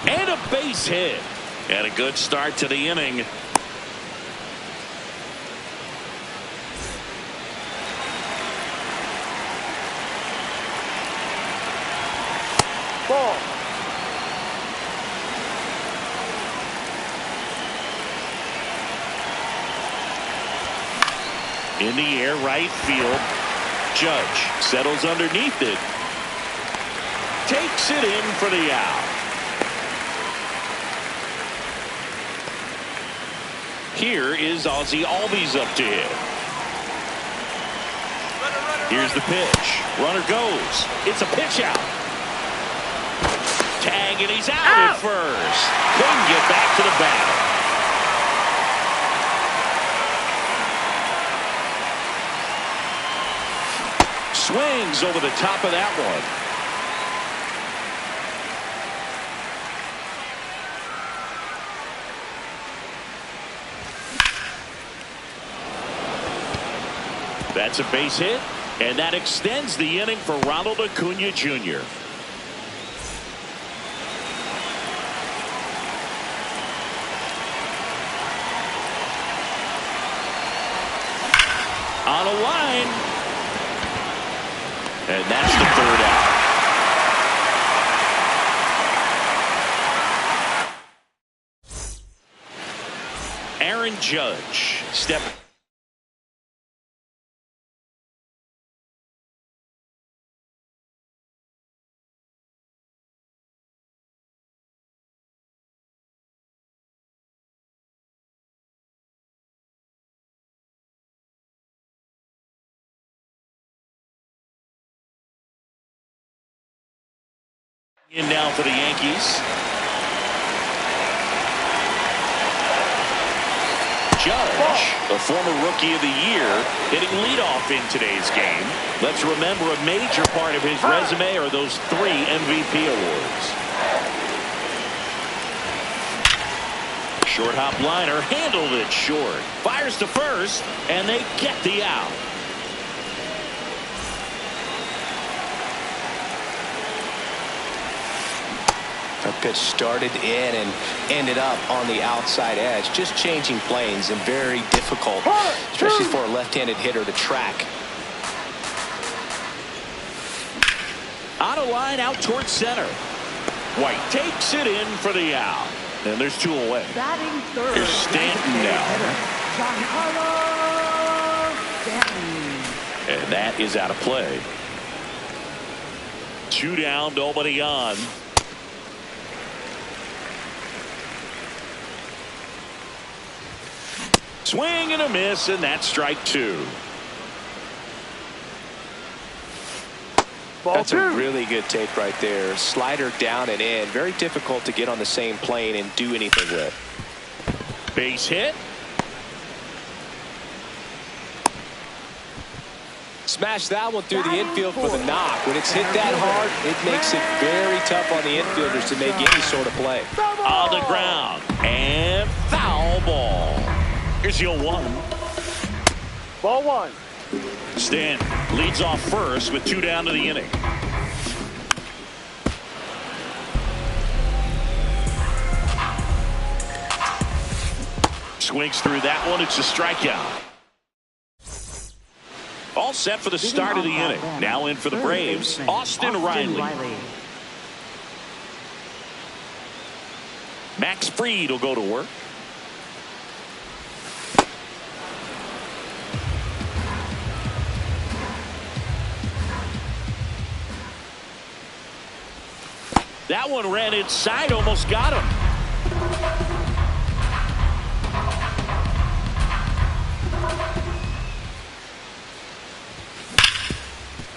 And a base hit. And a good start to the inning. Ball. In the air, right field. Judge settles underneath it. Takes it in for the out. Here is Ozzie Albies up to hit. Here's the pitch. Runner goes. It's a pitch out. Tag, and he's out at first. Couldn't get back to the bat. Swings over the top of that one. That's a base hit, and that extends the inning for Ronald Acuna Jr. On a line, and that's the third out. Aaron Judge step. In now for the Yankees. Judge, a former Rookie of the Year, hitting leadoff in today's game. Let's remember a major part of his resume are those 3 MVP awards. Short hop liner, handled it short. Fires to first, and they get the out. That pitch started in and ended up on the outside edge. Just changing planes and very difficult, especially for a left-handed hitter to track. On a line out towards center. White takes it in for the out. And there's 2 away. Batting third. Here's Stanton now. Giancarlo Stanton. And that is out of play. 2 down, nobody on. Swing and a miss, and that's strike 2. That's a really good take right there. Slider down and in. Very difficult to get on the same plane and do anything with. Base hit. Smash that one through the infield for the knock. When it's hit that hard, it makes it very tough on the infielders to make any sort of play. On the ground. And foul ball. Here's the 0-1. Ball 1. Stanton leads off first with 2 down to the inning. Swings through that one. It's a strikeout. All set for the start of the inning. Now in for the Braves, Austin Riley. Max Fried will go to work. That one ran inside, almost got him.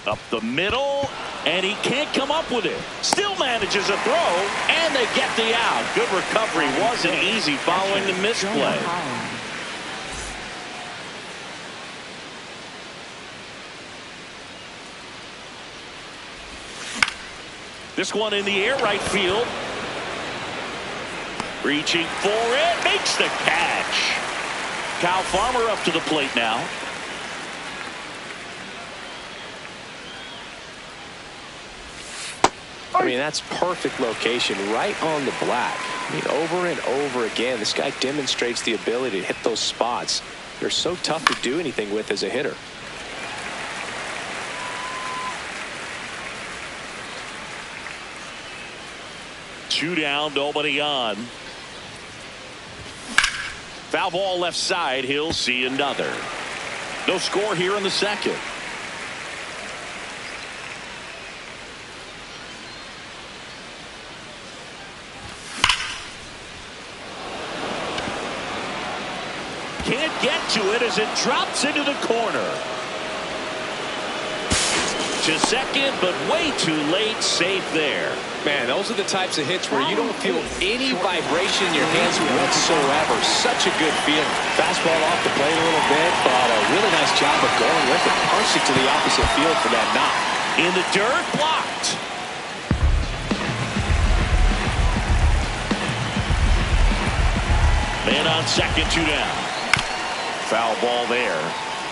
Up the middle, and he can't come up with it. Still manages a throw, and they get the out. Good recovery. Wasn't easy following the misplay. This one in the air, right field. Reaching for it, makes the catch. Kyle Farmer up to the plate now. I mean, that's perfect location, right on the black. I mean, over and over again, this guy demonstrates the ability to hit those spots. They're so tough to do anything with as a hitter. Two down, nobody on. Foul ball left side. He'll see another. No score here in the second. Can't get to it as it drops into the corner. To second, but way too late. Safe there. Man, those are the types of hits where you don't feel any vibration in your hands whatsoever. Such a good feeling. Fastball off the plate a little bit, but a really nice job of going with it. Punched it to the opposite field for that knock. In the dirt, blocked. Man on second, two down. Foul ball there.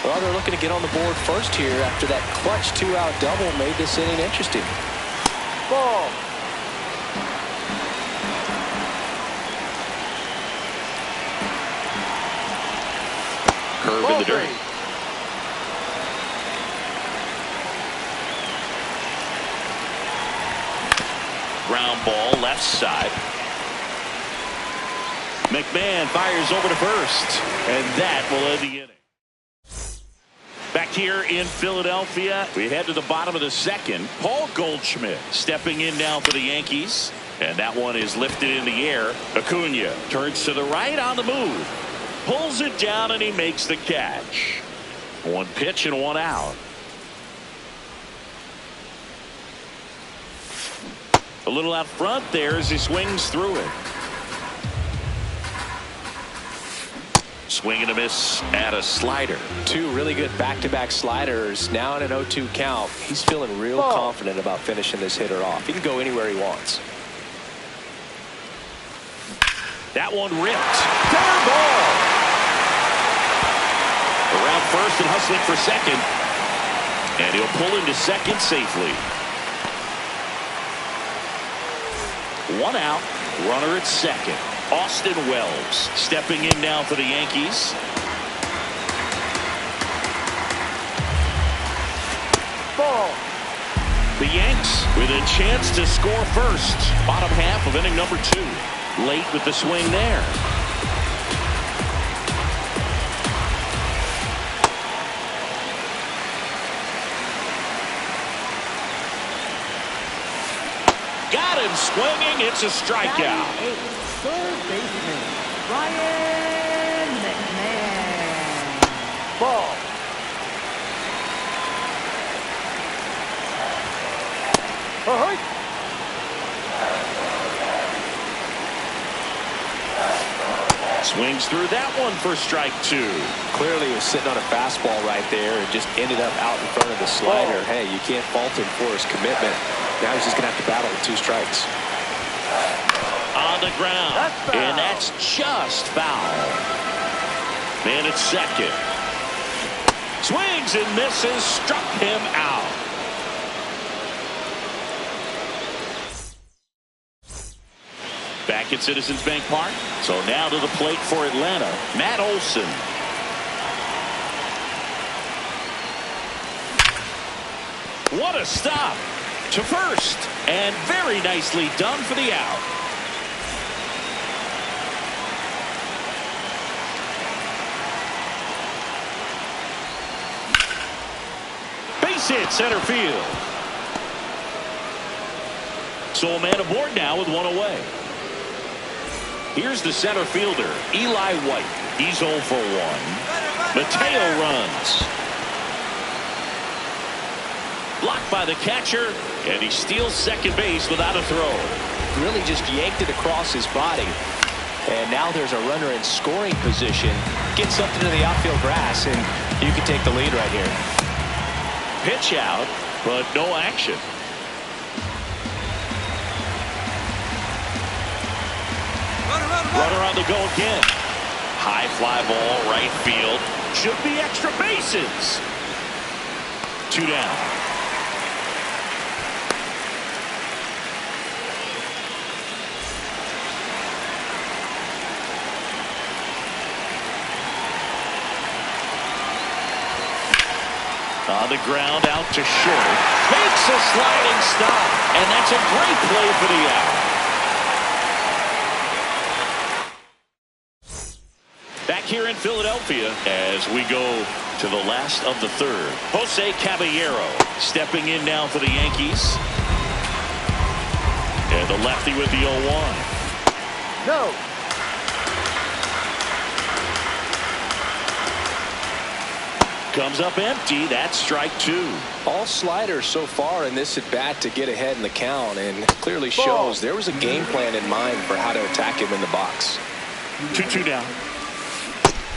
Well, they're looking to get on the board first here after that clutch two-out double made this inning interesting. Ball. Curve in the dirt. Ground ball left side. McMahon fires over to first, and that will end the inning. Back here in Philadelphia, we head to the bottom of the second. Paul Goldschmidt stepping in now for the Yankees, and that one is lifted in the air. Acuna turns to the right on the move, pulls it down, and he makes the catch. One pitch and one out. A little out front there as he swings through it. Swing and a miss at a slider. Two really good back-to-back sliders. Now in an 0-2 count. He's feeling real confident about finishing this hitter off. He can go anywhere he wants. That one ripped. Fair ball. Around first and hustling for second. And he'll pull into second safely. One out. Runner at second. Austin Wells stepping in now for the Yankees. Ball. The Yanks with a chance to score first. Bottom half of inning number 2. Late with the swing there. Got him swinging. It's a strikeout. Third baseman, Ryan McMahon. Ball. Swings through that one for strike 2. Clearly he was sitting on a fastball right there and just ended up out in front of the slider. Hey, you can't fault him for his commitment. Now he's just going to have to battle with 2 strikes. On the ground, and that's just foul. Man at second. Swings and misses, struck him out. Back at Citizens Bank Park. So now to the plate for Atlanta, Matt Olson. What a stop to first, and very nicely done for the out. Base hit center field. So a man aboard now with one away. Here's the center fielder, Eli White. He's 0 for 1. Mateo runs. Blocked by the catcher, and he steals second base without a throw. Really just yanked it across his body. And now there's a runner in scoring position. Get something to the outfield grass, and you can take the lead right here. Pitch out, but no action. Runner on the go again. High fly ball, right field. Should be extra bases. 2 down. On the ground, out to short. Makes a sliding stop, and that's a great play for the out. Back here in Philadelphia as we go to the last of the third. Jose Caballero stepping in now for the Yankees. And the lefty with the 0-1. No. Comes up empty. That's strike 2. All sliders so far in this at bat to get ahead in the count, and clearly shows there was a game plan in mind for how to attack him in the box. 2-2 down.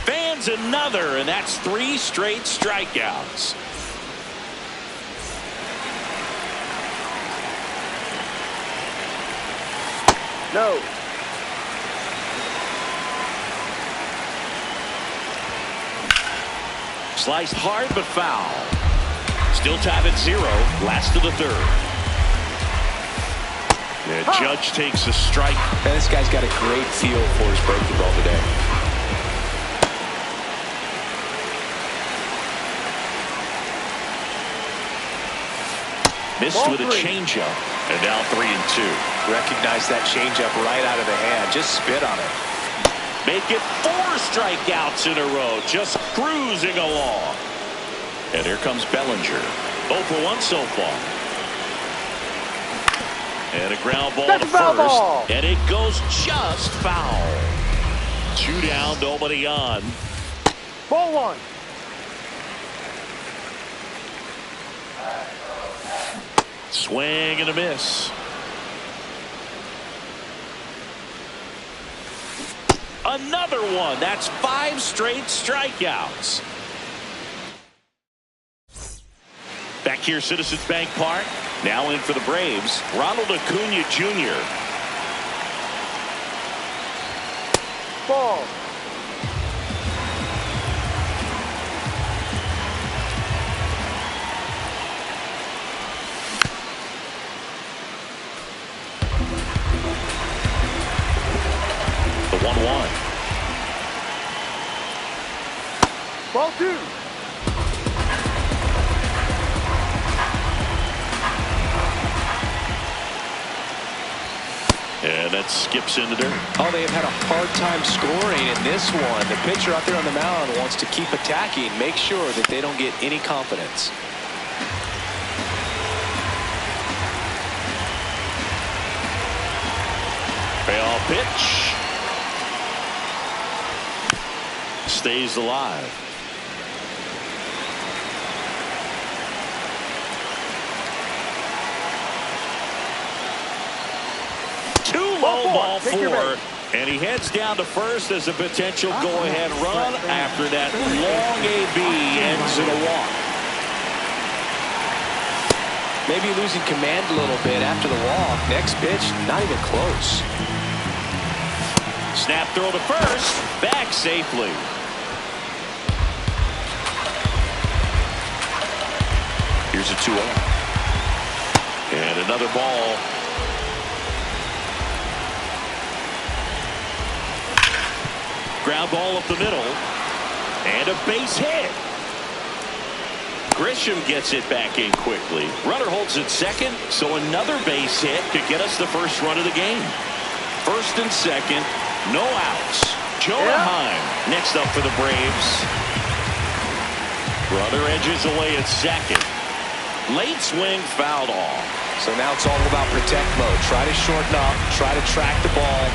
Fans another, and that's 3 straight strikeouts. No. Sliced hard but foul. Still tied at 0. Last of the third. The Judge takes a strike. And this guy's got a great feel for his breaking ball today. Missed Ball with a 3. changeup. And now 3-2. Recognize that changeup right out of the hand. Just spit on it. Make it 4 strikeouts in a row. Just cruising along. And here comes Bellinger. 0 for 1 so far. And a ground ball That's to a foul first. ball. And it goes just foul. 2 down, nobody on. Ball 1. Swing and a miss. Another one. That's 5 straight strikeouts. Back here, Citizens Bank Park. Now in for the Braves, Ronald Acuna Jr. Ball. The 1-1. Ball 2. And that skips into dirt. Oh, they have had a hard time scoring in this one. The pitcher out there on the mound wants to keep attacking, make sure that they don't get any confidence. Payoff pitch. Stays alive. Low ball 4, and he heads down to first as a potential go-ahead run after that long AB ends in a walk. Maybe losing command a little bit after the walk. Next pitch, not even close. Snap throw to first, back safely. Here's a 2-0. And another ball. Ground ball up the middle. And a base hit. Grisham gets it back in quickly. Runner holds it second, so another base hit could get us the first run of the game. First and second, no outs. Jonah Heim next up for the Braves. Runner edges away at second. Late swing fouled off. So now it's all about protect mode. Try to shorten up, try to track the ball.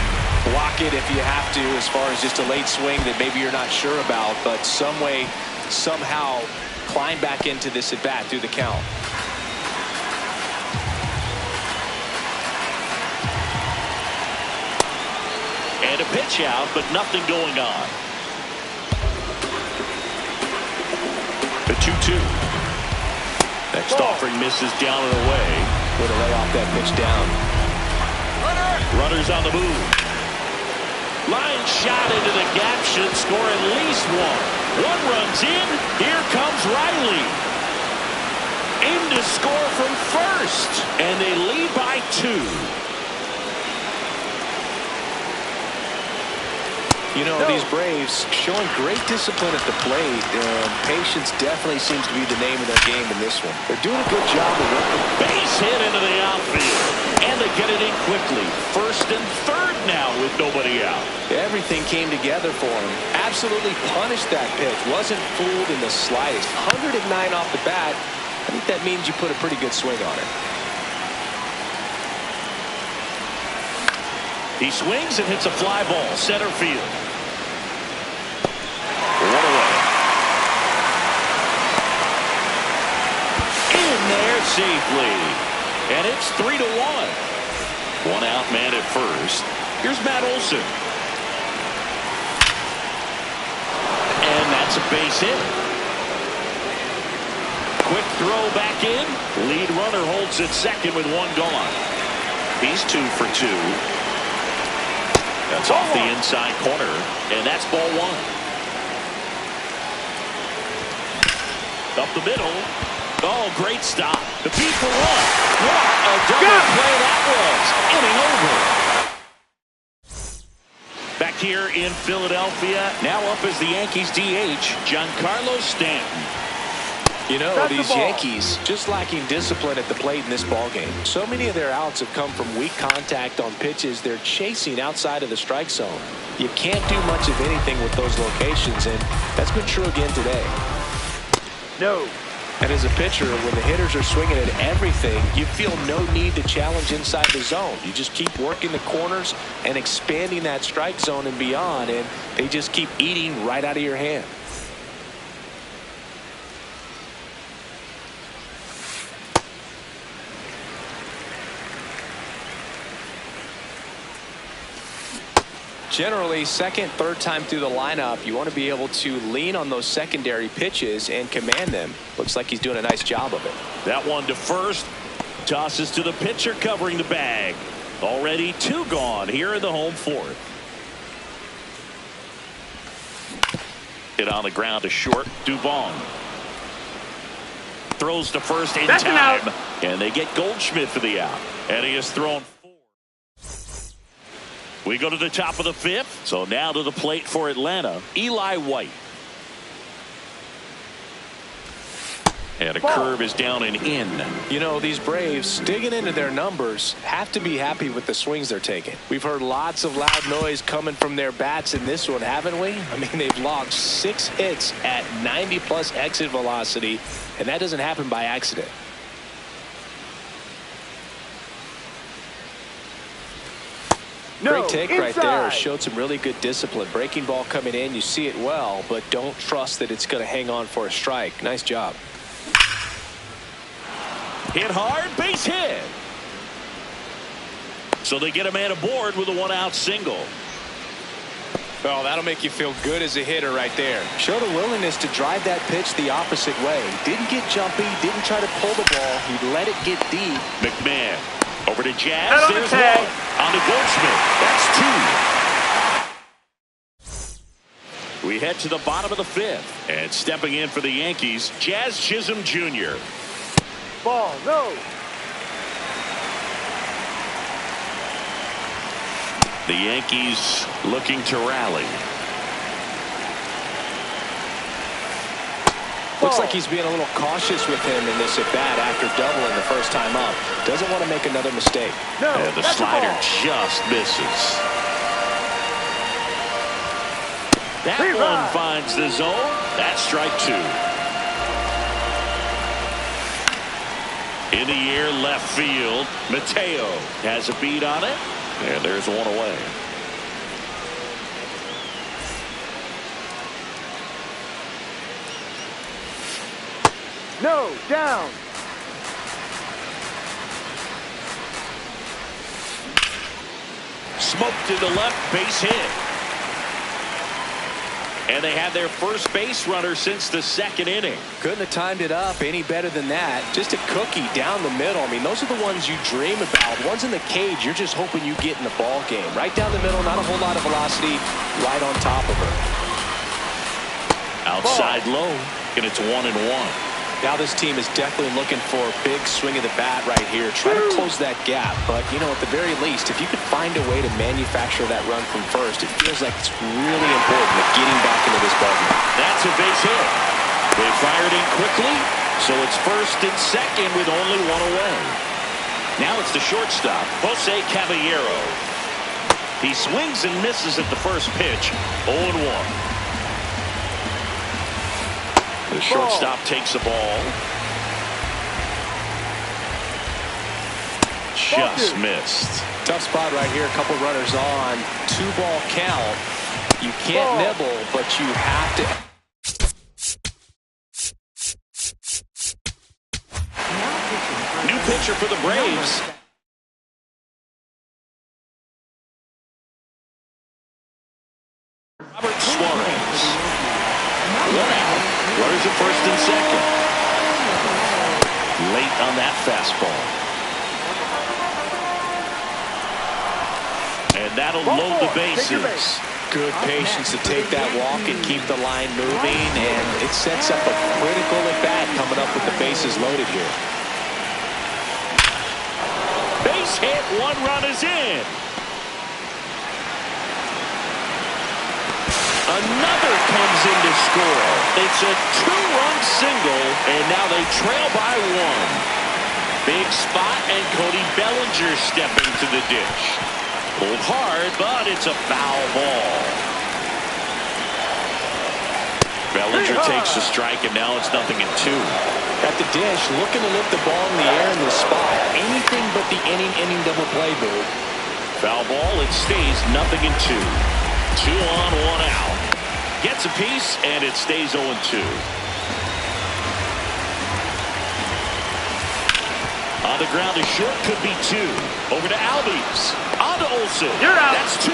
Block it if you have to, as far as just a late swing that maybe you're not sure about, but some way, somehow climb back into this at bat through the count. And a pitch out, but nothing going on. The 2-2. Next offering misses down and away. Way to lay off that pitch down. Runners on the move. Line shot into the gap should score at least one. One runs in. Here comes Riley. Aim to score from first. And they lead by 2. You know, these Braves showing great discipline at the plate, and patience definitely seems to be the name of their game in this one. They're doing a good job of working. Base hit into the outfield, and they get it in quickly. First and third now with nobody out. Everything came together for him. Absolutely punished that pitch. Wasn't fooled in the slightest. 109 off the bat. I think that means you put a pretty good swing on it. He swings and hits a fly ball, center field. One away. In there safely. And it's 3-1. One out man at first. Here's Matt Olson. And that's a base hit. Quick throw back in. Lead runner holds at second with one gone. He's 2 for 2. That's off the inside corner, and that's ball 1. Up the middle. Oh, great stop. The beat for 1. What a double play that was. Inning over. Back here in Philadelphia, now up as the Yankees DH, Giancarlo Stanton. You know, these Yankees just lacking discipline at the plate in this ballgame. So many of their outs have come from weak contact on pitches they're chasing outside of the strike zone. You can't do much of anything with those locations, and that's been true again today. No. And as a pitcher, when the hitters are swinging at everything, you feel no need to challenge inside the zone. You just keep working the corners and expanding that strike zone and beyond, and they just keep eating right out of your hand. Generally, second, third time through the lineup, you want to be able to lean on those secondary pitches and command them. Looks like he's doing a nice job of it. That one to first. Tosses to the pitcher covering the bag. Already 2 gone here in the home fourth. Hit on the ground to short. Dubon. Throws to first in time. And they get Goldschmidt for the out. And he has thrown 4. We go to the top of the 5th. So now to the plate for Atlanta, Eli White. And a curve is down and in. You know, these Braves, digging into their numbers, have to be happy with the swings they're taking. We've heard lots of loud noise coming from their bats in this one, haven't we? I mean, they've logged 6 hits at 90+ exit velocity, and that doesn't happen by accident. Great take right there. Showed some really good discipline. Breaking ball coming in. You see it well, but don't trust that it's going to hang on for a strike. Nice job. Hit hard. Base hit. So they get a man aboard with a 1-out single. Well, that'll make you feel good as a hitter right there. Showed a willingness to drive that pitch the opposite way. Didn't get jumpy. Didn't try to pull the ball. He let it get deep. McMahon. Over to Jazz. There's one. On to Goldschmidt. That's 2. We head to the bottom of the 5th. And stepping in for the Yankees, Jazz Chisholm Jr. Ball, no. The Yankees looking to rally. Looks like he's being a little cautious with him in this at-bat after doubling the first time up. Doesn't want to make another mistake. No, and the slider just misses. That one finds the zone. That's strike 2. In the air, left field. Mateo has a beat on it. And there's one away. No, down. smoked to the left, base hit. And they have their first base runner since the second inning. Couldn't have timed it up any better than that. Just a cookie down the middle. I mean, those are the ones you dream about. Ones in the cage, you're just hoping you get in the ball game. Right down the middle, not a whole lot of velocity, right on top of her. Outside low, and it's 1-1. Now this team is definitely looking for a big swing of the bat right here. Try to close that gap. But, you know, at the very least, if you could find a way to manufacture that run from first, it feels like it's really important at getting back into this ballgame. That's a base hit. They fired in quickly, so it's first and second with only one away. Now it's the shortstop, Jose Caballero. He swings and misses at the first pitch, 0-1. The shortstop takes the ball. Just missed. Tough spot right here. A couple runners on. 2-ball count. You can't nibble, but you have to. New pitcher for the Braves. Robert Suarez. 1 out. Runners at first and second. Late on that fastball. And that'll load the bases. Good patience to take that walk and keep the line moving, and it sets up a critical at-bat coming up with the bases loaded here. Base hit, 1 run is in. Another comes in to score. It's a 2-run single, and now they trail by 1. Big spot, and Cody Bellinger stepping to the dish. Pulled hard, but it's a foul ball. Bellinger takes the strike, and now it's 0-2. At the dish, looking to lift the ball in the air in this spot. Anything but the inning double play, Boo. Foul ball, it stays 0-2. 2 on, 1 out. Gets a piece, and it stays 0-2. On the ground, a short could be 2. Over to Albies. On to Olsen. You're out. That's 2.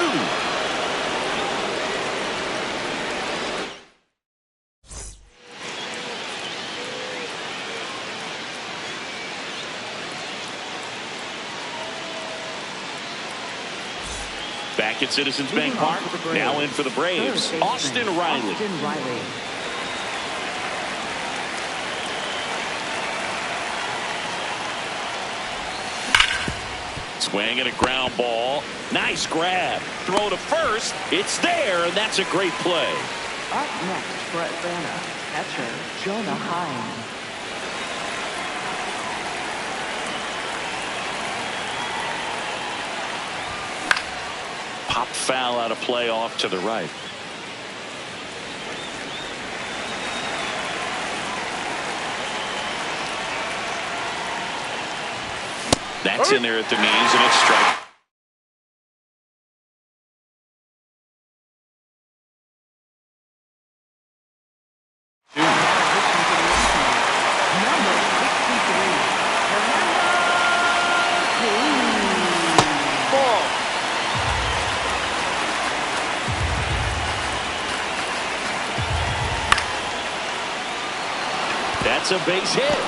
Back at Citizens Bank Park. Now in for the Braves, Austin Riley. Swing and a ground ball. Nice grab. Throw to first. It's there, and that's a great play. Up next for Atlanta, catcher Jonah Hines. Pop foul out of play off to the right. That's in there at the knees, and it's strike. That's a base hit.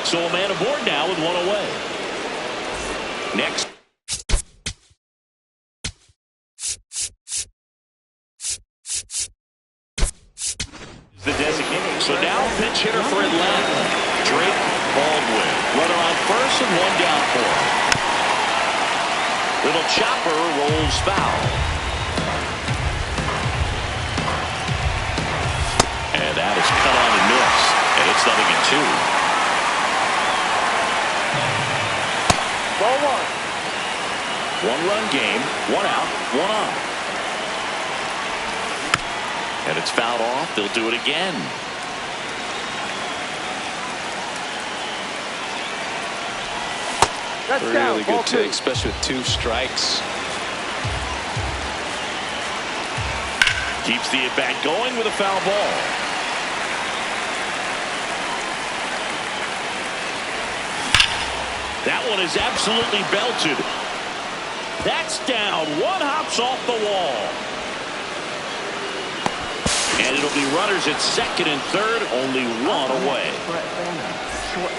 So a man aboard now with 1 away. Next. The designated. So now pinch hitter for Atlanta. Drake Baldwin. Runner on first and 1 down for him. Little chopper rolls foul. And that is cut on and missed. And it's 0-2. Ball 1. 1-run game, 1 out, 1 on. And it's fouled off. They'll do it again. That's Really down. Ball good 2. take, especially with 2 strikes. Keeps the at-bat going with a foul ball. That one is absolutely belted. That's down. One hops off the wall. And it'll be runners at second and third, only one away.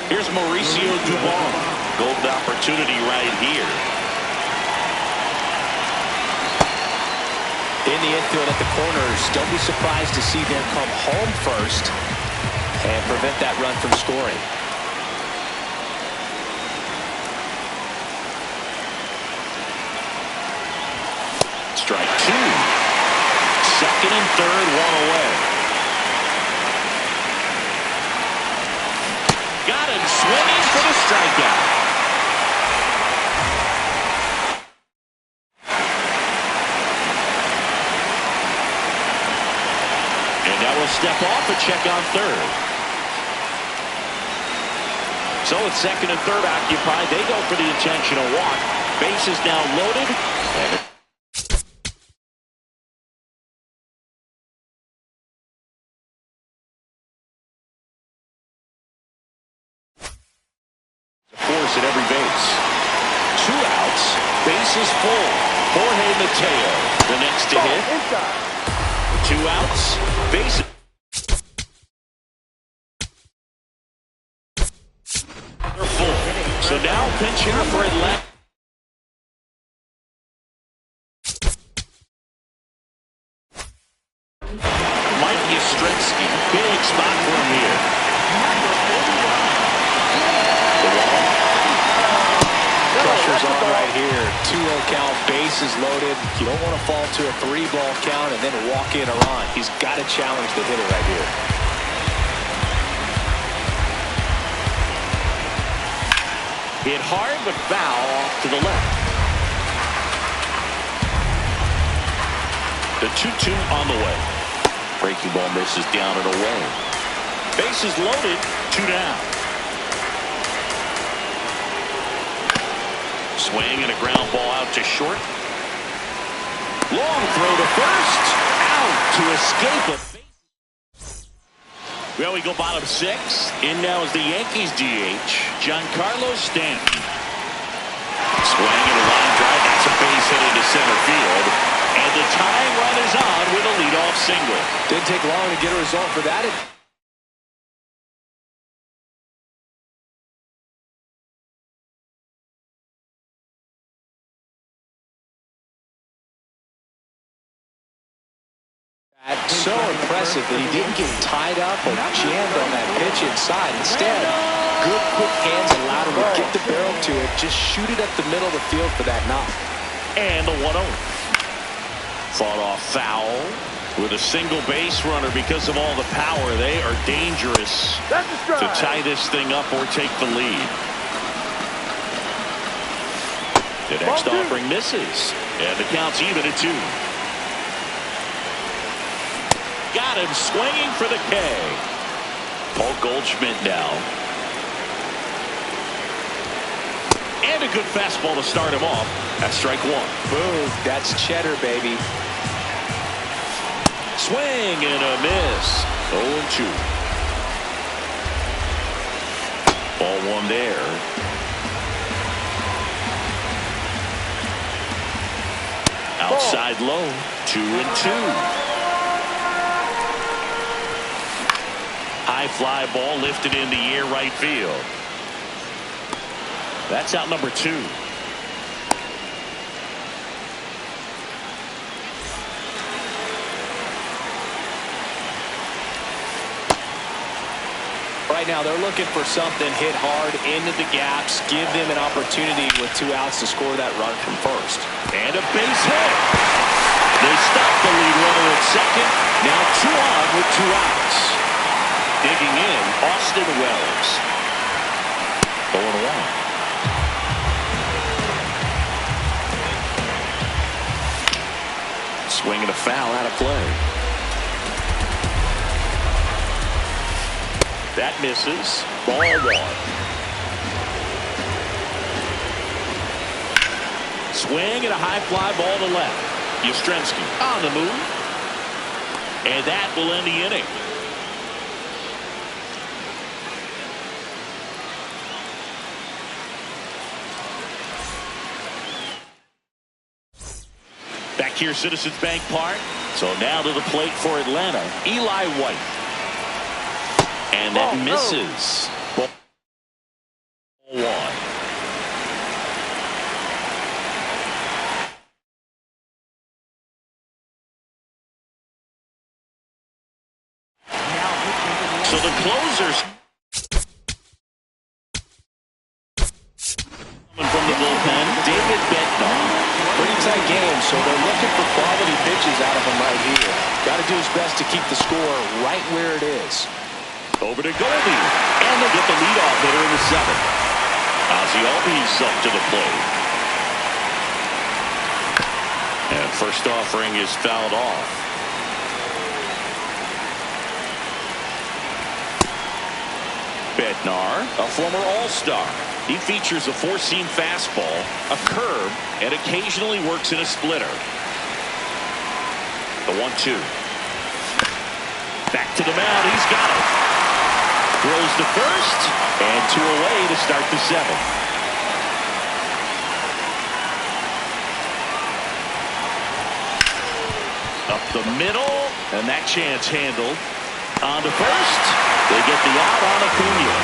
Here's Mauricio Dubon. Golden opportunity right here. In the infield at the corners, don't be surprised to see them come home first and prevent that run from scoring. Strike two. Second and third, one away. Got him swinging for the strikeout. And now we'll step off and check on third. So with second and third occupied, they go for the intentional walk. Bases now loaded. And force at every base. 2 outs, bases full. Jorge Mateo, the next to hit. 2 outs, bases. They're full. So now pinch hitter for Atlanta. Mike Yastrzemski, big spot for him here. Pressure's on right here. 2-0 count, bases loaded. You don't want to fall to a 3-ball count and then walk in a run. He's got to challenge the hitter right here. Hit hard but foul off to the left. The 2-2 on the way. Breaking ball misses down and away. Bases loaded, 2 down. Swing and a ground ball out to short. Long throw to first. Out to escape it. Well, we go bottom 6. In now is the Yankees DH, Giancarlo Stanton. Swing and a line drive. That's a base hit into center field. And the tying run is on with a leadoff single. Didn't take long to get a result for that. So impressive that he didn't get tied up or jammed on that pitch inside. Instead, good quick hands allowed him to get the barrel to it. Just shoot it up the middle of the field for that knock. And the 1-0. Fought off foul with a single base runner. Because of all the power, they are dangerous to tie this thing up or take the lead. The next offering misses. And the count's even at 2. Got him swinging for the K. Paul Goldschmidt now. And a good fastball to start him off. That's strike 1. Boom. That's cheddar, baby. Swing and a miss. 0-2. Ball 1 there. Outside low. 2-2. High fly ball lifted in the air right field. That's out number 2. Right now they're looking for something hit hard into the gaps, give them an opportunity with 2 outs to score that run from first. And a base hit. They stop the lead runner at second. Now 2 on with 2 outs. Digging in, Austin Wells. 0-1. Swing and a foul out of play. That misses. Ball 1. Swing and a high fly ball to left. Yastrzemski on the move. And that will end the inning. here, Citizens Bank Park. So now to the plate for Atlanta, Eli White. And that misses. Ball one. So the closers coming from the bullpen, David Bednar. Pretty tight game, so they're looking for quality pitches out of him right here. Got to do his best to keep the score right where it is. Over to Goldie, and they get the leadoff hitter in the seventh. Ozzie Albies up to the plate. And first offering is fouled off. Bednar, a former All-Star. He features a four-seam fastball, a curve, and occasionally works in a splitter. The 1-2. Back to the mound. He's got it. Throws to first, and two away to start the seventh. Up the middle, and that chance handled. On to first. They get the out on Acuna.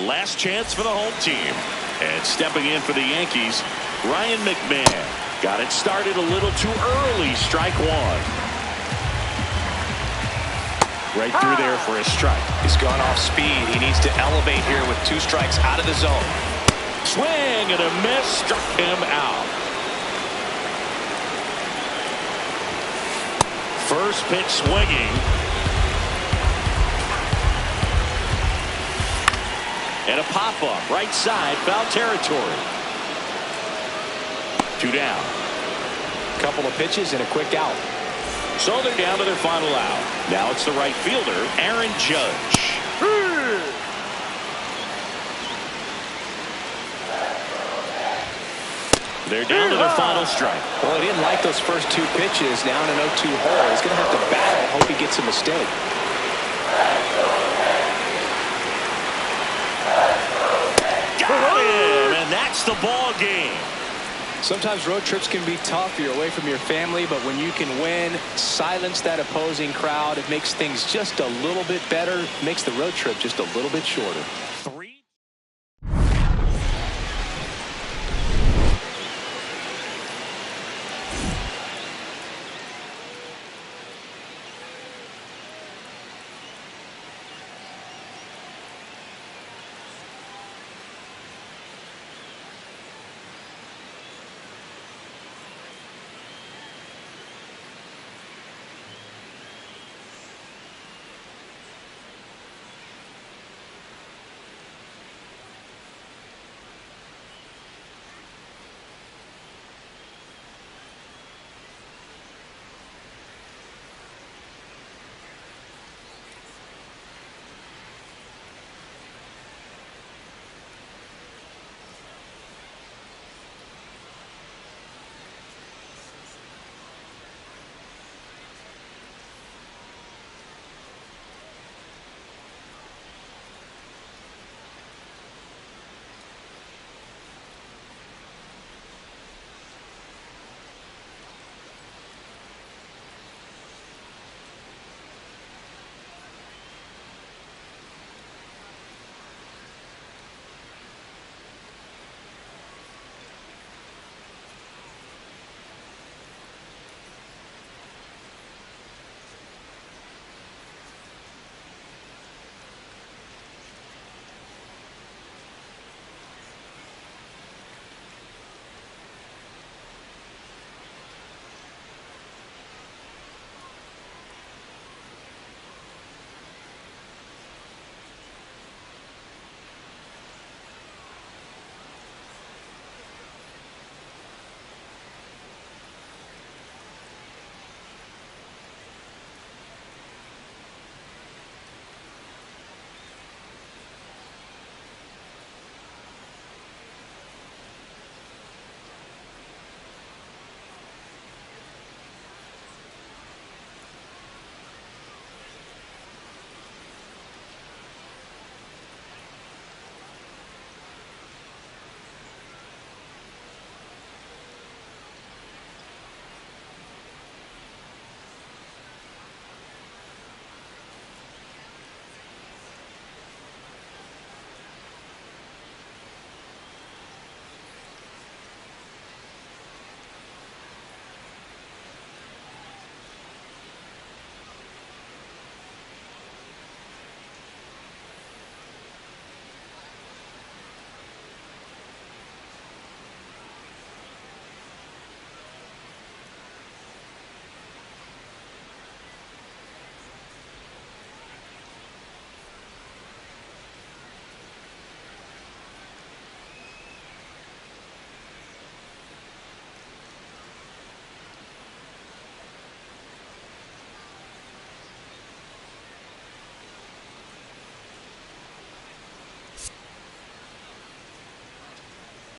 Last chance for the home team. And stepping in for the Yankees, Ryan McMahon. Got it started a little too early. Strike one. Right through there for a strike. He's gone off speed. He needs to elevate here with 2 strikes out of the zone. Swing and a miss. Struck him out. First pitch swinging. And a pop-up right side, foul territory. 2 down. Couple of pitches and a quick out. So they're down to their final out. Now it's the right fielder, Aaron Judge. They're down to their final strike. Well, he didn't like those first 2 pitches. Now in an 0-2 hole. He's going to have to battle. Hope he gets a mistake. Got him, and that's the ball game. Sometimes road trips can be tough. You're away from your family, but when you can win, silence that opposing crowd, it makes things just a little bit better, makes the road trip just a little bit shorter.